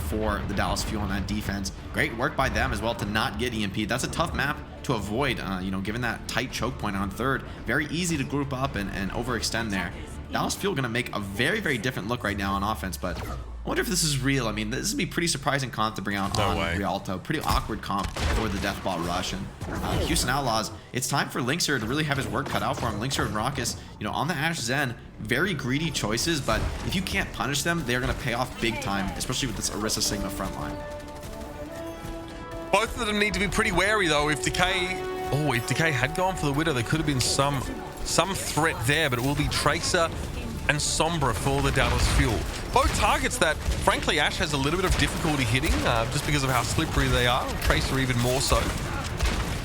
for the Dallas Fuel on that defense. Great work by them as well to not get EMP. That's a tough map to avoid, given that tight choke point on third. Very easy to group up and overextend there. Dallas Fuel going to make a very, very different look right now on offense, but I wonder if this is real. I mean, this would be pretty surprising comp to bring out on Rialto. Pretty awkward comp for the Deathball Rush. And Houston Outlaws, it's time for Linkser to really have his work cut out for him. Linkser and Raucus, on the Ashe Zen, very greedy choices, but if you can't punish them, they're going to pay off big time, especially with this Orisa Sigma front line. Both of them need to be pretty wary, though. If Decay had gone for the Widow, there could have been some some threat there, but it will be Tracer and Sombra for the Dallas Fuel. Both targets that, frankly, Ash has a little bit of difficulty hitting just because of how slippery they are. Tracer even more so.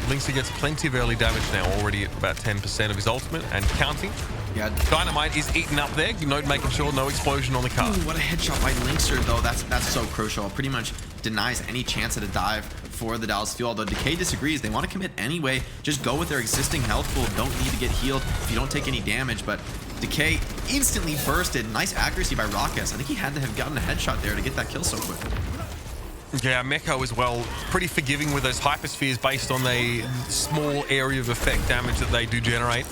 Linkser gets plenty of early damage now, already at about 10% of his ultimate and counting. Yeah, Dynamite is eaten up there. Making sure no explosion on the car. Ooh, what a headshot by Linkser, though. That's so crucial. Pretty much denies any chance at a dive for the Dallas Fuel. Although Decay disagrees. They want to commit anyway. Just go with their existing health pool. Don't need to get healed if you don't take any damage. But Decay instantly bursted. Nice accuracy by Raucus. I think he had to have gotten a headshot there to get that kill so quick. Yeah, Meko as well, pretty forgiving with those hyperspheres based on the small area of effect damage that they do generate.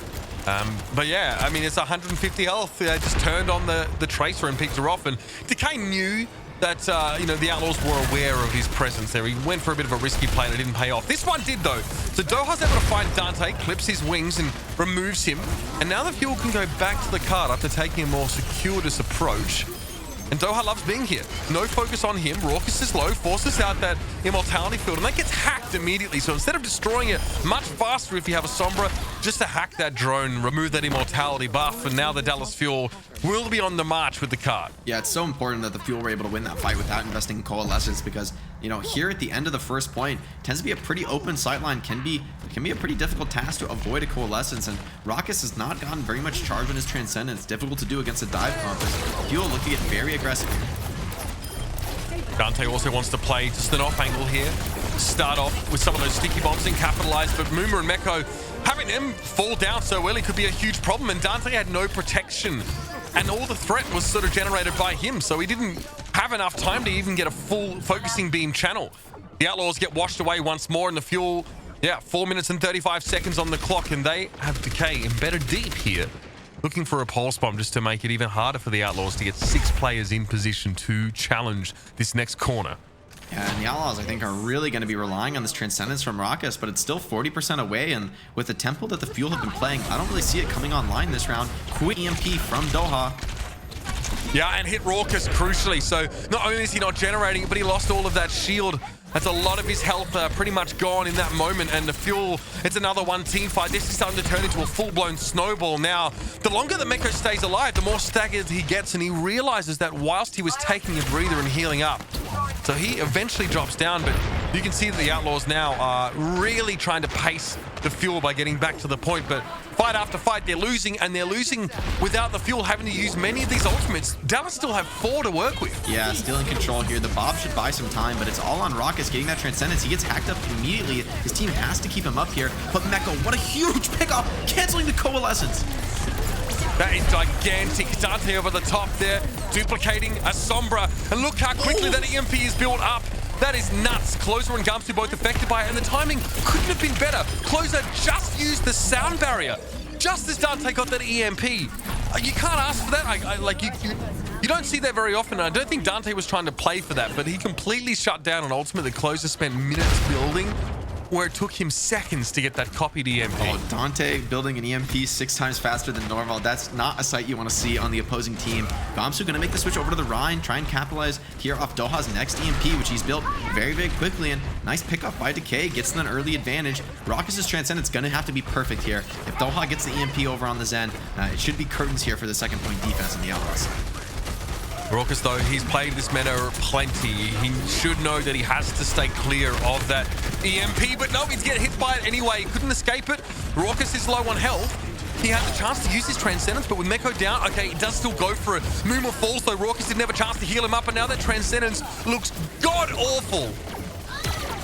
But yeah, I mean, it's 150 health. They just turned on the Tracer and picked her off. And Decay knew that, the Outlaws were aware of his presence there. He went for a bit of a risky play and it didn't pay off. This one did, though. So Doha's able to find Dante, clips his wings and removes him. And now the Fuel can go back to the cart after taking a more circuitous approach. And Doha loves being here. No focus on him. Raucus is low, forces out that immortality field, and that gets hacked immediately. So instead of destroying it much faster if you have a Sombra, just to hack that drone, remove that immortality buff, and now the Dallas Fuel will be on the march with the cart. Yeah, it's so important that the Fuel were able to win that fight without investing in Coalescence, because, here at the end of the first point, tends to be a pretty open sightline, can be a pretty difficult task to avoid a Coalescence, and Raucus has not gotten very much charge on his Transcendence. Difficult to do against a dive comp. Fuel look to get very aggressive. Dante also wants to play just an off angle here. Start off with some of those sticky bombs and capitalize, but Muma and Meko having them fall down so early could be a huge problem, and Dante had no protection. And all the threat was sort of generated by him, so he didn't have enough time to even get a full focusing beam channel. The Outlaws get washed away once more, and the Fuel, 4 minutes and 35 seconds on the clock, and they have Decay embedded deep here. Looking for a pulse bomb just to make it even harder for the Outlaws to get 6 players in position to challenge this next corner. Yeah, and the Outlaws, I think, are really going to be relying on this Transcendence from Raucus, but it's still 40% away, and with the tempo that the Fuel have been playing, I don't really see it coming online this round. Quick EMP from Doha. Yeah, and hit Raucus crucially, so not only is he not generating it, but he lost all of that shield. That's a lot of his health pretty much gone in that moment, and the Fuel, it's another one team fight. This is starting to turn into a full-blown snowball now. The longer that Meko stays alive, the more staggered he gets, and he realizes that whilst he was taking a breather and healing up, so he eventually drops down, but you can see that the Outlaws now are really trying to pace the Fuel by getting back to the point, but fight after fight, they're losing, and they're losing without the Fuel having to use many of these ultimates. Dallas still have 4 to work with. Yeah, still in control here. The Bob should buy some time, but it's all on Raucus getting that Transcendence. He gets hacked up immediately. His team has to keep him up here, but Meko, what a huge pickoff, canceling the Coalescence. That is gigantic. Dante over the top there, duplicating a Sombra. And look how quickly that EMP is built up. That is nuts. Closer and Gumsy both affected by it, and the timing couldn't have been better. Closer just used the sound barrier just as Dante got that EMP. You can't ask for that. You don't see that very often. I don't think Dante was trying to play for that, but he completely shut down an ultimate that Closer spent minutes building, where it took him seconds to get that copied EMP. Oh, Dante building an EMP 6 times faster than normal. That's not a sight you want to see on the opposing team. Gamsu going to make the switch over to the Rhine, try and capitalize here off Doha's next EMP, which he's built very, very quickly, and nice pickup by Decay, gets an early advantage. Raucus' Transcendence going to have to be perfect here. If Doha gets the EMP over on the Zen, it should be curtains here for the second point defense in the Outlaws. Raucus, though, he's played this meta plenty. He should know that he has to stay clear of that EMP, but no, he's getting hit by it anyway. He couldn't escape it. Raucus is low on health. He had the chance to use his Transcendence, but with Meko down, okay, he does still go for it. Muma falls, though. Raucus didn't have a chance to heal him up, and now that Transcendence looks god-awful.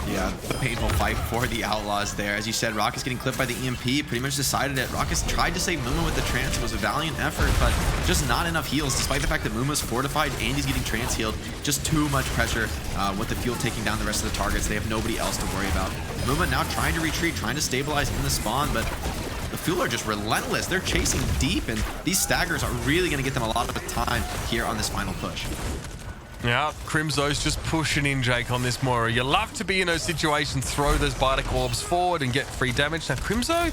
Yeah, a painful fight for the Outlaws there. As you said, Raucus getting clipped by the EMP. Pretty much decided it. Raucus tried to save Muma with the trance. It was a valiant effort, but just not enough heals, despite the fact that Muma's fortified and he's getting trance healed. Just too much pressure with the Fuel taking down the rest of the targets. They have nobody else to worry about. Muma now trying to retreat, trying to stabilize in the spawn, but the Fuel are just relentless. They're chasing deep, and these staggers are really going to get them a lot of time here on this final push. Yeah, Crimzo's just pushing in, Jake, on this Moira. You love to be in those situations, throw those Bardic Orbs forward and get free damage. Now, Crimzo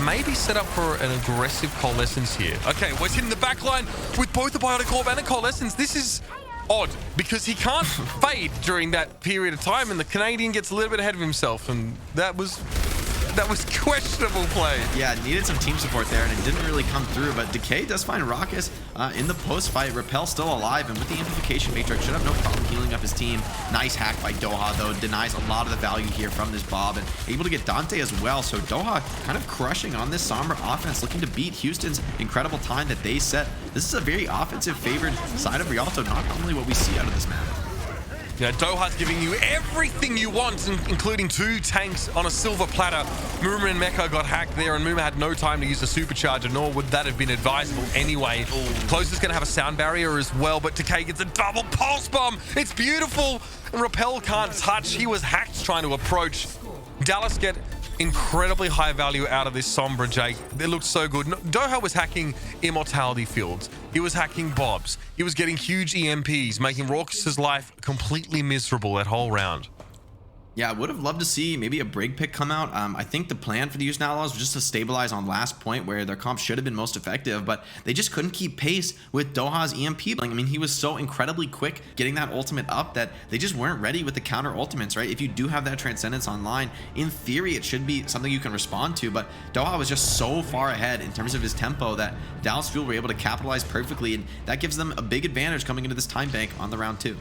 may be set up for an aggressive Coalescence here. Okay, we're hitting the back line with both the Biotic Orb and the Coalescence. This is odd, because he can't fade during that period of time, and the Canadian gets a little bit ahead of himself, and that was That was questionable play. Yeah, needed some team support there, and it didn't really come through. But Decay does find Raucus in the post fight. Repel still alive, and with the amplification matrix, should have no problem healing up his team. Nice hack by Doha, though. Denies a lot of the value here from this Bob, and able to get Dante as well. So Doha kind of crushing on this Sombra offense, looking to beat Houston's incredible time that they set. This is a very offensive favored side of Rialto, not normally what we see out of this map. Yeah, Doha's giving you everything you want, including 2 tanks on a silver platter. Muma and Meko got hacked there, and Muma had no time to use the supercharger, nor would that have been advisable anyway. Close is going to have a sound barrier as well, but Decay gets a double pulse bomb. It's beautiful. And Repel can't touch. He was hacked trying to approach. Dallas get incredibly high value out of this Sombra, Jake. It looked so good. Doha was hacking immortality fields. He was hacking bobs. He was getting huge EMPs, making Raucus's life completely miserable that whole round. Yeah, I would have loved to see maybe a Brig pick come out. I think the plan for the Houston Outlaws was just to stabilize on last point where their comp should have been most effective, but they just couldn't keep pace with Doha's EMP. I mean, he was so incredibly quick getting that ultimate up that they just weren't ready with the counter ultimates, right? If you do have that Transcendence online, in theory, it should be something you can respond to, but Doha was just so far ahead in terms of his tempo that Dallas Fuel were able to capitalize perfectly, and that gives them a big advantage coming into this time bank on the round 2.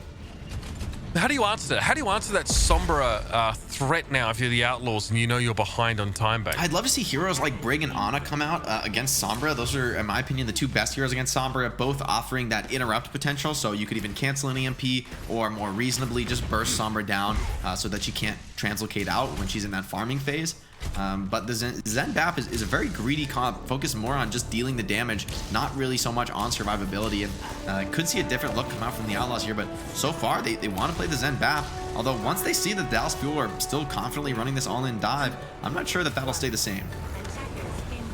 How do you answer that? How do you answer that Sombra threat now if you're the Outlaws and you know you're behind on time bank? I'd love to see heroes like Brig and Ana come out against Sombra. Those are, in my opinion, the 2 best heroes against Sombra, both offering that interrupt potential, so you could even cancel an EMP or more reasonably just burst Sombra down so that she can't translocate out when she's in that farming phase. But the Zen Bap is a very greedy comp, focused more on just dealing the damage, not really so much on survivability, and could see a different look come out from the Outlaws here, but so far they want to play the Zen Bap, although once they see that the Dallas Fuel are still confidently running this all-in dive, I'm not sure that that'll stay the same.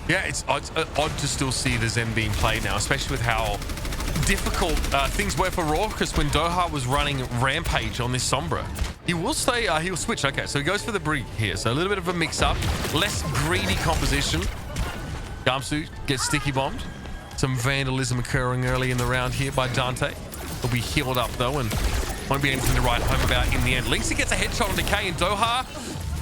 Yeah, it's odd to still see the Zen being played now, especially with how difficult things were for Raucus when Doha was running Rampage on this Sombra. He will stay, he'll switch. Okay, so he goes for the Brig here. So a little bit of a mix-up, less greedy composition. Gamsu gets sticky bombed. Some vandalism occurring early in the round here by Dante. He'll be healed up though and won't be anything to write home about in the end. Lynxer gets a headshot on Decay, and Doha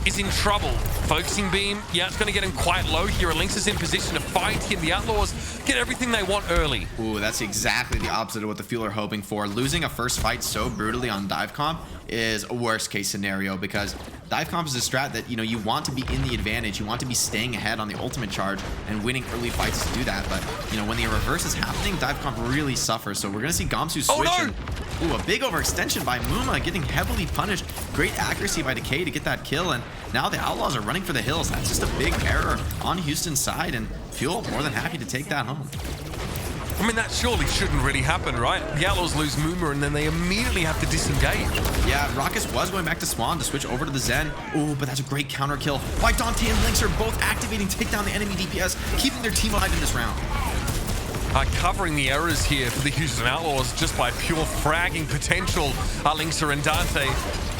is in trouble. Focusing beam, yeah, it's going to get him quite low here. And Lynx is in position to fight him. The Outlaws get everything they want early. Ooh, that's exactly the opposite of what the Fuel are hoping for. Losing a first fight so brutally on dive comp is a worst case scenario, because dive comp is a strat that, you know, you want to be in the advantage. You want to be staying ahead on the ultimate charge and winning early fights to do that. But, you know, when the reverse is happening, dive comp really suffers. So we're going to see Gamsu switch. Oh, no! Ooh, a big overextension by Muma, getting heavily punished. Great accuracy by Decay to get that kill, and now the Outlaws are running for the hills. That's just a big error on Houston's side, and Fuel more than happy to take that home. I mean, that surely shouldn't really happen, right? The Outlaws lose Muma and then they immediately have to disengage. Yeah, Raucus was going back to Swan to switch over to the Zen. Ooh, but that's a great counter kill. Why Dante and Lynx are both activating to take down the enemy DPS, keeping their team alive in this round. Covering the errors here for the Houston Outlaws just by pure fragging potential. Lynxer and Dante.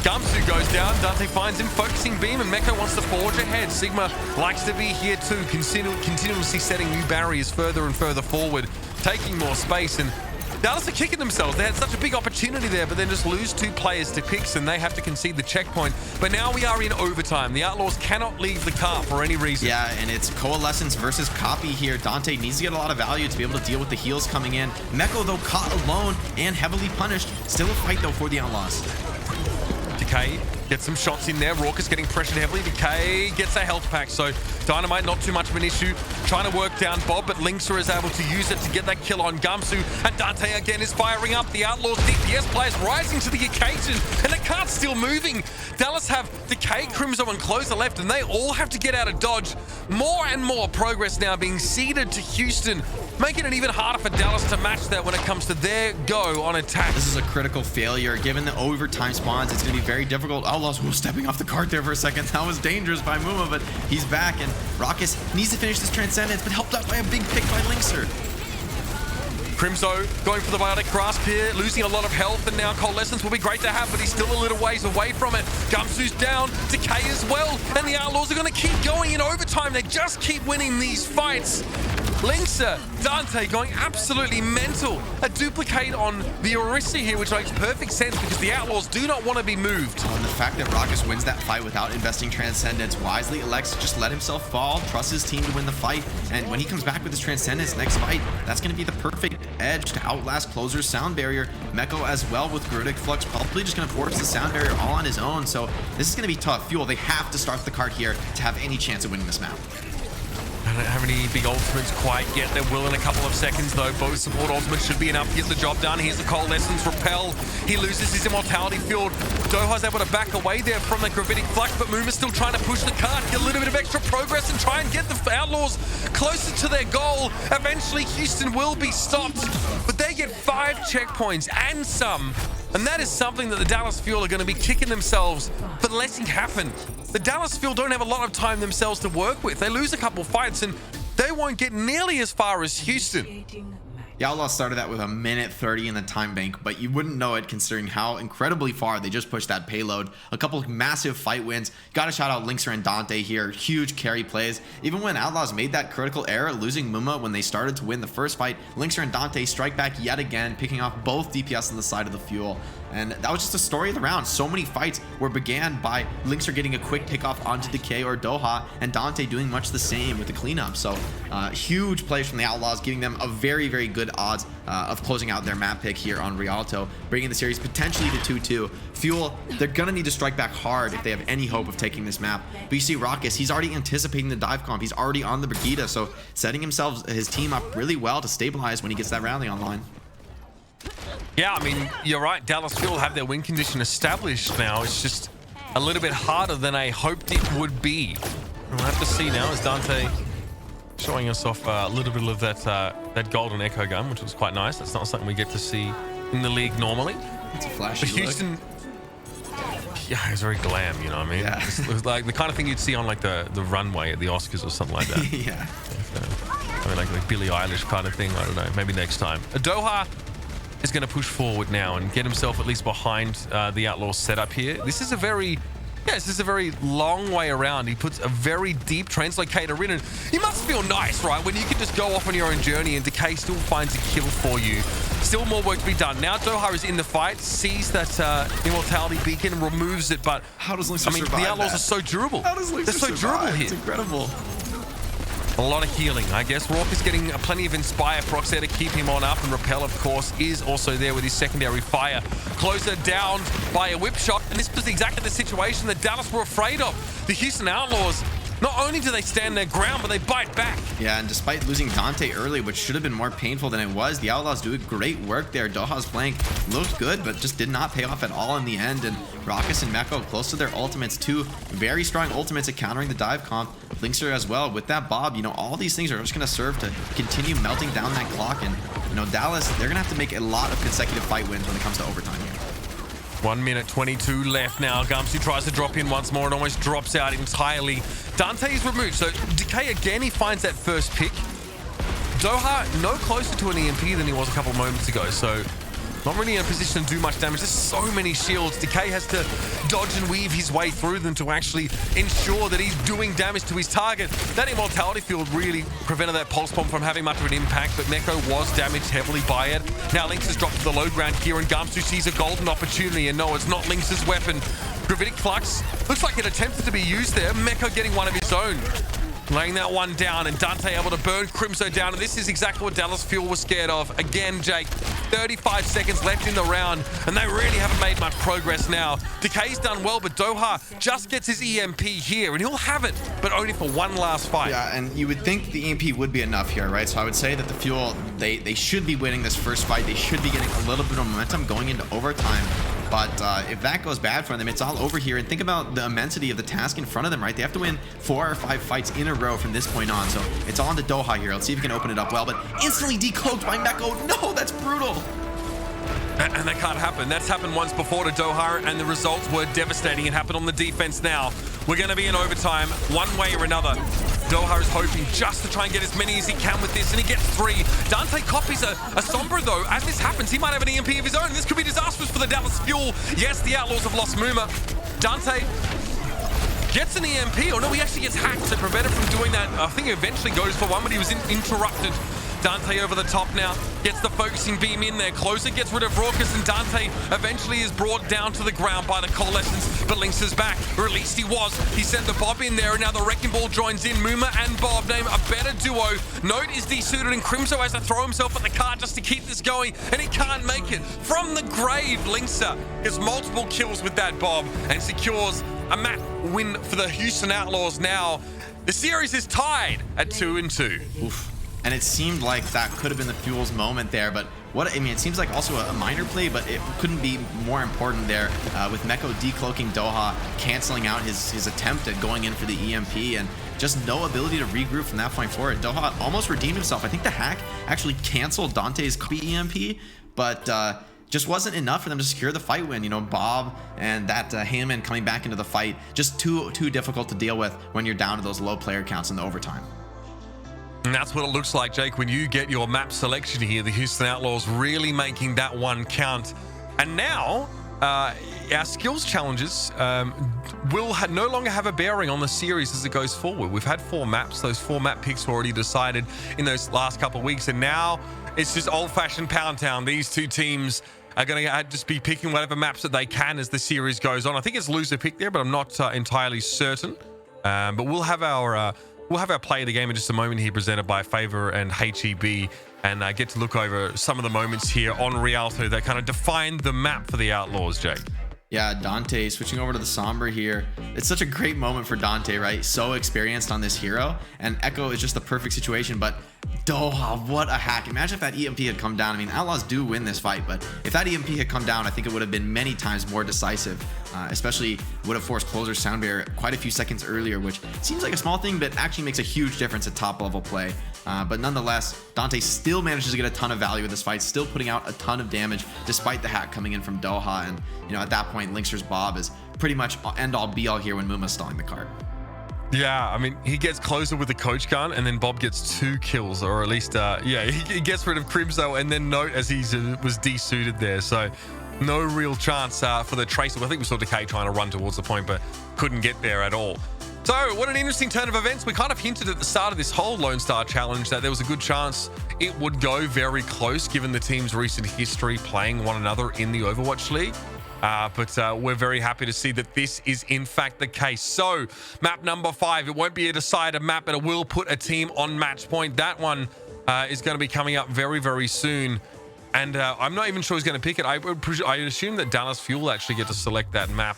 Gamsu goes down, Dante finds him, focusing beam, and Meko wants to forge ahead. Sigma likes to be here too, continuously setting new barriers further and further forward, taking more space, and Dallas are kicking themselves. They had such a big opportunity there, but then just lose 2 players to picks, and they have to concede the checkpoint. But now we are in overtime. The Outlaws cannot leave the car for any reason. Yeah, and it's Coalescence versus Copy here. Dante needs to get a lot of value to be able to deal with the heals coming in. Meko, though, caught alone and heavily punished. Still a fight, though, for the Outlaws. Decay gets some shots in there. Raucus getting pressured heavily. Decay gets a health pack, so Dynamite not too much of an issue. Trying to work down Bob, but Lynxer is able to use it to get that kill on Gamsu. And Dante again is firing up. The Outlaws DPS players rising to the occasion, and the card's still moving. Dallas have Decay, Crimzo, and Closer left, and they all have to get out of dodge. More and more progress now being ceded to Houston, making it even harder for Dallas to match that when it comes to their go on attack. This is a critical failure. Given the overtime spawns, it's going to be very difficult. Outlaws stepping off the cart there for a second. That was dangerous by Muma, but he's back, and Raucus needs to finish this Transcendence, but helped out by a big pick by Lynxer. Crimzo going for the Biotic Grasp here, losing a lot of health, and now Coalescence will be great to have, but he's still a little ways away from it. Gamsu's down, Decay as well, and the Outlaws are going to keep going in overtime. They just keep winning these fights. Linkser, Dante going absolutely mental. A duplicate on the Orisa here, which makes perfect sense because the Outlaws do not want to be moved. And the fact that Raucus wins that fight without investing Transcendence wisely elects to just let himself fall, trust his team to win the fight, and when he comes back with his Transcendence next fight, that's going to be the perfect edge to outlast Closer's Sound Barrier. Meko as well with Grudic Flux probably just going to force the Sound Barrier all on his own, so this is going to be tough. Fuel, they have to start the card here to have any chance of winning this map. I don't have any big ultimates quite yet. They will in a couple of seconds, though. Both support ultimates should be enough to get the job done. Here's the Cold Essence Repel. He loses his Immortality Field. Doha's able to back away there from the Gravitic Flux, but Muma's still trying to push the cart, get a little bit of extra progress and try and get the Outlaws closer to their goal. Eventually, Houston will be stopped, but they get 5 checkpoints and some. And that is something that the Dallas Fuel are going to be kicking themselves for letting happen. The Dallas Fuel don't have a lot of time themselves to work with. They lose a couple fights and they won't get nearly as far as Houston. The Outlaws started that with a minute 30 in the time bank, but you wouldn't know it considering how incredibly far they just pushed that payload. A couple of massive fight wins. Gotta shout out Linkser and Dante here. Huge carry plays. Even when Outlaws made that critical error, losing Muma when they started to win the first fight, Linkser and Dante strike back yet again, picking off both DPS on the side of the Fuel. And that was just the story of the round. So many fights were began by Linkser getting a quick pickoff onto Decay or Doha, and Dante doing much the same with the cleanup. So huge plays from the Outlaws, giving them a very, very good odds of closing out their map pick here on Rialto, bringing the series potentially to 2-2. Fuel, they're gonna need to strike back hard if they have any hope of taking this map. But you see Raucus, he's already anticipating the dive comp. He's already on the Brigida, so setting his team up really well to stabilize when he gets that rally online. Yeah, I mean, you're right. Dallas Fuel have their win condition established now. It's just a little bit harder than I hoped it would be. We'll have to see now as Dante showing us off a little bit of that golden echo gun, which was quite nice. That's not something we get to see in the league normally. It's a flashy but Houston, look. Yeah, it's very glam, you know what I mean? Yeah. It's like the kind of thing you'd see on like the runway at the Oscars or something like that. Yeah. I mean, like Billie Eilish kind of thing. I don't know. Maybe next time. Doha is going to push forward now and get himself at least behind the Outlaws setup here. This is a very long way around. He puts a very deep translocator in, and you must feel nice, right? When you can just go off on your own journey and Decay still finds a kill for you. Still more work to be done. Now Doha is in the fight, sees that Immortality Beacon and removes it, but how does Linkser survive the Outlaws that? are so durable. How does Linkser They're so survive? durable here. It's incredible. A lot of healing, I guess. Rourke is getting plenty of Inspire procs there to keep him on up, and Repel, of course, is also there with his secondary fire. Closer down by a whip shot, and this was exactly the situation that Dallas were afraid of. The Houston Outlaws, not only do they stand their ground, but they bite back. Yeah, and despite losing Dante early, which should have been more painful than it was, the Outlaws do great work there. Doha's flank looked good, but just did not pay off at all in the end. And Raucus and Meko close to their ultimates, two very strong ultimates at countering the dive comp. Linkser as well with that Bob. You know, all these things are just going to serve to continue melting down that clock. And, you know, Dallas, they're going to have to make a lot of consecutive fight wins when it comes to overtime here. 1 minute 22 left now. Gumsy tries to drop in once more and almost drops out entirely. Dante is removed, so Decay again, he finds that first pick. Doha no closer to an EMP than he was a couple of moments ago, so not really in a position to do much damage. There's so many shields. Decay has to dodge and weave his way through them to actually ensure that he's doing damage to his target. That Immortality Field really prevented that Pulse Bomb from having much of an impact, but Meko was damaged heavily by it. Now Lynx has dropped to the low ground here, and Gumsu sees a golden opportunity, and no, it's not Lynx's weapon. Gravitic Flux looks like it attempted to be used there. Meko getting one of his own. Laying that one down, and Dante able to burn Crimso down, and this is exactly what Dallas Fuel was scared of. Again, Jake, 35 seconds left in the round, and they really haven't made much progress now. Decay's done well, but Doha just gets his EMP here, and he'll have it, but only for one last fight. Yeah, and you would think the EMP would be enough here, right? So I would say that the Fuel, they should be winning this first fight. They should be getting a little bit of momentum going into overtime. But if that goes bad for them, it's all over here. And think about the immensity of the task in front of them, right? They have to win 4 or 5 fights in a row from this point on. So it's on to Doha here. Let's see if he can open it up well. But instantly decloaked by Meko. No, that's brutal. And that can't happen. That's happened once before to Doha, and the results were devastating. It happened on the defense now. We're going to be in overtime one way or another. Doha is hoping just to try and get as many as he can with this, and he gets 3. Dante copies a Sombra, though. As this happens, he might have an EMP of his own. This could be disastrous for the Dallas Fuel. Yes, the Outlaws have lost Muma. Dante Gets an EMP. Oh no, he actually gets hacked to prevent him from doing that. I think he eventually goes for one, but he was interrupted. Dante over the top now, gets the focusing beam in there, closer, gets rid of Raucus, and Dante eventually is brought down to the ground by the Coalescence, but Lynx is back, or at least he was. He sent the Bob in there, and now the Wrecking Ball joins in. Muma and Bob name a better duo. Note is desuited, and Crimzo has to throw himself at the car just to keep this going, and he can't make it. From the grave, Lynxer gets multiple kills with that Bob, and secures a map win for the Houston Outlaws now. The series is tied at 2-2. Oof. And it seemed like that could have been the Fuel's moment there, but it seems like also a minor play, but it couldn't be more important there with Meko decloaking Doha, canceling out his attempt at going in for the EMP, and just no ability to regroup from that point forward. Doha almost redeemed himself. I think the hack actually canceled Dante's EMP, but just wasn't enough for them to secure the fight win. You know, Bob and that Hammond coming back into the fight, just too difficult to deal with when you're down to those low player counts in the overtime. And that's what it looks like, Jake, when you get your map selection here. The Houston Outlaws really making that one count. And now, our skills challenges will no longer have a bearing on the series as it goes forward. We've had 4 maps. Those 4 map picks were already decided in those last couple of weeks. And now it's just old-fashioned Pound Town. These two teams are going to just be picking whatever maps that they can as the series goes on. I think it's loser pick there, but I'm not entirely certain. But we'll have our play of the game in just a moment here, presented by Favor and HEB, and get to look over some of the moments here on Rialto that kind of define the map for the Outlaws, Jake. Yeah, Dante switching over to the Sombra here. It's such a great moment for Dante, right? So experienced on this hero, and Echo is just the perfect situation, but Doha, what a hack. Imagine if that EMP had come down. I mean, Outlaws do win this fight, but if that EMP had come down, I think it would have been many times more decisive, especially would have forced Closer Sound Barrier quite a few seconds earlier, which seems like a small thing, but actually makes a huge difference at top level play. But nonetheless, Dante still manages to get a ton of value in this fight, still putting out a ton of damage despite the hack coming in from Doha. And, you know, at that point, Lynxer's Bob is pretty much end-all be-all here when Muma's stalling the cart. Yeah, I mean, he gets closer with the coach gun, and then Bob gets 2 kills, or at least, he gets rid of Crimzo, and then Note as he was desuited there. So no real chance for the Tracer. I think we saw Decay trying to run towards the point, but couldn't get there at all. So what an interesting turn of events. We kind of hinted at the start of this whole Lone Star Challenge that there was a good chance it would go very close given the team's recent history playing one another in the Overwatch League. But we're very happy to see that this is in fact the case. So map number 5, it won't be a decided map, but it will put a team on match point. That one is going to be coming up very, very soon. And I'm not even sure who's going to pick it. I assume that Dallas Fuel actually get to select that map.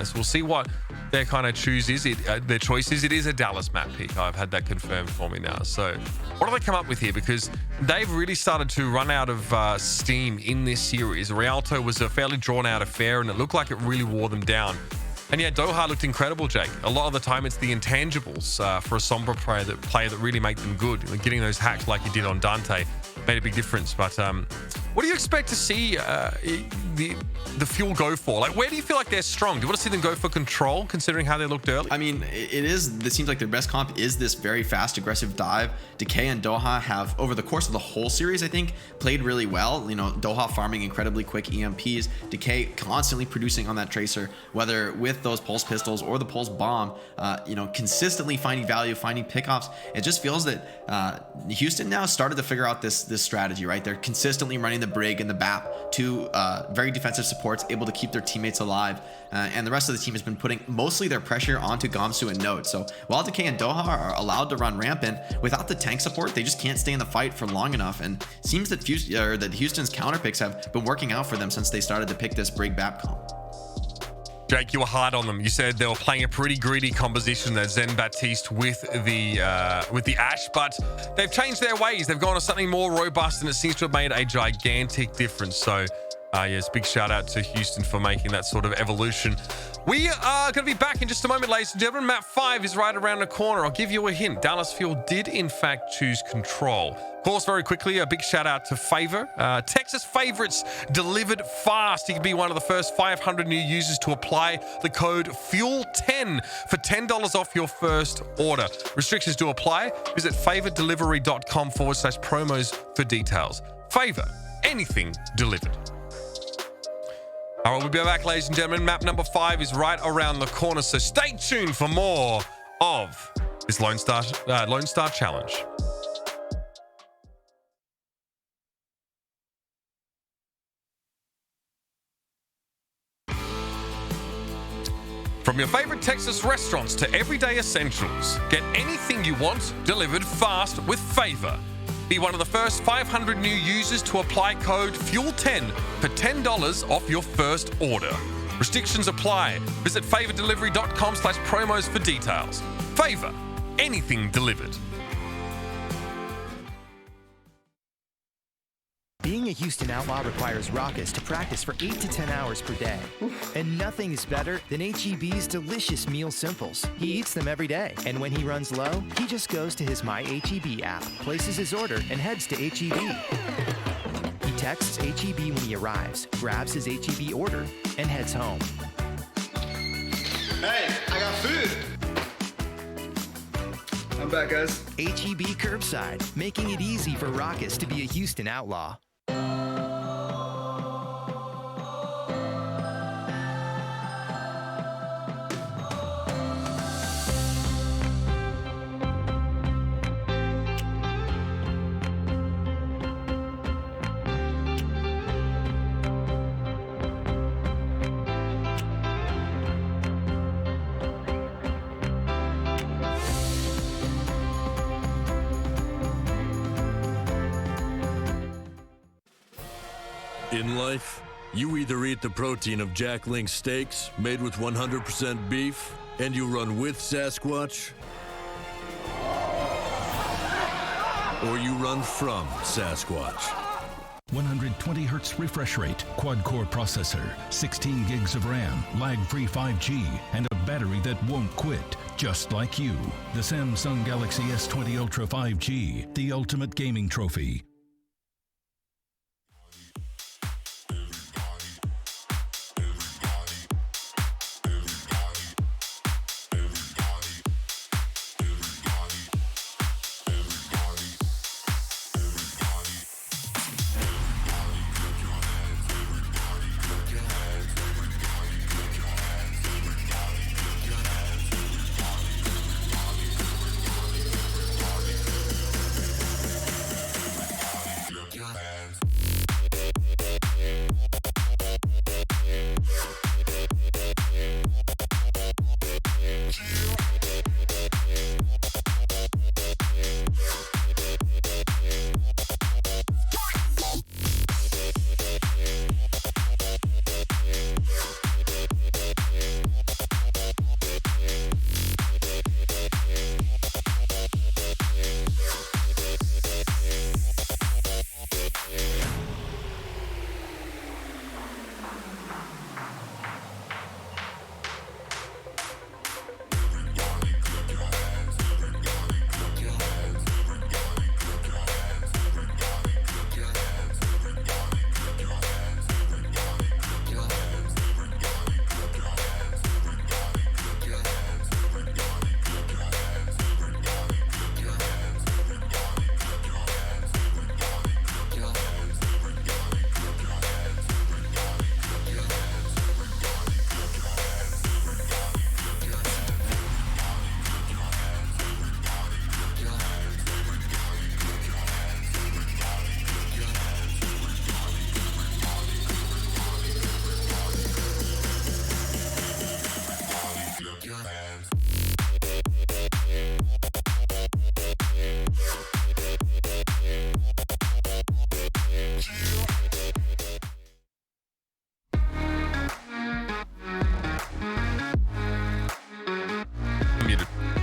So we'll see what their kind of choose is. Their choice is. It is a Dallas map pick. I've had that confirmed for me now. So what do they come up with here? Because they've really started to run out of steam in this series. Rialto was a fairly drawn out affair, and it looked like it really wore them down. And yeah, Doha looked incredible, Jake. A lot of the time, it's the intangibles for a Sombra player that really make them good. Getting those hacks like he did on Dante made a big difference. But what do you expect to see the Fuel go for? Like, where do you feel like they're strong? Do you want to see them go for control, considering how they looked early? I mean, it seems like their best comp is this very fast, aggressive dive. Decay and Doha have, over the course of the whole series, I think, played really well. You know, Doha farming incredibly quick EMPs, Decay constantly producing on that Tracer, whether with those Pulse Pistols or the Pulse Bomb, you know, consistently finding value, finding pickoffs. It just feels that Houston now started to figure out this strategy, right? They're consistently running the Brig and the BAP, two very defensive supports, able to keep their teammates alive, and the rest of the team has been putting mostly their pressure onto Gamsu and Note. So while Decay and Doha are allowed to run rampant, without the tank support, they just can't stay in the fight for long enough, and it seems that Houston's counter picks have been working out for them since they started to pick this Brig BAP comp. Jake, you were hard on them. You said they were playing a pretty greedy composition there, Zen Baptiste with the Ash, but they've changed their ways. They've gone to something more robust, and it seems to have made a gigantic difference. So, yes, big shout out to Houston for making that sort of evolution. We are going to be back in just a moment, ladies and gentlemen. Map 5 is right around the corner. I'll give you a hint. Dallas Fuel did, in fact, choose control. Of course, very quickly, a big shout out to Favor. Texas favorites delivered fast. You can be one of the first 500 new users to apply the code FUEL10 for $10 off your first order. Restrictions do apply. Visit favordelivery.com/promos for details. Favor, anything delivered. All right, we'll be back, ladies and gentlemen. Map number 5 is right around the corner, so stay tuned for more of this Lone Star Challenge. From your favorite Texas restaurants to everyday essentials, get anything you want delivered fast with Favor. Be one of the first 500 new users to apply code FUEL10 for $10 off your first order. Restrictions apply. Visit favordelivery.com/promos for details. Favor, anything delivered. Being a Houston Outlaw requires Raucus to practice for 8 to 10 hours per day. And nothing is better than HEB's delicious meal simples. He eats them every day, and when he runs low, he just goes to his My HEB app, places his order, and heads to HEB. He texts HEB when he arrives, grabs his HEB order, and heads home. Hey, I got food. I'm back, guys. HEB Curbside, making it easy for Raucus to be a Houston Outlaw. In life, you either eat the protein of Jack Link's steaks made with 100% beef, and you run with Sasquatch, or you run from Sasquatch. 120 Hz refresh rate, quad-core processor, 16 gigs of RAM, lag-free 5G, and a battery that won't quit, just like you. The Samsung Galaxy S20 Ultra 5G, the ultimate gaming trophy.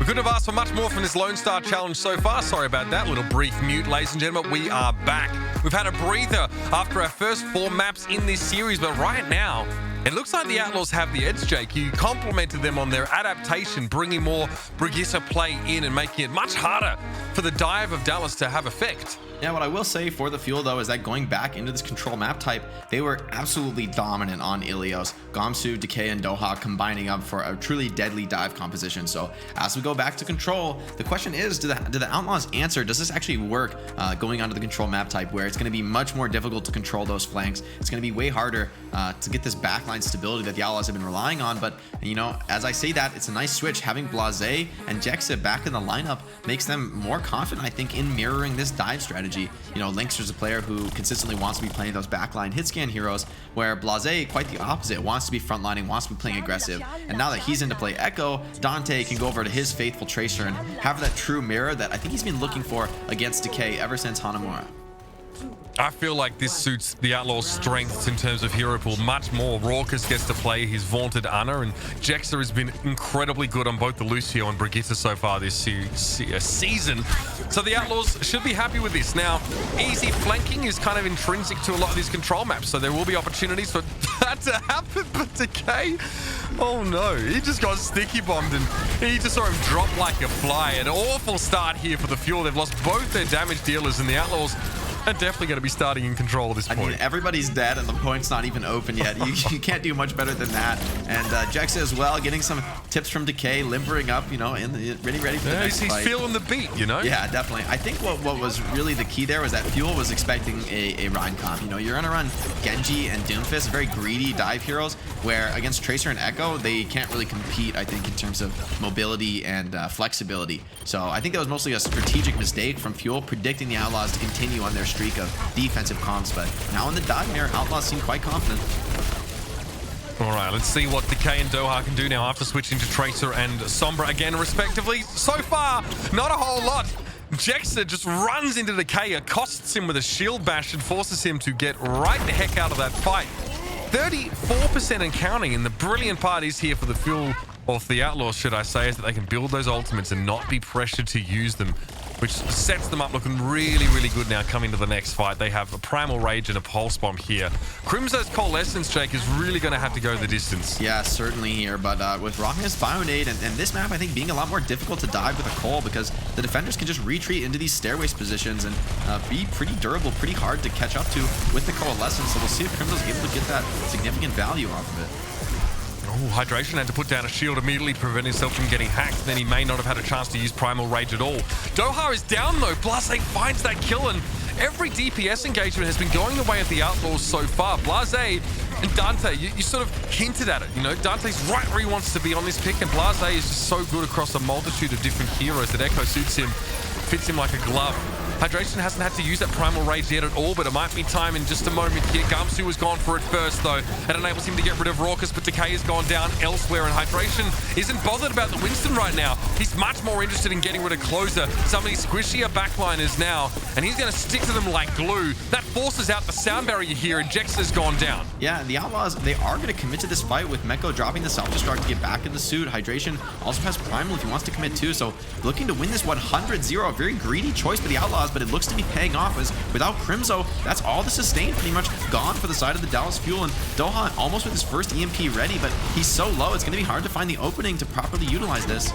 Couldn't have asked for much more from this Lone Star Challenge so far. Sorry about that little brief mute, ladies and gentlemen. We are back. We've had a breather after our first 4 maps in this series, but right now, it looks like the Outlaws have the edge, Jake. You complimented them on their adaptation, bringing more Brigitte play in and making it much harder for the dive of Dallas to have effect. Yeah, what I will say for the Fuel, though, is that going back into this control map type, they were absolutely dominant on Ilios. Gamsu, Decay, and Doha combining up for a truly deadly dive composition. So as we go back to control, the question is, do the Outlaws answer? Does this actually work going onto the control map type, where it's going to be much more difficult to control those flanks? It's going to be way harder to get this backline backline stability that the Outlaws have been relying on. But, you know, as I say that, it's a nice switch. Having Blase and Jexa back in the lineup makes them more confident, I think, in mirroring this dive strategy. You know, Linkster's a player who consistently wants to be playing those backline hit scan heroes, where Blase, quite the opposite, wants to be frontlining, wants to be playing aggressive. And now that he's in to play Echo, Dante can go over to his faithful Tracer and have that true mirror that I think he's been looking for against Decay ever since Hanamura. I feel like this suits the Outlaws' strengths in terms of hero pool much more. Raucus gets to play his vaunted Ana, and Jexa has been incredibly good on both the Lucio and Brigitte so far this season. So the Outlaws should be happy with this. Now, easy flanking is kind of intrinsic to a lot of these control maps, so there will be opportunities for that to happen. But Decay, oh no, he just got sticky bombed and he just saw him drop like a fly. An awful start here for the Fuel. They've lost both their damage dealers, and the Outlaws are definitely going to be starting in control at this point. I mean, everybody's dead and the point's not even open yet. You can't do much better than that. And Jexa as well, getting some tips from Decay, limbering up, you know, ready for the next fight. He's feeling the beat, you know? Yeah, definitely. I think what was really the key there was that Fuel was expecting a Rhine comp. You know, you're going to run Genji and Doomfist, very greedy dive heroes, where against Tracer and Echo, they can't really compete, I think, in terms of mobility and flexibility. So I think that was mostly a strategic mistake from Fuel, predicting the Outlaws to continue on their streak of defensive comps. But now in the dive mirror, Outlaws seem quite confident. All right, let's see what Decay and Doha can do now after switching to Tracer and Sombra again, respectively. So far, not a whole lot. Jexa just runs into Decay, accosts him with a shield bash and forces him to get right the heck out of that fight. 34% and counting, and the brilliant part is here for the Fuel, or for the Outlaws, should I say, is that they can build those ultimates and not be pressured to use them, which sets them up looking really, really good now coming to the next fight. They have a Primal Rage and a Pulse Bomb here. Crimso's Coalescence, Jake, is really going to have to go the distance. Yeah, certainly here, but with Rockness, Bionade, and this map, I think, being a lot more difficult to dive with a Cole, because the defenders can just retreat into these stairways positions and be pretty durable, pretty hard to catch up to with the Coalescence. So we'll see if Crimso's able to get that significant value off of it. Oh, Hydration had to put down a shield immediately to prevent himself from getting hacked. Then he may not have had a chance to use Primal Rage at all. Doha is down though. Blase finds that kill, and every DPS engagement has been going the way of the Outlaws so far. Blase and Dante, you sort of hinted at it. You know, Dante's right where he wants to be on this pick, and Blase is just so good across a multitude of different heroes that Echo suits him, fits him like a glove. Hydration hasn't had to use that Primal Rage yet at all, but it might be time in just a moment here. Gamsu has gone for it first, though. It enables him to get rid of Raucus, but Decay has gone down elsewhere, and Hydration isn't bothered about the Winston right now. He's much more interested in getting rid of Closer, some of these squishier backliners now, and he's going to stick to them like glue. That forces out the sound barrier here, and Jexa's gone down. Yeah, the Outlaws, they are going to commit to this fight with Meko dropping the self-destruct to get back in the suit. Hydration also has Primal if he wants to commit too, so looking to win this 100-0. A very greedy choice for the Outlaws, but it looks to be paying off, as without Crimso, that's all the sustain pretty much gone for the side of the Dallas Fuel, and Doha almost with his first EMP ready, but he's so low, it's going to be hard to find the opening to properly utilize this.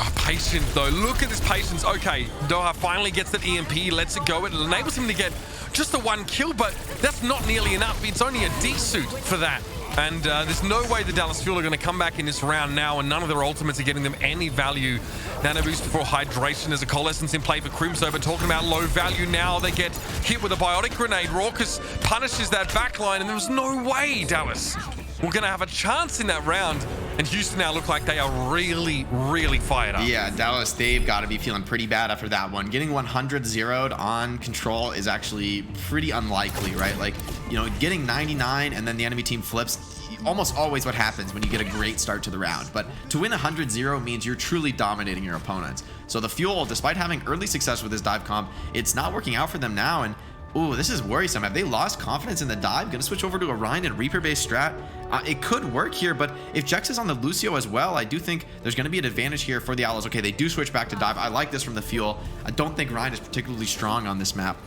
Oh, patience though. Look at this patience. Okay, Doha finally gets that EMP, lets it go. It enables him to get just the one kill, but that's not nearly enough. It's only a D-suit for that. And there's no way the Dallas Fuel are going to come back in this round now, and none of their ultimates are getting them any value. Nano boost for Hydration. There's a Coalescence in play for Crimso, but talking about low value now, they get hit with a Biotic Grenade. Raucus punishes that backline, and there was no way, Dallas, we're going to have a chance in that round. And Houston now look like they are really, really fired up. Yeah, Dallas, they've got to be feeling pretty bad after that one. Getting 100-0'd on control is actually pretty unlikely, right? Like, you know, getting 99 and then the enemy team flips, almost always what happens when you get a great start to the round. But to win 100-0 means you're truly dominating your opponents. So the Fuel, despite having early success with this dive comp, it's not working out for them now. And ooh, this is worrisome. Have they lost confidence in the dive? Gonna switch over to a Rhine and Reaper-based strat? It could work here, but if Jex is on the Lucio as well, I do think there's gonna be an advantage here for the Outlaws. Okay, they do switch back to dive. I like this from the Fuel. I don't think Rhine is particularly strong on this map.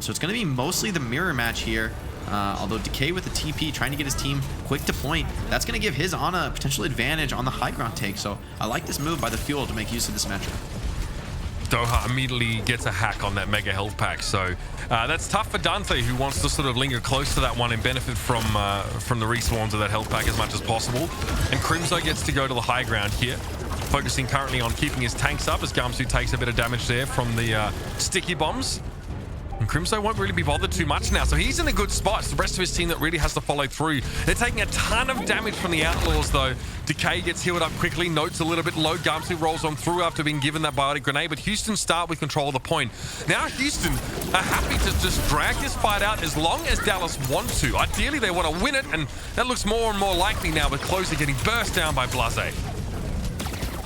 So it's gonna be mostly the mirror match here. Although Decay with the TP, trying to get his team quick to point, that's gonna give his Ana a potential advantage on the high ground take. So I like this move by the Fuel to make use of this matchup. Doha immediately gets a hack on that mega health pack, so that's tough for Dante, who wants to sort of linger close to that one and benefit from the respawns of that health pack as much as possible. And Crimso gets to go to the high ground here, focusing currently on keeping his tanks up as Gamsu takes a bit of damage there from the sticky bombs. And Crimso won't really be bothered too much now, so he's in a good spot. It's the rest of his team that really has to follow through. They're taking a ton of damage from the Outlaws, though. Decay gets healed up quickly. Note's a little bit low. Gamsu rolls on through after being given that biotic grenade, but Houston start with control of the point. Now Houston are happy to just drag this fight out as long as Dallas want to. Ideally, they want to win it, and that looks more and more likely now with Closer getting burst down by Blase.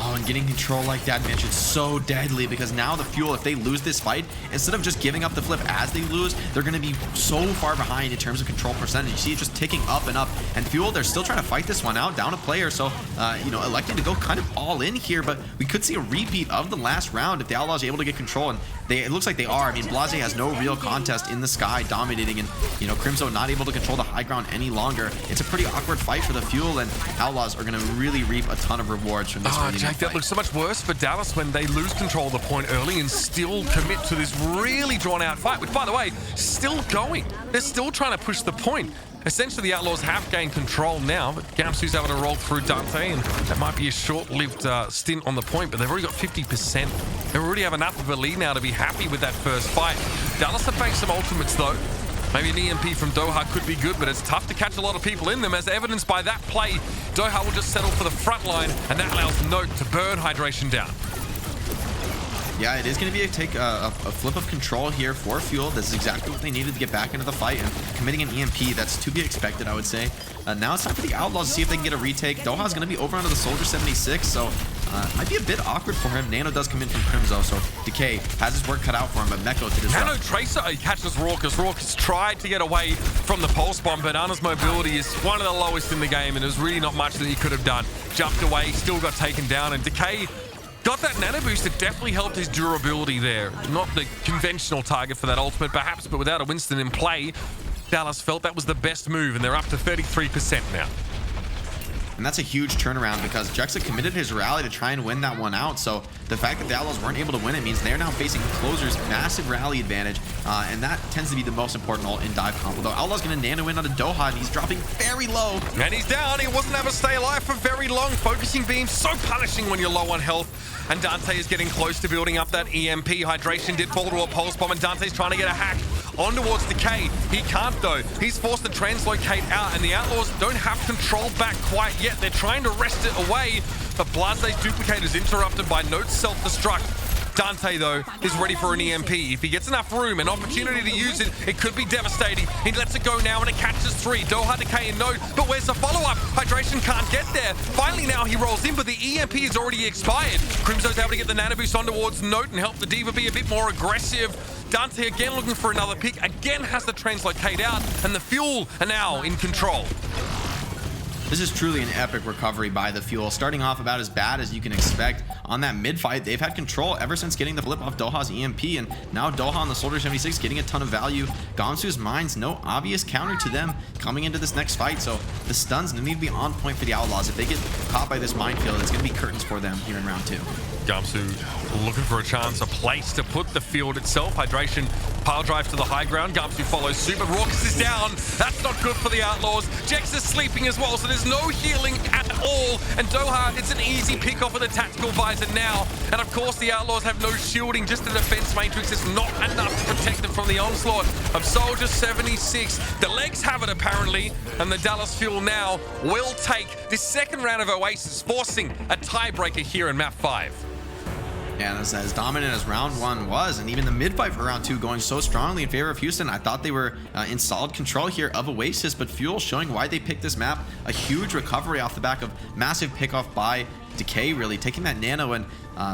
Oh, and getting control like that, Mitch, it's so deadly because now the Fuel, if they lose this fight, instead of just giving up the flip as they lose, they're going to be so far behind in terms of control percentage. You see it just ticking up and up. And Fuel, they're still trying to fight this one out, down a player. So, electing to go kind of all in here, but we could see a repeat of the last round if the Outlaws are able to get control. And it looks like they are. I mean, Blase has no real contest in the sky dominating, and, Crimso not able to control the high ground any longer. It's a pretty awkward fight for the Fuel, and Outlaws are going to really reap a ton of rewards from this one. Jack, that looks so much worse for Dallas when they lose control of the point early and still commit to this really drawn-out fight, which, by the way, still going. They're still trying to push the point. Essentially, the Outlaws have gained control now, but Gamsu's able to roll through Dante, and that might be a short-lived stint on the point, but they've already got 50%. They already have enough of a lead now to be happy with that first fight. Dallas have faced some ultimates, though. Maybe an EMP from Doha could be good, but it's tough to catch a lot of people in them. As evidenced by that play, Doha will just settle for the front line, and that allows Note to burn hydration down. Yeah, it is going to be a flip of control here for Fuel. This is exactly what they needed to get back into the fight, and committing an EMP, that's to be expected, I would say. Now it's time for the Outlaws to see if they can get a retake. Doha's going to be over onto the Soldier 76, so might be a bit awkward for him. Nano does come in from Crimzo, so Decay has his work cut out for him, but Meko to disrupt. Nano Tracer catches Raucus. Raucus tried to get away from the pulse bomb, but Ana's mobility is one of the lowest in the game, and there's really not much that he could have done. Jumped away, still got taken down, and Decay got that nano boost. It definitely helped his durability there. Not the conventional target for that ultimate, perhaps, but without a Winston in play, Dallas felt that was the best move, and they're up to 33% now. And that's a huge turnaround because Juxa committed his rally to try and win that one out. So the fact that the Outlaws weren't able to win it means they're now facing Closer's massive rally advantage. And that tends to be the most important ult in dive comp. Although Outlaw's going to nano in onto Doha, and he's dropping very low. And he's down. He wasn't able to stay alive for very long. Focusing beam, so punishing when you're low on health. And Dante is getting close to building up that EMP. Hydration did fall to a pulse bomb, and Dante's trying to get a hack on towards Decay. He can't, though. He's forced to translocate out, and the Outlaws don't have control back quite yet. They're trying to wrest it away, but Blase's duplicate is interrupted by Note's self-destruct. Dante, though, is ready for an EMP. If he gets enough room and opportunity to use it, it could be devastating. He lets it go now, and it catches 3. Doha, Decay, and Note, but where's the follow-up? Hydration can't get there. Finally, now he rolls in, but the EMP is already expired. Crimso's able to get the nano boost on towards Note and help the Diva be a bit more aggressive. Dante again looking for another pick, again has to translocate out, and the Fuel are now in control. This is truly an epic recovery by the Fuel, starting off about as bad as you can expect. On that mid-fight, they've had control ever since getting the flip off Doha's EMP, and now Doha on the Soldier 76 getting a ton of value. Gamsu's Mines, no obvious counter to them coming into this next fight, so the stuns need to be on point for the Outlaws. If they get caught by this minefield, it's going to be curtains for them here in round 2. Gamsu looking for a chance, a place to put the field itself. Hydration, pile drive to the high ground. Gamsu follows suit, but Raucus is down. That's not good for the Outlaws. Jex is sleeping as well, so there's no healing at all. And Doha, it's an easy pick off with a tactical visor now. And of course, the Outlaws have no shielding, just a defense matrix. It's not enough to protect them from the onslaught of Soldier 76. The legs have it, apparently, and the Dallas Fuel now will take this second round of Oasis, forcing a tiebreaker here in map 5. And as dominant as round 1 was, and even the mid-fight for round 2 going so strongly in favor of Houston, I thought they were in solid control here of Oasis, but Fuel showing why they picked this map. A huge recovery off the back of massive pickoff by Decay, really taking that nano and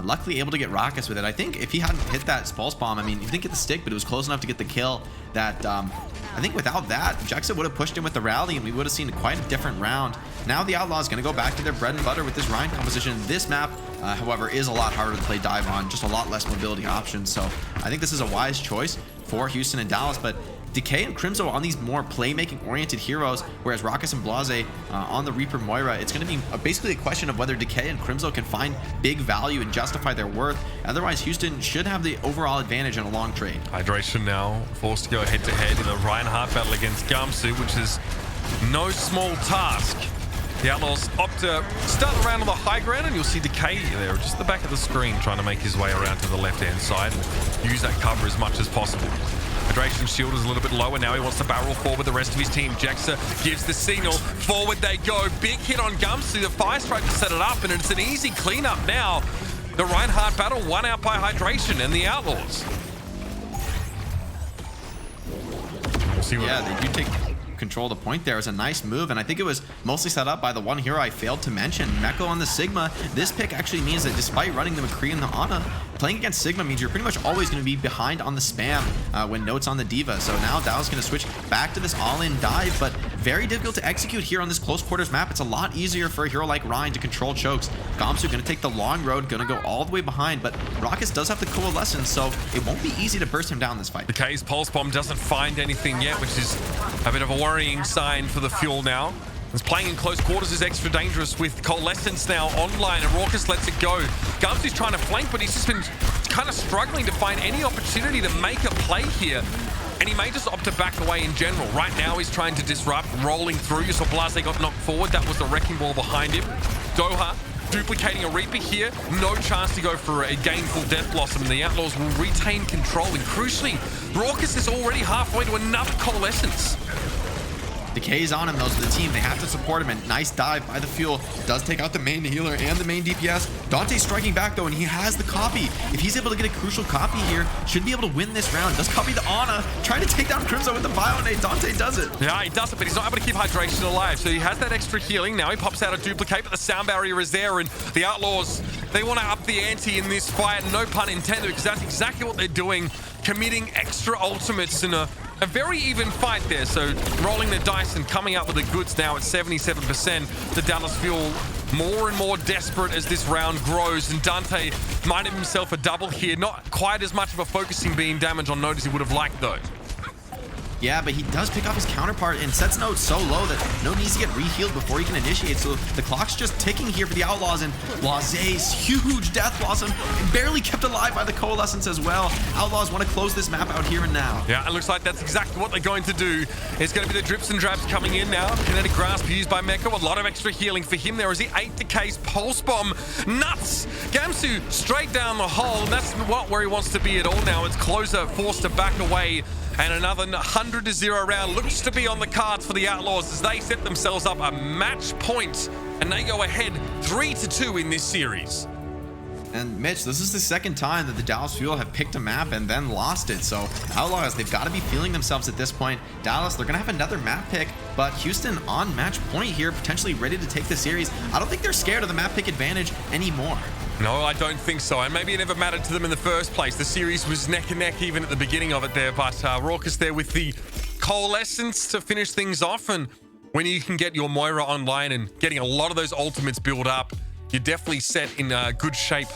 luckily able to get Raucus with it. I think if he hadn't hit that pulse bomb, I mean, he didn't get the stick, but it was close enough to get the kill that I think without that, Juxa would have pushed him with the rally, and we would have seen quite a different round. Now the Outlaws going to go back to their bread and butter with this Rhine composition. This map, however, is a lot harder to play dive on, just a lot less mobility options. So I think this is a wise choice for Houston and Dallas, but Decay and Crimzo on these more playmaking oriented heroes, whereas Raucus and Blase on the Reaper Moira, it's going to be basically a question of whether Decay and Crimzo can find big value and justify their worth. Otherwise, Houston should have the overall advantage in a long trade. Hydration now forced to go head-to-head in a Reinhardt battle against Gamsu, which is no small task. The Outlaws opt to start around on the high ground, and you'll see Decay there, just at the back of the screen, trying to make his way around to the left-hand side and use that cover as much as possible. Hydration shield is a little bit lower now. He wants to barrel forward the rest of his team. Jexa gives the signal. Forward they go. Big hit on Gumsy. The fire strike to set it up, and it's an easy cleanup now. The Reinhardt battle won out by Hydration and the Outlaws. We'll see what they do take control of the point there. It was a nice move, and I think it was mostly set up by the one hero I failed to mention, Meko on the Sigma. This pick actually means that despite running the McCree and the Ana, playing against Sigma means you're pretty much always going to be behind on the spam when Note's on the D.Va. So now Dow's going to switch back to this all-in dive, but very difficult to execute here on this close quarters map. It's a lot easier for a hero like Ryan to control chokes. Gamsu going to take the long road, going to go all the way behind, but Raucus does have the coalescence, so it won't be easy to burst him down this fight. Decay's Pulse Bomb doesn't find anything yet, which is a bit of a worrying sign for the Fuel now. As playing in close quarters is extra dangerous with Coalescence now online, and Raucus lets it go. Gumsy's trying to flank, but he's just been kind of struggling to find any opportunity to make a play here. And he may just opt to back away in general. Right now he's trying to disrupt, rolling through. You saw Blase got knocked forward. That was the wrecking ball behind him. Doha duplicating a Reaper here. No chance to go for a gainful Death Blossom. The Outlaws will retain control, and crucially, Raucus is already halfway to another Coalescence. Decay's on him, though, so the team, they have to support him, and nice dive by the Fuel. Does take out the main healer and the main DPS. Dante's striking back, though, and he has the copy. If he's able to get a crucial copy here, should be able to win this round. Does copy the Ana, trying to take down Crimson with the Bionade. Dante does it. Yeah, he does it, but he's not able to keep Hydration alive, so he has that extra healing. Now he pops out a duplicate, but the sound barrier is there, and the Outlaws, they want to up the ante in this fight, no pun intended, because that's exactly what they're doing, committing extra ultimates in a very even fight there. So rolling the dice and coming up with the goods now at 77%. The Dallas Fuel more and more desperate as this round grows, and Dante might have himself a double here. Not quite as much of a focusing beam damage on Note as he would have liked, though. Yeah, but he does pick off his counterpart and sets Note so low that Note needs to get rehealed before he can initiate. So the clock's just ticking here for the Outlaws, and Blaze's huge Death Blossom barely kept alive by the Coalescence as well. Outlaws want to close this map out here and now. Yeah, it looks like that's exactly what they're going to do. It's going to be the drips and drabs coming in now. Kinetic Grasp used by Meko. A lot of extra healing for him there as he ate Decay's Pulse Bomb. Nuts! Gamsu straight down the hole, and that's not where he wants to be at all now. It's Closer forced to back away. And another 100-0 round looks to be on the cards for the Outlaws as they set themselves up a match point, and they go ahead 3-2 in this series. And Mitch, this is the second time that the Dallas Fuel have picked a map and then lost it. So Outlaws, they've got to be feeling themselves at this point. Dallas, they're going to have another map pick, but Houston on match point here, potentially ready to take the series. I don't think they're scared of the map pick advantage anymore. No, I don't think so. And maybe it never mattered to them in the first place. The series was neck and neck even at the beginning of it there. But Raucus there with the Coalescence to finish things off. And when you can get your Moira online and getting a lot of those ultimates build up, you're definitely set in good shape,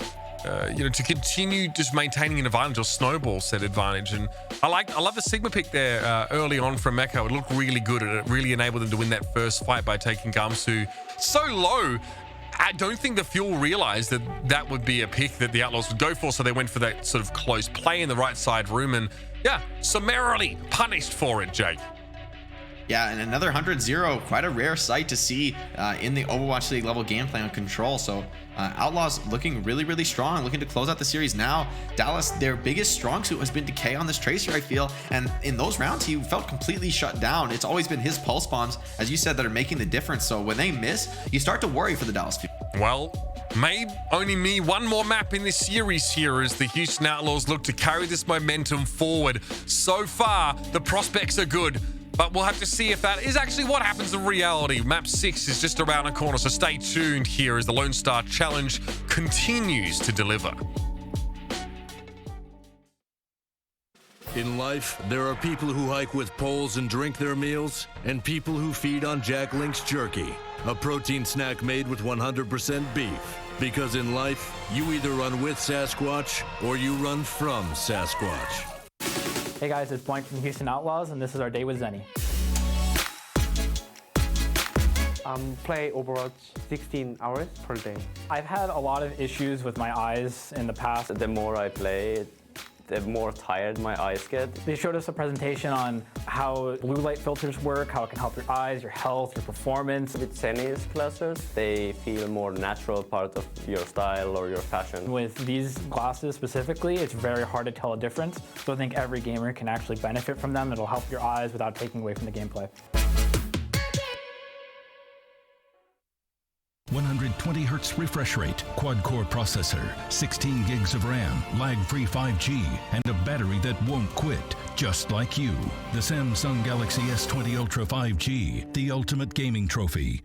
to continue just maintaining an advantage or snowball set advantage. And I love the Sigma pick there early on from Meko. It looked really good, and it really enabled them to win that first fight by taking Gamsu so low. I don't think the Fuel realized that that would be a pick that the Outlaws would go for, so they went for that sort of close play in the right side room, and yeah, summarily punished for it, Jake. Yeah, and another 100-0, quite a rare sight to see in the Overwatch League level gameplay on Control. So Outlaws looking really, really strong, looking to close out the series now. Dallas, their biggest strong suit has been Decay on this Tracer, I feel, and in those rounds, he felt completely shut down. It's always been his pulse bombs, as you said, that are making the difference. So when they miss, you start to worry for the Dallas Fuel. Well, only one more map in this series here as the Houston Outlaws look to carry this momentum forward. So far, the prospects are good, but we'll have to see if that is actually what happens in reality. Map 6 is just around the corner, so stay tuned here as the Lone Star Challenge continues to deliver. In life, there are people who hike with poles and drink their meals, and people who feed on Jack Link's Jerky, a protein snack made with 100% beef. Because in life, you either run with Sasquatch or you run from Sasquatch. Hey guys, it's Blank from Houston Outlaws, and this is our day with Zenny. Play Overwatch 16 hours per day. I've had a lot of issues with my eyes in the past. The more I play, the more tired my eyes get. They showed us a presentation on how blue light filters work, how it can help your eyes, your health, your performance. With Zenny's glasses, they feel more natural part of your style or your fashion. With these glasses specifically, it's very hard to tell a difference. So I think every gamer can actually benefit from them. It'll help your eyes without taking away from the gameplay. 120 Hz refresh rate, quad-core processor, 16 gigs of RAM, lag-free 5G, and a battery that won't quit, just like you. The Samsung Galaxy S20 Ultra 5G, the ultimate gaming trophy.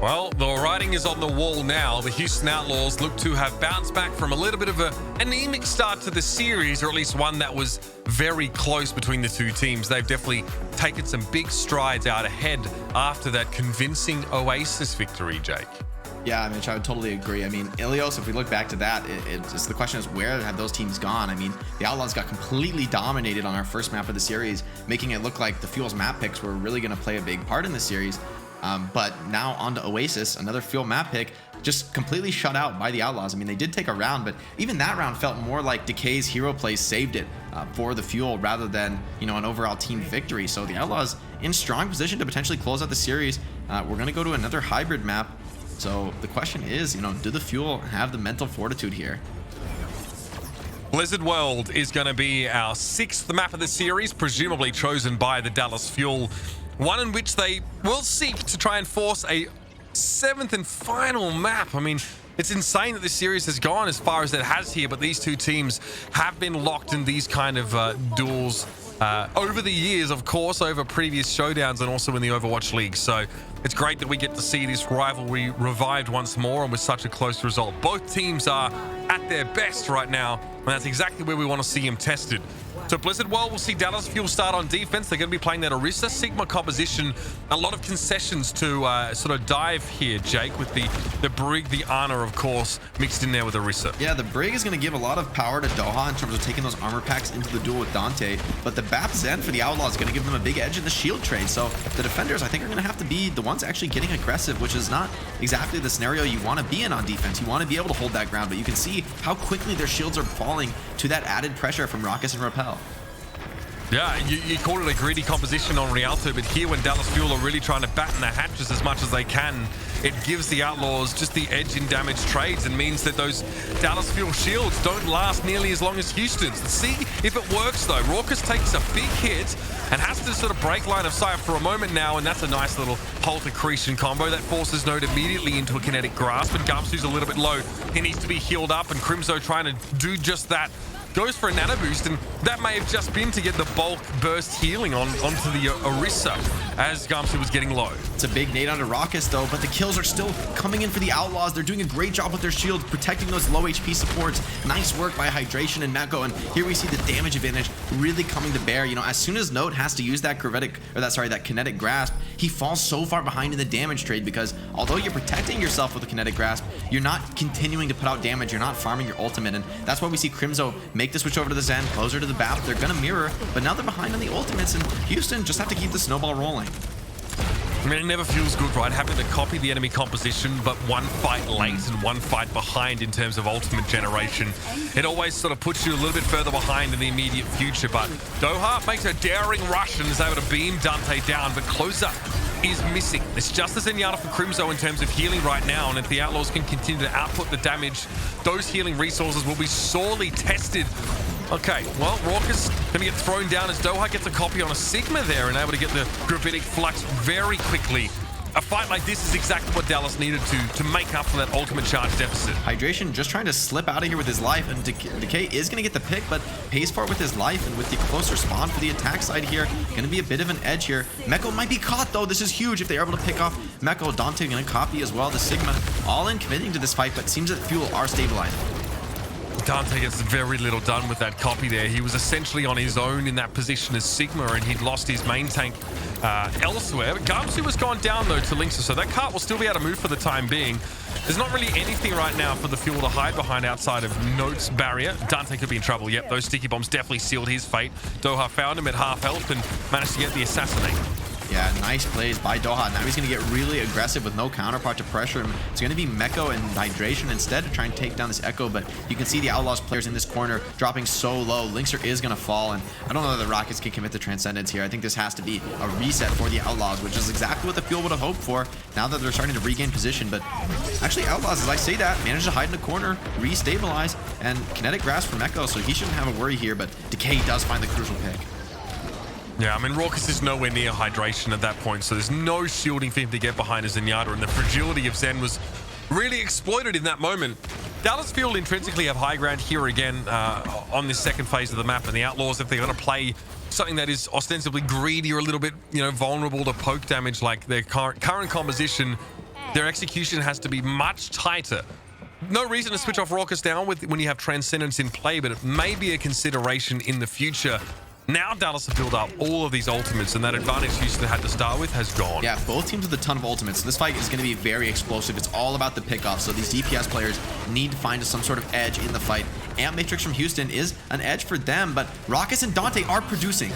Well, the writing is on the wall now. The Houston Outlaws look to have bounced back from a little bit of an anemic start to the series, or at least one that was very close between the two teams. They've definitely taken some big strides out ahead after that convincing Oasis victory, Jake. Yeah, Mitch, I would totally agree. I mean, Ilios, if we look back to that, it's just the question is where have those teams gone? I mean, the Outlaws got completely dominated on our first map of the series, making it look like the Fuel's map picks were really going to play a big part in the series. But now on to Oasis, another Fuel map pick, just completely shut out by the Outlaws. I mean, they did take a round, but even that round felt more like Decay's hero play saved it for the Fuel rather than, you know, an overall team victory. So the Outlaws in strong position to potentially close out the series. We're going to go to another hybrid map. So the question is, you know, do the Fuel have the mental fortitude here? Blizzard World is going to be our 6th map of the series, presumably chosen by the Dallas Fuel. One in which they will seek to try and force a 7th and final map. I mean, it's insane that this series has gone as far as it has here, but these two teams have been locked in these kind of duels over the years, of course, over previous showdowns and also in the Overwatch League. So it's great that we get to see this rivalry revived once more and with such a close result. Both teams are at their best right now, and that's exactly where we want to see them tested. So Blizzard World will see Dallas Fuel start on defense. They're going to be playing that Orisa Sigma composition. A lot of concessions to sort of dive here, Jake, with the Brig, the Ana, of course, mixed in there with Orisa. Yeah, the Brig is going to give a lot of power to Doha in terms of taking those armor packs into the duel with Dante. But the Bap Zen for the Outlaws is going to give them a big edge in the shield trade. So the defenders, I think, are going to have to be the ones actually getting aggressive, which is not exactly the scenario you want to be in on defense. You want to be able to hold that ground, but you can see how quickly their shields are falling to that added pressure from Raucus and Repel. Yeah, you called it a greedy composition on Rialto, but here when Dallas Fuel are really trying to batten the hatches as much as they can, it gives the Outlaws just the edge in damage trades and means that those Dallas Fuel shields don't last nearly as long as Houston's. Let's see if it works though. Raucus takes a big hit and has to sort of break line of sight for a moment now, and that's a nice little Holt accretion combo that forces Node immediately into a kinetic grasp, and Gumsu's a little bit low. He needs to be healed up, and Crimzo trying to do just that. Goes for a nano boost, and that may have just been to get the bulk burst healing onto the Orisa as Gumsu was getting low. It's a big nade onto Raucus though, but the kills are still coming in for the Outlaws. They're doing a great job with their shields, protecting those low HP supports. Nice work by Hydration and Meko, and here we see the damage advantage really coming to bear. You know, as soon as Note has to use that that kinetic grasp, he falls so far behind in the damage trade because although you're protecting yourself with a kinetic grasp, you're not continuing to put out damage, you're not farming your ultimate, and that's why we see Crimzo make the switch over to the Zen, closer to the BAP. They're gonna mirror, but now they're behind on the ultimates, and Houston just have to keep the snowball rolling. I mean, it never feels good, right? Having to copy the enemy composition, but one fight late and one fight behind in terms of ultimate generation. It always sort of puts you a little bit further behind in the immediate future, but Doha makes a daring rush and is able to beam Dante down, but closer is missing. It's just as Zenyatta for Crimzo in terms of healing right now, and if the Outlaws can continue to output the damage, those healing resources will be sorely tested. Okay, well, Raucus gonna get thrown down as Doha gets a copy on a Sigma there and able to get the Gravitic Flux very quickly. A fight like this is exactly what Dallas needed to make up for that ultimate charge deficit. Hydration just trying to slip out of here with his life, and Decay is going to get the pick, but pays for it with his life, and with the closer spawn for the attack side here, going to be a bit of an edge here. Meko might be caught though. This is huge if they're able to pick off Meko. Dante going to copy as well. The Sigma all in committing to this fight, but it seems that Fuel are stabilized. Dante gets very little done with that copy there. He was essentially on his own in that position as Sigma, and he'd lost his main tank elsewhere. But Gumsu has gone down though to Linksa, so that cart will still be able to move for the time being. There's not really anything right now for the Fuel to hide behind outside of Note's barrier. Dante could be in trouble. Yep, those sticky bombs definitely sealed his fate. Doha found him at half health and managed to get the assassinate. Yeah, nice plays by Doha. Now he's going to get really aggressive with no counterpart to pressure him. It's going to be Meko and Hydration instead to try and take down this Echo, but you can see the Outlaws players in this corner dropping so low. Linkser is going to fall, and I don't know that the Rockets can commit the Transcendence here. I think this has to be a reset for the Outlaws, which is exactly what the Fuel would have hoped for now that they're starting to regain position. But actually, Outlaws, as I say that, managed to hide in the corner, re-stabilize, and Kinetic Grasp from Echo, so he shouldn't have a worry here, but Decay does find the crucial pick. Yeah, I mean, Raucus is nowhere near Hydration at that point, so there's no shielding for him to get behind a Zenyatta, and the fragility of Zen was really exploited in that moment. Dallas Field intrinsically have high ground here again on this second phase of the map, and the Outlaws, if they're going to play something that is ostensibly greedy or a little bit, you know, vulnerable to poke damage like their current composition, their execution has to be much tighter. No reason to switch off Raucus down when you have Transcendence in play, but it may be a consideration in the future. Now Dallas have built up all of these ultimates, and that advantage Houston had to start with has gone. Yeah, both teams with a ton of ultimates. So this fight is going to be very explosive. It's all about the pickoff. So these DPS players need to find some sort of edge in the fight. Amp Matrix from Houston is an edge for them, but Raucus and Dante are producing.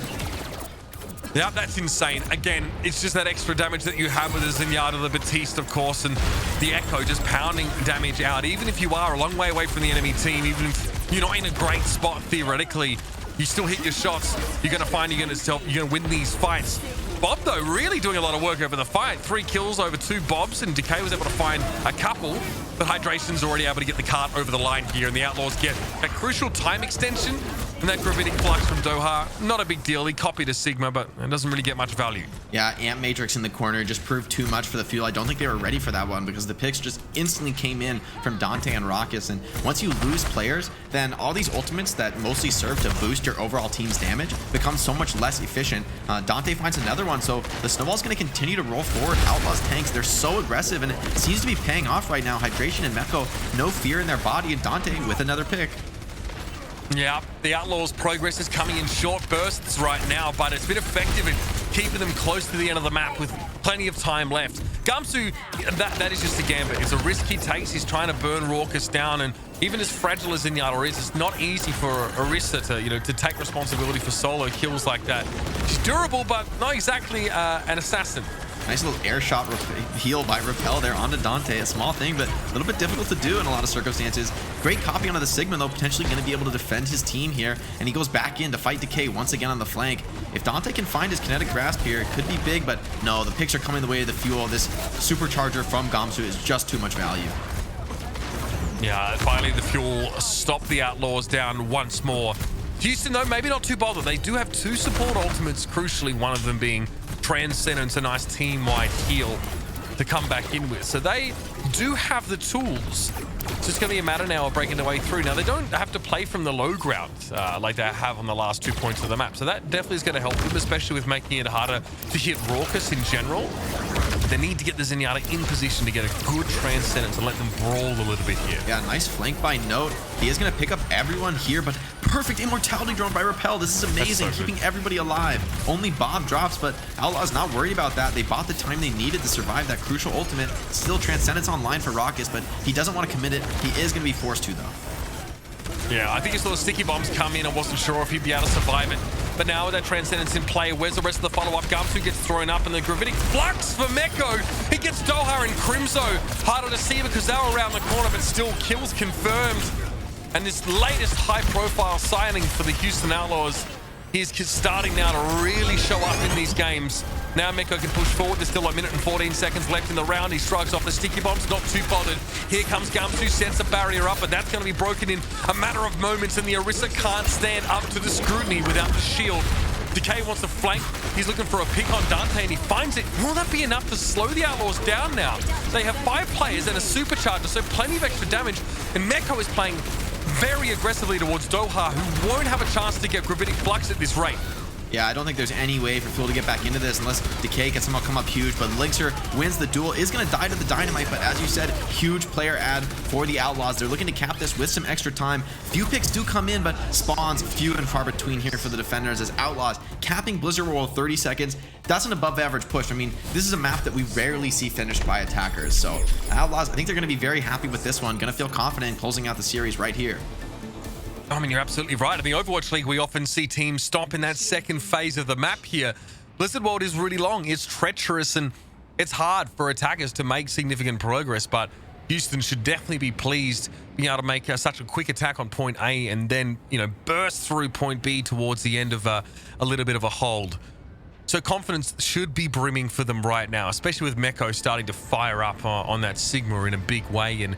Yeah, that's insane. Again, it's just that extra damage that you have with the Zenyatta, the Batiste, of course, and the Echo just pounding damage out. Even if you are a long way away from the enemy team, even if you're not in a great spot theoretically, you still hit your shots. You're going to find you're going to win these fights. Bob, though, really doing a lot of work over the fight. 3 kills over 2 Bobs, and Decay was able to find a couple, but Hydration's already able to get the cart over the line here, and the Outlaws get a crucial time extension, and that Gravitic Flux from Doha, not a big deal. He copied a Sigma, but it doesn't really get much value. Yeah, Amp Matrix in the corner just proved too much for the Fuel. I don't think they were ready for that one because the picks just instantly came in from Dante and Raucus, and once you lose players, then all these ultimates that mostly serve to boost your overall team's damage become so much less efficient. Dante finds another one, so the snowball's going to continue to roll forward. Outlaws tanks, they're so aggressive, and it seems to be paying off right now. Hydration and Meko, no fear in their body, and Dante with another pick. Yeah, the Outlaws' progress is coming in short bursts right now, but it's been effective in keeping them close to the end of the map with plenty of time left. Gumsu, that is just a gambit. It's a risk he takes. He's trying to burn Raucus down, and even as fragile as Zenyatta is, it's not easy for Orisa to take responsibility for solo kills like that. She's durable, but not exactly an assassin. Nice little air shot heal by Repel there onto Dante. A small thing, but a little bit difficult to do in a lot of circumstances. Great copy onto the Sigma, though, potentially going to be able to defend his team here. And he goes back in to fight Decay once again on the flank. If Dante can find his kinetic grasp here, it could be big, but no, the picks are coming the way of the fuel. This supercharger from Gamsu is just too much value. Yeah, finally the fuel stopped the Outlaws down once more. Houston, though, maybe not too bothered. They do have 2 support ultimates, crucially, one of them being Transcendence, a nice team-wide heal to come back in with. So they do have the tools. So it's going to be a matter now of breaking their way through. Now, they don't have to play from the low ground like they have on the last 2 points of the map. So that definitely is going to help them, especially with making it harder to hit Raucus in general. They need to get the Zenyatta in position to get a good Transcendence and let them brawl a little bit here. Yeah, nice flank by Note. He is going to pick up everyone here, but perfect immortality drone by Repel. This is amazing, keeping everybody alive. Only Bob drops, but Outlaw's not worried about that. They bought the time they needed to survive that crucial ultimate. Still Transcendence online for Raucus, but he doesn't want to commit it. He is going to be forced to, though. Yeah, I think he saw the sticky bombs come in. I wasn't sure if he'd be able to survive it. But now with that Transcendence in play, where's the rest of the follow-up? Gamsu gets thrown up, and the Gravitic Flux for Meko. He gets Doha and Crimzo. Harder to see because they were around the corner, but still kills confirmed. And this latest high-profile signing for the Houston Outlaws is starting now to really show up in these games. Now Meko can push forward. There's still a minute and 14 seconds left in the round. He strikes off the sticky bombs, not too bothered. Here comes Gamsu, sets a barrier up, but that's going to be broken in a matter of moments, and the Orisa can't stand up to the scrutiny without the shield. Decay wants to flank. He's looking for a pick on Dante, and he finds it. Will that be enough to slow the Outlaws down now? They have 5 players and a supercharger, so plenty of extra damage, and Meko is playing very aggressively towards Doha, who won't have a chance to get Gravitic Flux at this rate. Yeah, I don't think there's any way for Fuel to get back into this unless Decay can somehow come up huge, but Linkser wins the duel, is going to die to the Dynamite, but as you said, huge player add for the Outlaws. They're looking to cap this with some extra time. Few picks do come in, but spawns few and far between here for the defenders as Outlaws capping Blizzard World 30 seconds. That's an above average push. I mean, this is a map that we rarely see finished by attackers, so Outlaws, I think they're going to be very happy with this one, going to feel confident in closing out the series right here. I mean, you're absolutely right. In the Overwatch League, we often see teams stop in that second phase of the map here. Blizzard World is really long, it's treacherous, and it's hard for attackers to make significant progress, but Houston should definitely be pleased being able to make such a quick attack on point A and then, you know, burst through point B towards the end of a little bit of a hold. So confidence should be brimming for them right now, especially with Meko starting to fire up on that Sigma in a big way. And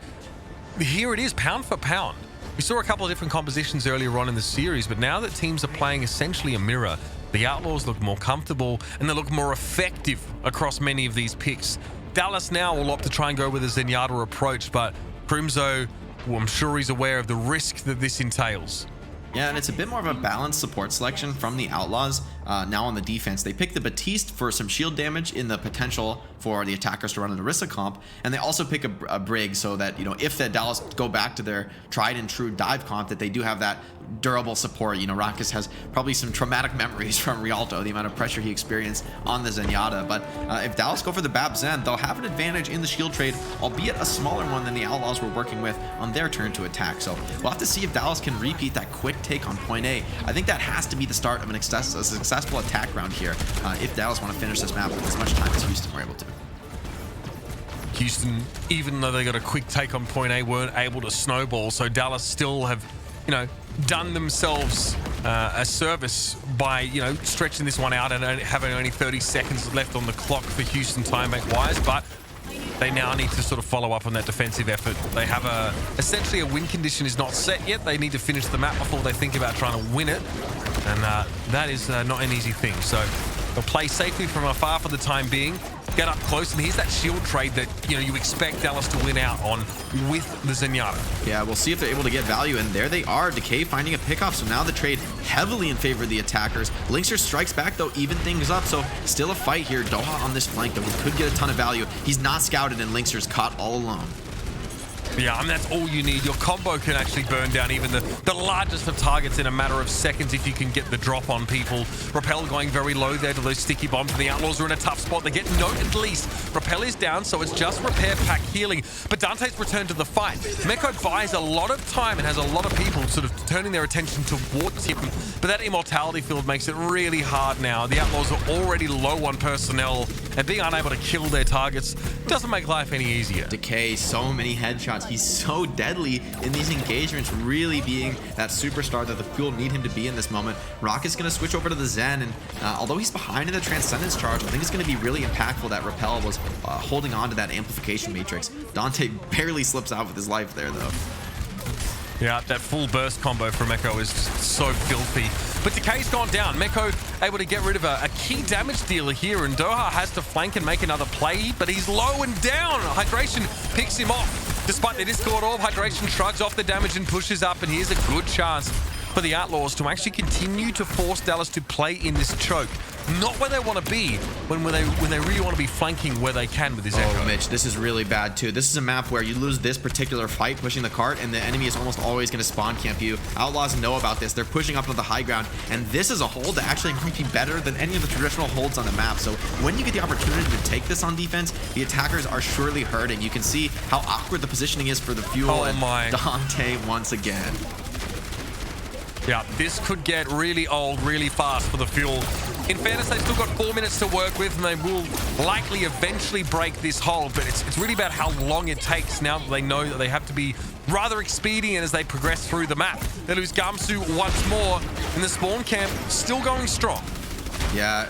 here it is, pound for pound. We saw a couple of different compositions earlier on in the series, but now that teams are playing essentially a mirror, the Outlaws look more comfortable and they look more effective across many of these picks. Dallas now will opt to try and go with a Zenyatta approach, but Crimzo, well, I'm sure he's aware of the risk that this entails. Yeah, and it's a bit more of a balanced support selection from the Outlaws. Now on the defense, they pick the Batiste for some shield damage in the potential for the attackers to run an Orisa comp, and they also pick a Brig so that, you know, if the Dallas go back to their tried and true dive comp, that they do have that durable support. You know, Raucus has probably some traumatic memories from Rialto, the amount of pressure he experienced on the Zenyatta, but if Dallas go for the Bab Zen, they'll have an advantage in the shield trade, albeit a smaller one than the Outlaws were working with on their turn to attack. So we'll have to see if Dallas can repeat that quick take on point A. I think that has to be the start of a successful attack round here if Dallas want to finish this map with as much time as Houston were able to. Houston, even though they got a quick take on point A, weren't able to snowball, so Dallas still have, you know, done themselves a service by, you know, stretching this one out and having only 30 seconds left on the clock for Houston timemate wise, but they now need to sort of follow up on that defensive effort. They have essentially a win condition is not set yet. They need to finish the map before they think about trying to win it, and that is not an easy thing. So they'll play safely from afar for the time being, get up close, and here's that shield trade that, you know, you expect Dallas to win out on with the Zenyatta. Yeah, we'll see if they're able to get value, and there they are. Decay finding a pickoff, so now the trade heavily in favor of the attackers. Linkser strikes back, though, even things up, so still a fight here. Doha on this flank, though, he could get a ton of value. He's not scouted, and Linkser's caught all alone. Yeah, and that's all you need. Your combo can actually burn down even the largest of targets in a matter of seconds if you can get the drop on people. Repel going very low there to those sticky bombs, and the Outlaws are in a tough spot. They get note at least. Repel is down, so it's just repair pack healing. But Dante's returned to the fight. Meko buys a lot of time and has a lot of people sort of turning their attention towards him. But that immortality field makes it really hard now. The Outlaws are already low on personnel, and being unable to kill their targets doesn't make life any easier. Decay, so many headshots. He's so deadly in these engagements, really being that superstar that the Fuel need him to be in this moment. Rocket's going to switch over to the Zen, and although he's behind in the Transcendence charge, I think it's going to be really impactful that Repel was holding on to that amplification matrix. Dante barely slips out with his life there, though. Yeah, that full burst combo from Meko is so filthy. But Decay's gone down. Meko able to get rid of a key damage dealer here, and Doha has to flank and make another play, but he's low and down. Hydration picks him off. Despite the Discord orb, Hydration shrugs off the damage and pushes up, and here's a good chance for the Outlaws to actually continue to force Dallas to play in this choke. Not where they want to be, when they really want to be flanking where they can with his Echo. Oh, Mitch, this is really bad too. This is a map where you lose this particular fight pushing the cart, and the enemy is almost always going to spawn camp you. Outlaws know about this. They're pushing up to the high ground, and this is a hold that actually might be better than any of the traditional holds on the map. So when you get the opportunity to take this on defense, the attackers are surely hurting. You can see how awkward the positioning is for the Fuel and Dante once again. Yeah, this could get really old really fast for the Fuel. In fairness, they've still got 4 minutes to work with, and they will likely eventually break this hold, but it's really about how long it takes now that they know that they have to be rather expedient as they progress through the map. They lose Gamsu once more, and the spawn camp still going strong. Yeah,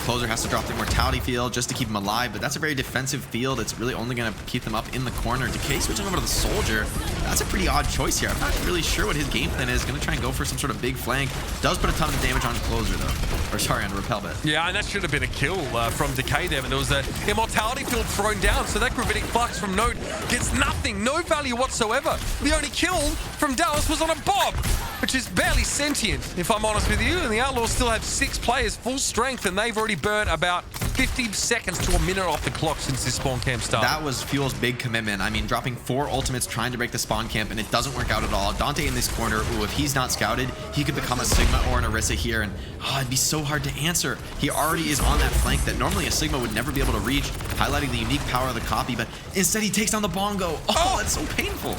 Closer has to drop the Immortality field just to keep him alive, but that's a very defensive field. It's really only going to keep them up in the corner. Decay switching over to the Soldier. That's a pretty odd choice here. I'm not really sure what his game plan is. Going to try and go for some sort of big flank. Does put a ton of damage on Closer, though. Or sorry, on Repel bit. Yeah, and that should have been a kill from Decay there, but there was an Immortality field thrown down, so that Gravitic Flux from Note gets nothing, no value whatsoever. The only kill from Dallas was on a Bob, which is barely sentient, if I'm honest with you, and the Outlaws still have 6 players full strength, and they've already burnt about 50 seconds to a minute off the clock since this spawn camp started. That was Fuel's big commitment. I mean, dropping 4 ultimates trying to break the spawn camp, and it doesn't work out at all. Dante in this corner, if he's not scouted, he could become a Sigma or an Orisa here, and it'd be so hard to answer. He already is on that flank that normally a Sigma would never be able to reach, highlighting the unique power of the copy, but instead he takes down the Bongo. Oh, that's so painful.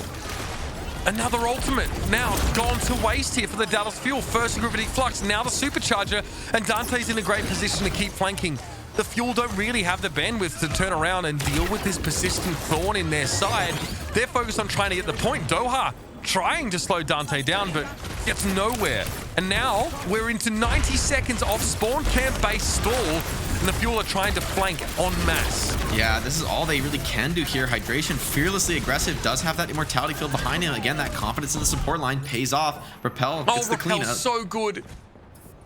Another ultimate now gone to waste here for the Dallas Fuel. First Gravitic Flux, now the Supercharger, and Dante's in a great position to keep flanking. The Fuel don't really have the bandwidth to turn around and deal with this persistent thorn in their side. They're focused on trying to get the point. Doha trying to slow Dante down, but gets nowhere. And now we're into 90 seconds of spawn camp-based stall, and the Fuel are trying to flank en masse. Yeah, this is all they really can do here. Hydration, fearlessly aggressive, does have that Immortality field behind him. Again, that confidence in the support line pays off. Repel gets the cleanup. Repel's so good.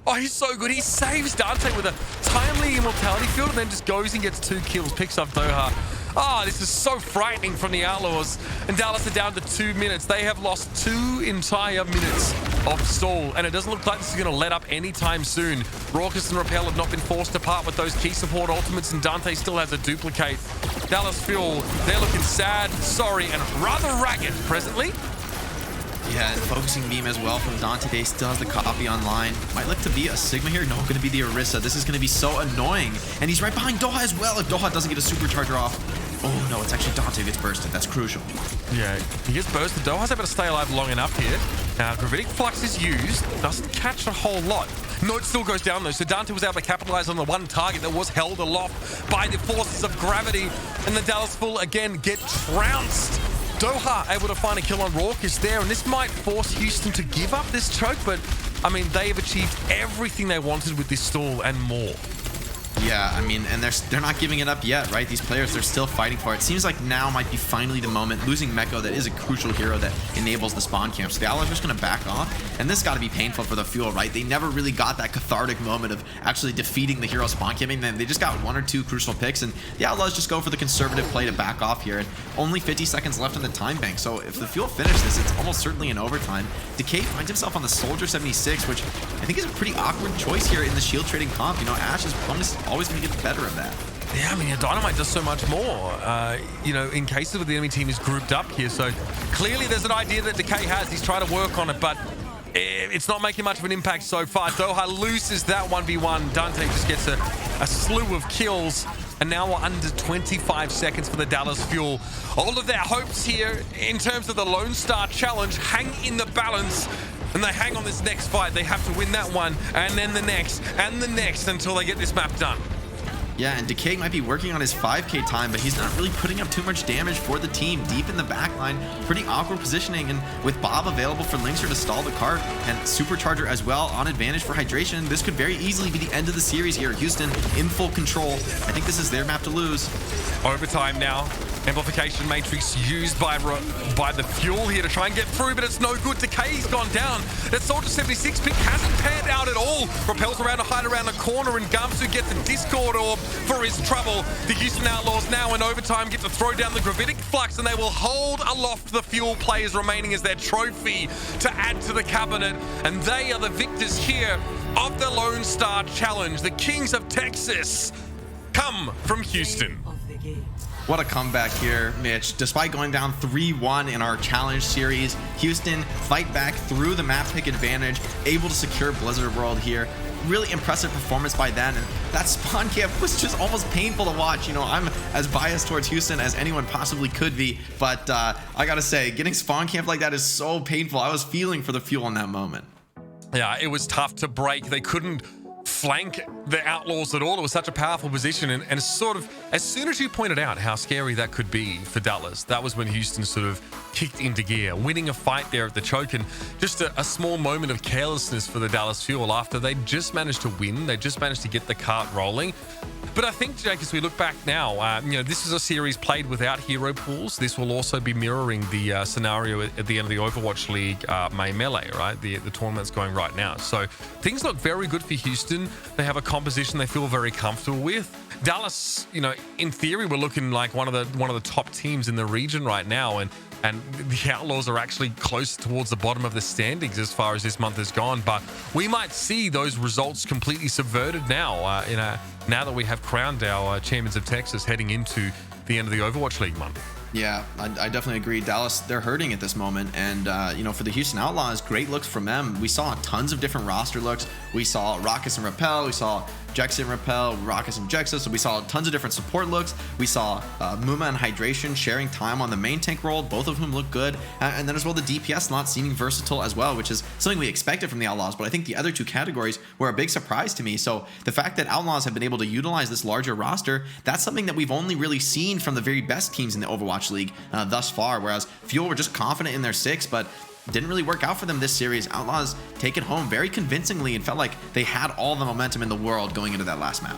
Oh, he's so good. He saves Dante with a timely Immortality field and then just goes and gets 2 kills, picks up Doha. Ah, this is so frightening from the Outlaws. And Dallas are down to 2 minutes. They have lost 2 entire minutes of stall, and it doesn't look like this is going to let up anytime soon. Raucus and Repel have not been forced apart with those key support ultimates, and Dante still has a duplicate. Dallas Fuel, they're looking sad, sorry, and rather ragged presently. Yeah, and focusing beam as well from Dante. Day still has the copy online. Might look to be a Sigma here. No, going to be the Orisa. This is going to be so annoying. And he's right behind Doha as well. If Doha doesn't get a supercharger off. Oh no, it's actually Dante who gets bursted. That's crucial. Yeah, he gets bursted. Doha's able to stay alive long enough here. Now, Gravitic Flux is used. Doesn't catch a whole lot. Note still goes down though, so Dante was able to capitalize on the one target that was held aloft by the forces of gravity. And the Dallas Full again get trounced. Doha able to find a kill on Raucus there, and this might force Houston to give up this choke, but I mean, they have achieved everything they wanted with this stall and more. Yeah, I mean, and they're not giving it up yet, right? These players, they're still fighting for it. Seems like now might be finally the moment. Losing Meko, that is a crucial hero that enables the spawn camp. So the Outlaws are just going to back off, and this got to be painful for the Fuel, right? They never really got that cathartic moment of actually defeating the hero spawn camping. They just got 1 or 2 crucial picks, and the Outlaws just go for the conservative play to back off here. And only 50 seconds left in the time bank, so if the Fuel finish this, it's almost certainly an overtime. Decay finds himself on the Soldier 76, which I think is a pretty awkward choice here in the shield trading comp. You know, Ash is almost always going to get the better of that. Yeah, I mean, Dynamite does so much more, you know, in cases where the enemy team is grouped up here. So clearly there's an idea that Decay has. He's trying to work on it, but it's not making much of an impact so far. Doha loses that 1v1. Dante just gets a slew of kills. And now we're under 25 seconds for the Dallas Fuel. All of their hopes here in terms of the Lone Star Challenge hang in the balance. And they hang on this next fight. They have to win that one, and then the next, and the next, until they get this map done. Yeah, and Decay might be working on his 5K time, but he's not really putting up too much damage for the team. Deep in the backline, pretty awkward positioning, and with Bob available for Linkster to stall the cart, and Supercharger as well on advantage for hydration, this could very easily be the end of the series here. Houston in full control. I think this is their map to lose. Overtime now. Amplification matrix used by the Fuel here to try and get through, but it's no good. Decay's gone down. That Soldier 76 pick hasn't panned out at all. Repels around to hide around the corner, and Gamsu gets a Discord orb for his trouble. The Houston Outlaws now in overtime get to throw down the Gravitic Flux, and they will hold aloft the Fuel players remaining as their trophy to add to the cabinet. And they are the victors here of the Lone Star Challenge. The Kings of Texas come from Houston. What a comeback here, Mitch. Despite going down 3-1 in our challenge series, Houston fight back through the map pick advantage, able to secure Blizzard World here. Really impressive performance by them, and that spawn camp was just almost painful to watch. You know, I'm as biased towards Houston as anyone possibly could be, but I gotta say, getting spawn camp like that is so painful. I was feeling for the Fuel in that moment. Yeah, it was tough to break. They couldn't flank the Outlaws at all. It was such a powerful position, and sort of as soon as you pointed out how scary that could be for Dallas, that was when Houston sort of kicked into gear, winning a fight there at the choke, and just a small moment of carelessness for the Dallas Fuel after they just managed to win. They just managed to get the cart rolling. But I think, Jake, as we look back now, you know, this is a series played without hero pools. This will also be mirroring the scenario at the end of the Overwatch League May Melee, right? The tournament's going right now. So things look very good for Houston. They have a composition they feel very comfortable with. Dallas, you know, in theory, we're looking like one of the top teams in the region right now, and the Outlaws are actually close towards the bottom of the standings as far as this month has gone. But we might see those results completely subverted now, now that we have crowned our champions of Texas heading into the end of the Overwatch League month. Yeah, I definitely agree. Dallas, they're hurting at this moment. And, you know, for the Houston Outlaws, great looks from them. We saw tons of different roster looks. We saw Raucus and Repel. We saw Jexa and Repel, Raucus and Jexa. So we saw tons of different support looks. We saw Muma and Hydration sharing time on the main tank role, both of whom look good. And then as well, the DPS not seeming versatile as well, which is something we expected from the Outlaws. But I think the other two categories were a big surprise to me. So the fact that Outlaws have been able to utilize this larger roster, that's something that we've only really seen from the very best teams in the Overwatch League thus far. Whereas Fuel were just confident in their 6, but didn't really work out for them this series. Outlaws take it home very convincingly and felt like they had all the momentum in the world going into that last map.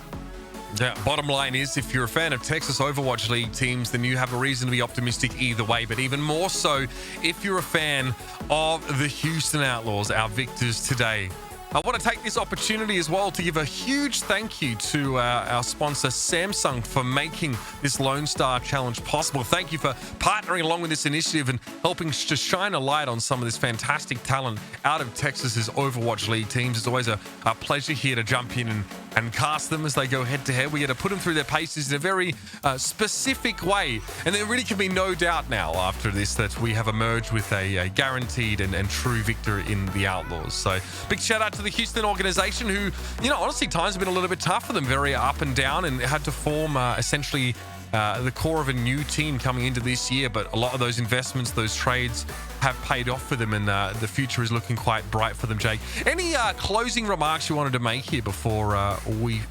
Yeah, bottom line is, if you're a fan of Texas Overwatch League teams, then you have a reason to be optimistic either way. But even more so, if you're a fan of the Houston Outlaws, our victors today. I want to take this opportunity as well to give a huge thank you to our sponsor Samsung for making this Lone Star Challenge possible. Thank you for partnering along with this initiative and helping to shine a light on some of this fantastic talent out of Texas's Overwatch League teams. It's always a pleasure here to jump in and cast them as they go head to head. We get to put them through their paces in a very specific way. And there really can be no doubt now after this that we have emerged with a guaranteed and true victor in the Outlaws. So big shout out to the Houston organization who, you know, honestly, times have been a little bit tough for them, very up and down, and had to form essentially the core of a new team coming into this year. But a lot of those investments, those trades have paid off for them, and the future is looking quite bright for them, Jake. Any closing remarks you wanted to make here before we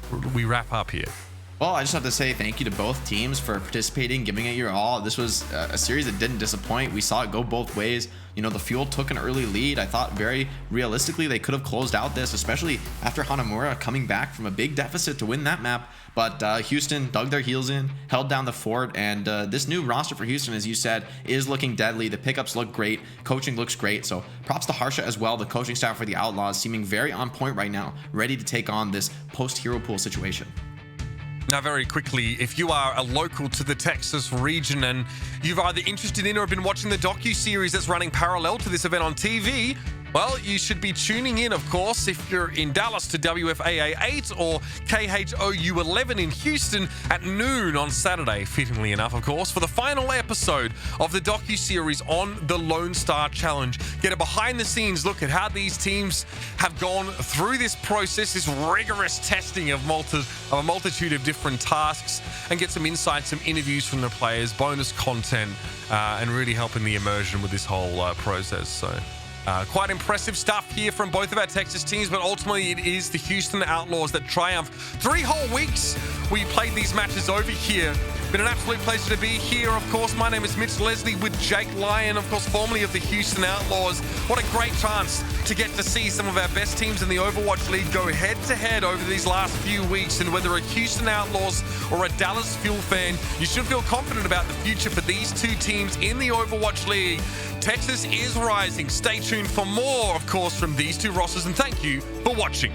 wrap up here? Well, I just have to say thank you to both teams for participating, giving it your all. This was a series that didn't disappoint. We saw it go both ways. You know, the Fuel took an early lead. I thought very realistically they could have closed out this, especially after Hanamura coming back from a big deficit to win that map. But Houston dug their heels in, held down the fort, and this new roster for Houston, as you said, is looking deadly. The pickups look great. Coaching looks great. So props to Harsha as well, the coaching staff for the Outlaws, seeming very on point right now, ready to take on this post-hero pool situation. Now, very quickly, if you are a local to the Texas region and you've either interested in or have been watching the docuseries that's running parallel to this event on TV, Well, you should be tuning in, of course, if you're in Dallas to WFAA 8 or KHOU 11 in Houston at noon on Saturday, fittingly enough, of course, for the final episode of the docuseries on the Lone Star Challenge. Get a behind-the-scenes look at how these teams have gone through this process, this rigorous testing of a multitude of different tasks, and get some insights, some interviews from the players, bonus content, and really helping the immersion with this whole process. So quite impressive stuff here from both of our Texas teams, but ultimately it is the Houston Outlaws that triumph. 3 whole weeks we played these matches over here. Been an absolute pleasure to be here, of course. My name is Mitch Leslie with Jake Lyon, of course, formerly of the Houston Outlaws. What a great chance to get to see some of our best teams in the Overwatch League go head-to-head over these last few weeks. And whether a Houston Outlaws or a Dallas Fuel fan, you should feel confident about the future for these two teams in the Overwatch League. Texas is rising. Stay tuned for more, of course, from these two rosters, and thank you for watching.